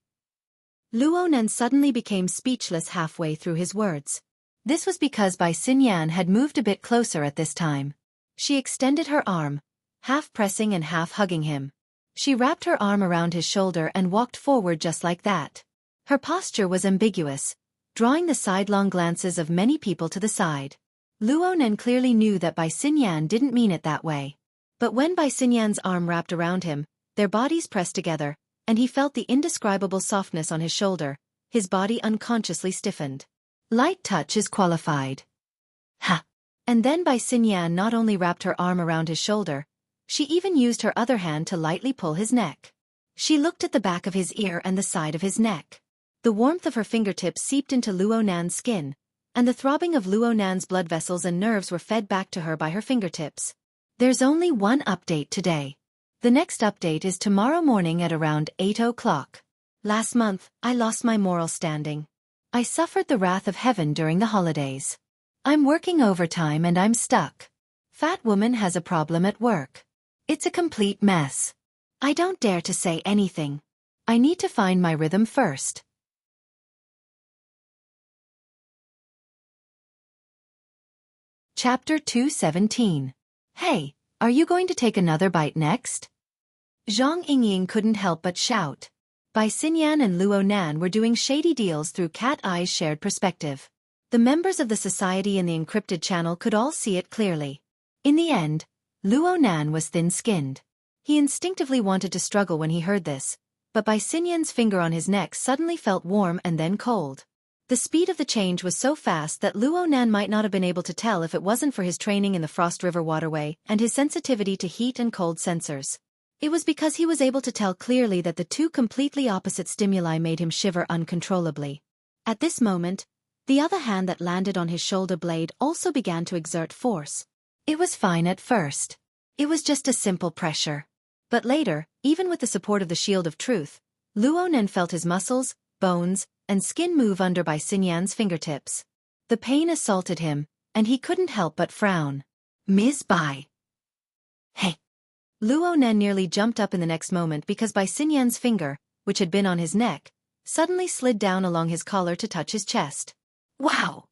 Luo Nan suddenly became speechless halfway through his words. This was because Bai Xinyan had moved a bit closer at this time. She extended her arm, half pressing and half hugging him. She wrapped her arm around his shoulder and walked forward just like that. Her posture was ambiguous, drawing the sidelong glances of many people to the side. Luo Nan clearly knew that Bai Xinyan didn't mean it that way. But when Bai Xinyan's arm wrapped around him, their bodies pressed together, and he felt the indescribable softness on his shoulder. His body unconsciously stiffened. Light touch is qualified. Ha! And then Bai Xinyan not only wrapped her arm around his shoulder, she even used her other hand to lightly pull his neck. She looked at the back of his ear and the side of his neck. The warmth of her fingertips seeped into Luo Nan's skin, and the throbbing of Luo Nan's blood vessels and nerves were fed back to her by her fingertips. There's only one update today. The next update is tomorrow morning at around 8 o'clock. Last month, I lost my moral standing. I suffered the wrath of heaven during the holidays. I'm working overtime and I'm stuck. Fat woman has a problem at work. It's a complete mess. I don't dare to say anything. I need to find my rhythm first. Chapter 217. Hey, are you going to take another bite next? Zhang Yingying couldn't help but shout. Bai Xinyan and Luo Nan were doing shady deals through Cat Eye's shared perspective. The members of the society in the encrypted channel could all see it clearly. In the end, Luo Nan was thin-skinned. He instinctively wanted to struggle when he heard this, but Bai Xinyan's finger on his neck suddenly felt warm and then cold. The speed of the change was so fast that Luo Nan might not have been able to tell if it wasn't for his training in the Frost River waterway and his sensitivity to heat and cold sensors. It was because he was able to tell clearly that the two completely opposite stimuli made him shiver uncontrollably. At this moment, the other hand that landed on his shoulder blade also began to exert force. It was fine at first. It was just a simple pressure. But later, even with the support of the Shield of Truth, Luo Nan felt his muscles, bones, and skin move under Bai Xinyan's fingertips. The pain assaulted him, and he couldn't help but frown. Ms. Bai. Hey! Luo Nan nearly jumped up in the next moment because Bai Xinyan's finger, which had been on his neck, suddenly slid down along his collar to touch his chest. Wow!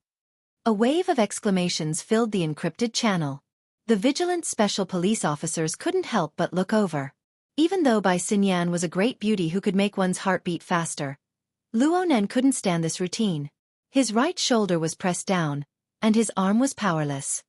A wave of exclamations filled the encrypted channel. The vigilant special police officers couldn't help but look over. Even though Bai Xinyan was a great beauty who could make one's heart beat faster, Luo Nan couldn't stand this routine. His right shoulder was pressed down, and his arm was powerless.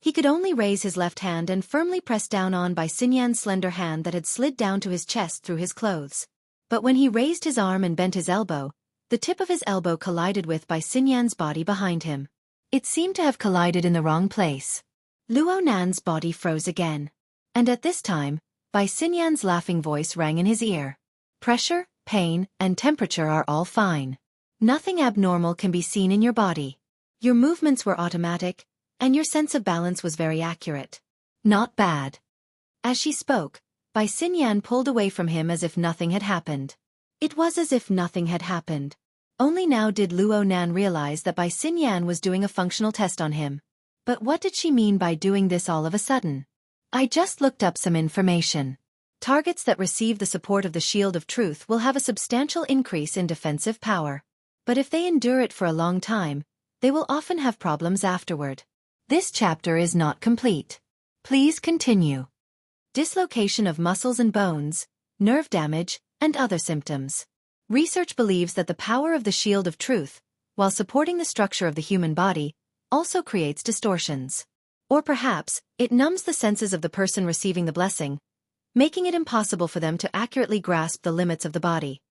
He could only raise his left hand and firmly press down on Bai Xinyan's slender hand that had slid down to his chest through his clothes. But when he raised his arm and bent his elbow, the tip of his elbow collided with Bai Xinyan's body behind him. It seemed to have collided in the wrong place. Luo Nan's body froze again. And at this time, Bai Xinyan's laughing voice rang in his ear. Pressure, pain, and temperature are all fine. Nothing abnormal can be seen in your body. Your movements were automatic, and your sense of balance was very accurate. Not bad. As she spoke, Bai Xinyan pulled away from him as if nothing had happened. It was as if nothing had happened. Only now did Luo Nan realize that Bai Xinyan was doing a functional test on him. But what did she mean by doing this all of a sudden? I just looked up some information. Targets that receive the support of the Shield of Truth will have a substantial increase in defensive power. But if they endure it for a long time, they will often have problems afterward. This chapter is not complete. Please continue. Dislocation of muscles and bones, nerve damage, and other symptoms. Research believes that the power of the Shield of Truth, while supporting the structure of the human body, also creates distortions. Or perhaps, it numbs the senses of the person receiving the blessing, making it impossible for them to accurately grasp the limits of the body.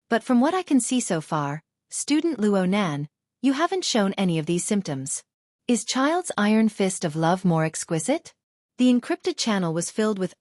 But from what I can see so far, student Luo Nan, you haven't shown any of these symptoms. Is Child's iron fist of love more exquisite? The encrypted channel was filled with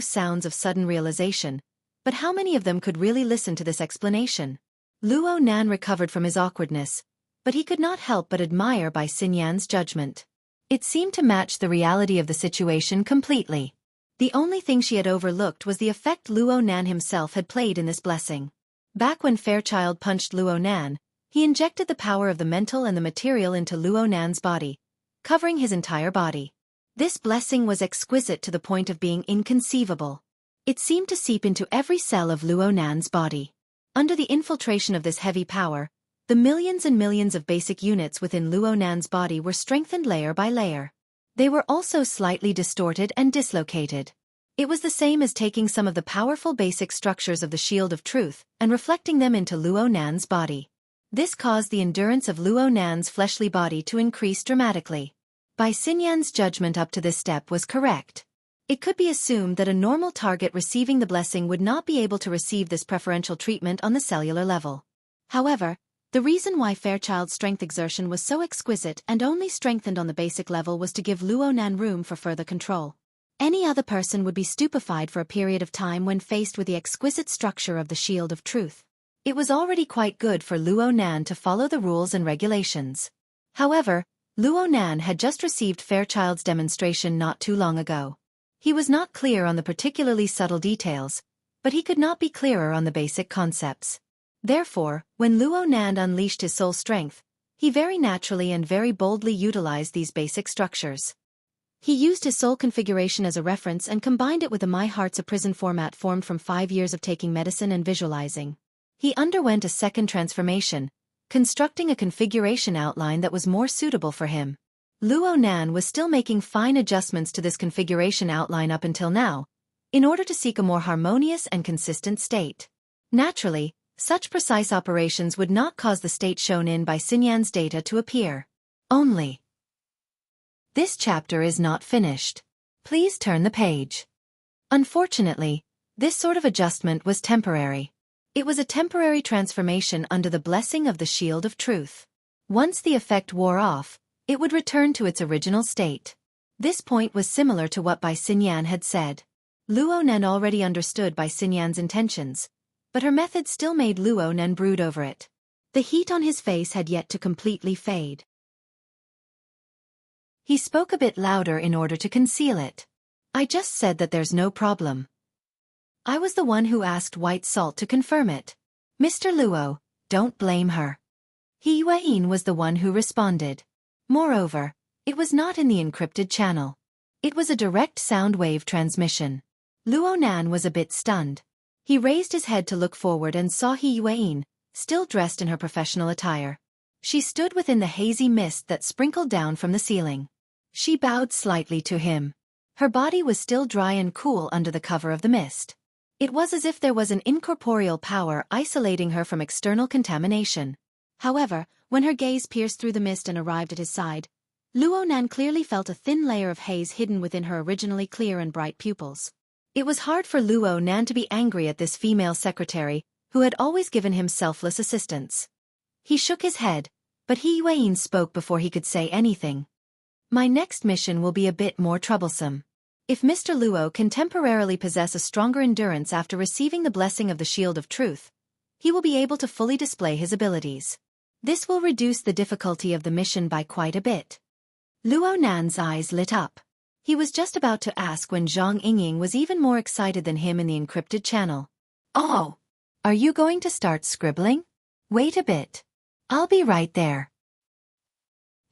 sounds of sudden realization, but how many of them could really listen to this explanation? Luo Nan recovered from his awkwardness, but he could not help but admire Bai Xinyan's judgment. It seemed to match the reality of the situation completely. The only thing she had overlooked was the effect Luo Nan himself had played in this blessing. Back when Fairchild punched Luo Nan, he injected the power of the mental and the material into Luo Nan's body, covering his entire body. This blessing was exquisite to the point of being inconceivable. It seemed to seep into every cell of Luo Nan's body. Under the infiltration of this heavy power, the millions and millions of basic units within Luo Nan's body were strengthened layer by layer. They were also slightly distorted and dislocated. It was the same as taking some of the powerful basic structures of the Shield of Truth and reflecting them into Luo Nan's body. This caused the endurance of Luo Nan's fleshly body to increase dramatically. Bai Xinyan's judgment up to this step was correct. It could be assumed that a normal target receiving the blessing would not be able to receive this preferential treatment on the cellular level. However, the reason why Fairchild's strength exertion was so exquisite and only strengthened on the basic level was to give Luo Nan room for further control. Any other person would be stupefied for a period of time when faced with the exquisite structure of the Shield of Truth. It was already quite good for Luo Nan to follow the rules and regulations. However, Luo Nan had just received Fairchild's demonstration not too long ago. He was not clear on the particularly subtle details, but he could not be clearer on the basic concepts. Therefore, when Luo Nan unleashed his soul strength, he very naturally and very boldly utilized these basic structures. He used his soul configuration as a reference and combined it with the My Heart's a Prison format formed from 5 years of taking medicine and visualizing. He underwent a second transformation, constructing a configuration outline that was more suitable for him. Luo Nan was still making fine adjustments to this configuration outline up until now, in order to seek a more harmonious and consistent state. Naturally, such precise operations would not cause the state shown in by Xinyan's data to appear. Only. This chapter is not finished. Please turn the page. Unfortunately, this sort of adjustment was temporary. It was a temporary transformation under the blessing of the Shield of Truth. Once the effect wore off, it would return to its original state. This point was similar to what Bai Xinyan had said. Luo Nan already understood Bai Xinyan's intentions, but her method still made Luo Nan brood over it. The heat on his face had yet to completely fade. He spoke a bit louder in order to conceal it. I just said that there's no problem. I was the one who asked White Salt to confirm it. Mr. Luo, don't blame her. He Yuan was the one who responded. Moreover, it was not in the encrypted channel. It was a direct sound wave transmission. Luo Nan was a bit stunned. He raised his head to look forward and saw He Yuan, still dressed in her professional attire. She stood within the hazy mist that sprinkled down from the ceiling. She bowed slightly to him. Her body was still dry and cool under the cover of the mist. It was as if there was an incorporeal power isolating her from external contamination. However, when her gaze pierced through the mist and arrived at his side, Luo Nan clearly felt a thin layer of haze hidden within her originally clear and bright pupils. It was hard for Luo Nan to be angry at this female secretary, who had always given him selfless assistance. He shook his head, but He Yuan spoke before he could say anything. My next mission will be a bit more troublesome. If Mr. Luo can temporarily possess a stronger endurance after receiving the blessing of the Shield of Truth, he will be able to fully display his abilities. This will reduce the difficulty of the mission by quite a bit. Luo Nan's eyes lit up. He was just about to ask when Zhang Yingying was even more excited than him in the encrypted channel. Oh! Are you going to start scribbling? Wait a bit. I'll be right there.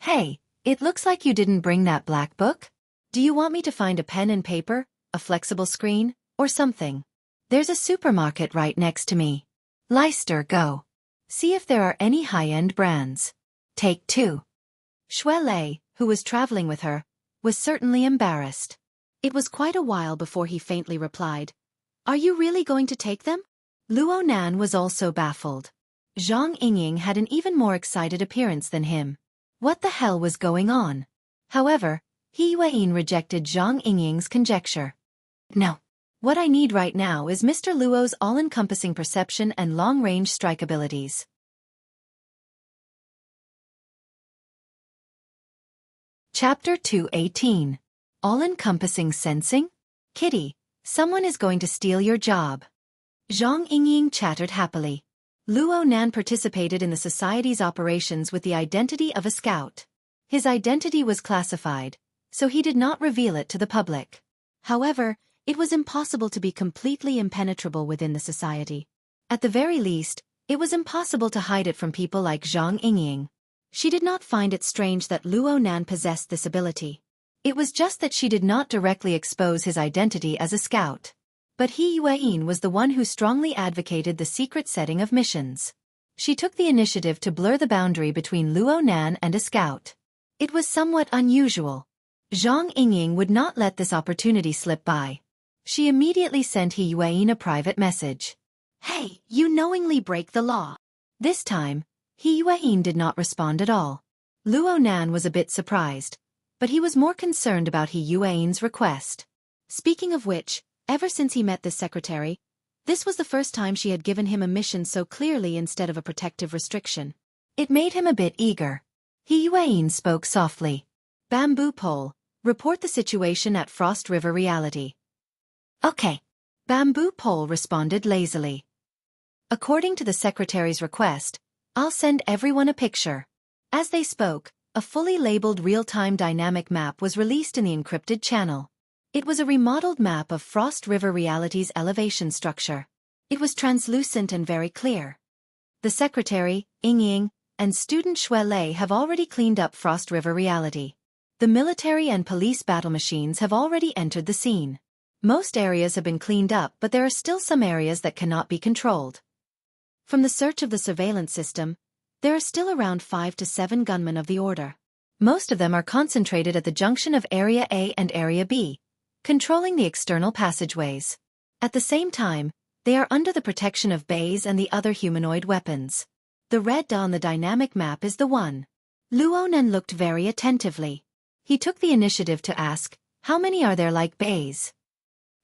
Hey, it looks like you didn't bring that black book. Do you want me to find a pen and paper, a flexible screen, or something? There's a supermarket right next to me. Leicester, go. See if there are any high-end brands. Take 2. Xue Lei, who was traveling with her, was certainly embarrassed. It was quite a while before he faintly replied, Are you really going to take them? Luo Nan was also baffled. Zhang Yingying had an even more excited appearance than him. What the hell was going on? However, He Yuan rejected Zhang Yingying's conjecture. No. What I need right now is Mr. Luo's all-encompassing perception and long-range strike abilities. Chapter 218. All-encompassing sensing? Kitty, someone is going to steal your job. Zhang Yingying chattered happily. Luo Nan participated in the society's operations with the identity of a scout. His identity was classified, so he did not reveal it to the public. However, it was impossible to be completely impenetrable within the society. At the very least, it was impossible to hide it from people like Zhang Yingying. She did not find it strange that Luo Nan possessed this ability. It was just that she did not directly expose his identity as a scout. But He Yuan was the one who strongly advocated the secret setting of missions. She took the initiative to blur the boundary between Luo Nan and a scout. It was somewhat unusual. Zhang Yingying would not let this opportunity slip by. She immediately sent He Yuan a private message. Hey, you knowingly break the law. This time, He Yuan did not respond at all. Luo Nan was a bit surprised, but he was more concerned about He Yuan's request. Speaking of which, ever since he met this secretary, this was the first time she had given him a mission so clearly instead of a protective restriction. It made him a bit eager. Yuan spoke softly. Bamboo pole, report the situation at Frost River Reality. Okay. Bamboo pole responded lazily. According to the secretary's request, I'll send everyone a picture. As they spoke, a fully labeled real-time dynamic map was released in the encrypted channel. It was a remodeled map of Frost River Reality's elevation structure. It was translucent and very clear. The secretary, Ying, and student Xue Lei have already cleaned up Frost River Reality. The military and police battle machines have already entered the scene. Most areas have been cleaned up, but there are still some areas that cannot be controlled. From the search of the surveillance system, there are still around 5 to 7 gunmen of the order. Most of them are concentrated at the junction of Area A and Area B, controlling the external passageways. At the same time, they are under the protection of bays and the other humanoid weapons. The red dot on the dynamic map is the one. Luonan looked very attentively. He took the initiative to ask, how many are there like bays?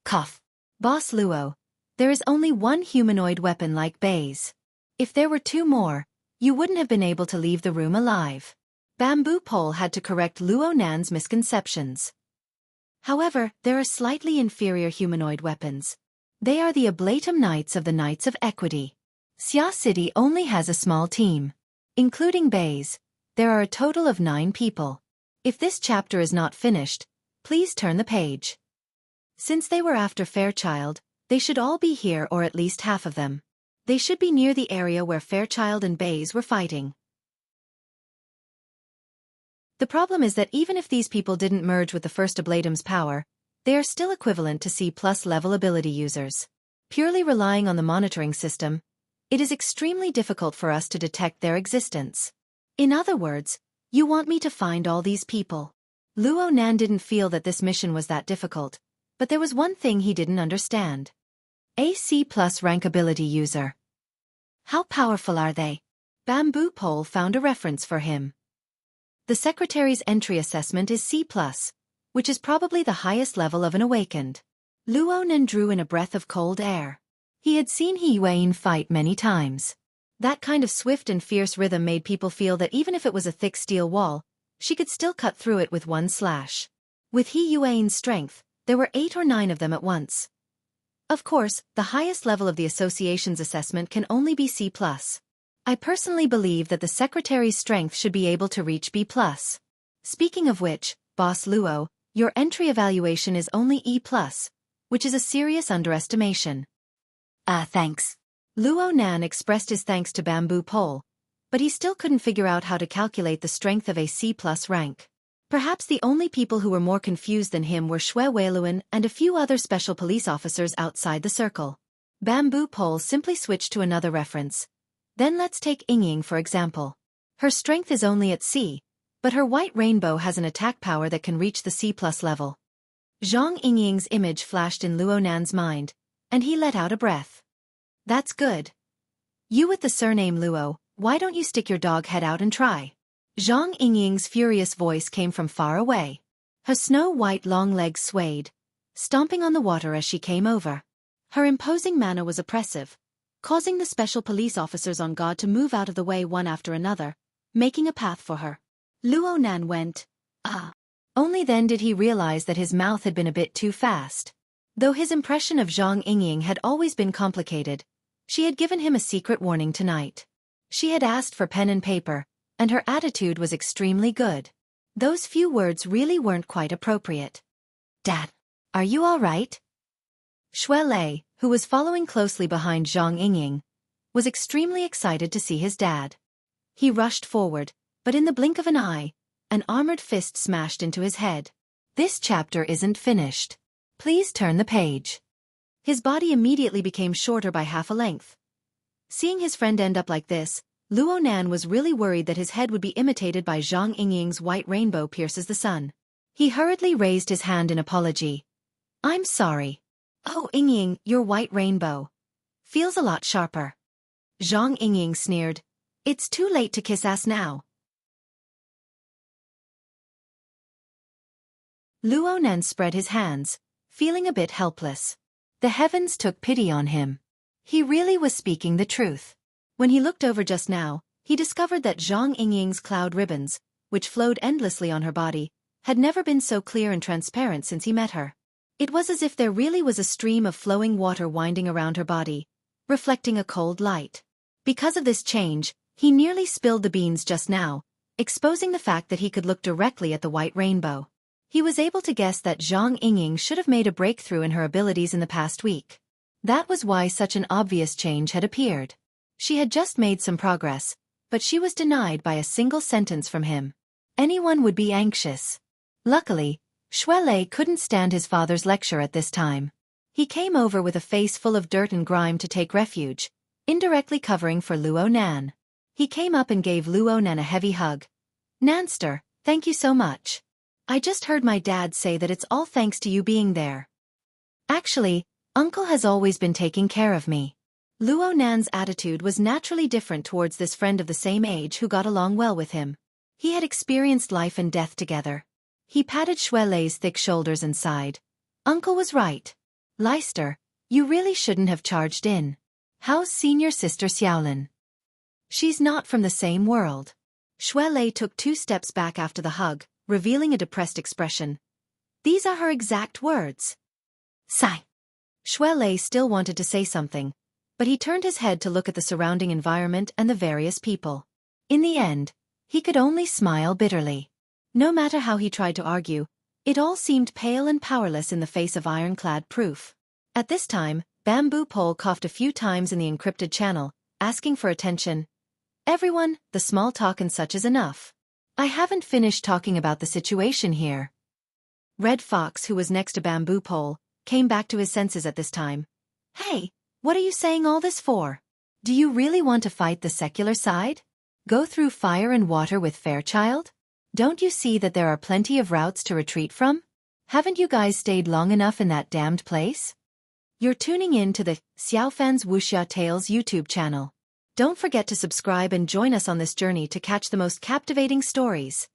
Cough. Boss Luo, there is only one humanoid weapon like bays. If there were 2 more, you wouldn't have been able to leave the room alive. Bamboo pole had to correct Luonan's misconceptions. However, there are slightly inferior humanoid weapons. They are the Ablatum Knights of the Knights of Equity. Xia City only has a small team. Including bays, there are a total of 9 people. If this chapter is not finished, please turn the page. Since they were after Fairchild, they should all be here, or at least half of them. They should be near the area where Fairchild and bays were fighting. The problem is that even if these people didn't merge with the first Ablatum's power, they are still equivalent to C+ level ability users. Purely relying on the monitoring system, it is extremely difficult for us to detect their existence. In other words, you want me to find all these people. Luonan didn't feel that this mission was that difficult, but there was one thing he didn't understand. A C+ rank ability user. How powerful are they? Bamboo pole found a reference for him. The secretary's entry assessment is C+, which is probably the highest level of an awakened. Luonan drew in a breath of cold air. He had seen Yuan fight many times. That kind of swift and fierce rhythm made people feel that even if it was a thick steel wall, she could still cut through it with one slash. With Yuan's strength, there were 8 or 9 of them at once. Of course, the highest level of the association's assessment can only be C+. I personally believe that the secretary's strength should be able to reach B+. Speaking of which, Boss Luo, your entry evaluation is only E+, which is a serious underestimation. Thanks. Luonan expressed his thanks to Bamboo pole, but he still couldn't figure out how to calculate the strength of a C+ rank. Perhaps the only people who were more confused than him were Xue Weiluan and a few other special police officers outside the circle. Bamboo pole simply switched to another reference. Then let's take Ying for example. Her strength is only at C, but her white rainbow has an attack power that can reach the C+ level. Zhang Ying's image flashed in Luonan's mind, and he let out a breath. That's good. You with the surname Luo, why don't you stick your dog head out and try? Zhang Ying's furious voice came from far away. Her snow-white long legs swayed, stomping on the water as she came over. Her imposing manner was oppressive, causing the special police officers on guard to move out of the way one after another, making a path for her. Luonan went, ah. Only then did he realize that his mouth had been a bit too fast. Though his impression of Zhang Ying had always been complicated, she had given him a secret warning tonight. She had asked for pen and paper, and her attitude was extremely good. Those few words really weren't quite appropriate. Dad, are you all right? Xue Lei, who was following closely behind Zhang Ying, was extremely excited to see his dad. He rushed forward, but in the blink of an eye, an armored fist smashed into his head. This chapter isn't finished. Please turn the page. His body immediately became shorter by half a length. Seeing his friend end up like this, Luonan was really worried that his head would be imitated by Zhang Ying's white rainbow pierces the sun. He hurriedly raised his hand in apology. I'm sorry. Oh, Ying, your white rainbow. Feels a lot sharper. Zhang Ying sneered. It's too late to kiss ass now. Luonan spread his hands, feeling a bit helpless. The heavens took pity on him. He really was speaking the truth. When he looked over just now, he discovered that Zhang Yingying's cloud ribbons, which flowed endlessly on her body, had never been so clear and transparent since he met her. It was as if there really was a stream of flowing water winding around her body, reflecting a cold light. Because of this change, he nearly spilled the beans just now, exposing the fact that he could look directly at the white rainbow. He was able to guess that Zhang Yingying should have made a breakthrough in her abilities in the past week. That was why such an obvious change had appeared. She had just made some progress, but she was denied by a single sentence from him. Anyone would be anxious. Luckily, Xuelei couldn't stand his father's lecture at this time. He came over with a face full of dirt and grime to take refuge, indirectly covering for Luo Nan. He came up and gave Luo Nan a heavy hug. "Nanster, thank you so much. I just heard my dad say that it's all thanks to you being there. Actually, Uncle has always been taking care of me." Luo Nan's attitude was naturally different towards this friend of the same age who got along well with him. He had experienced life and death together. He patted Xuelei's thick shoulders and sighed. "Uncle was right. Leister, you really shouldn't have charged in. How's senior sister Xiaolin?" "She's not from the same world." Xuelei took 2 steps back after the hug, revealing a depressed expression. "These are her exact words." Sigh. Xuelei still wanted to say something, but he turned his head to look at the surrounding environment and the various people. In the end, he could only smile bitterly. No matter how he tried to argue, it all seemed pale and powerless in the face of ironclad proof. At this time, Bamboo Pole coughed a few times in the encrypted channel, asking for attention. "Everyone, the small talk and such is enough. I haven't finished talking about the situation here." Red Fox, who was next to Bamboo Pole, came back to his senses at this time. "Hey, what are you saying all this for? Do you really want to fight the secular side? Go through fire and water with Fairchild? Don't you see that there are plenty of routes to retreat from? Haven't you guys stayed long enough in that damned place?" You're tuning in to the Xiaofan's Wuxia Tales YouTube channel. Don't forget to subscribe and join us on this journey to catch the most captivating stories.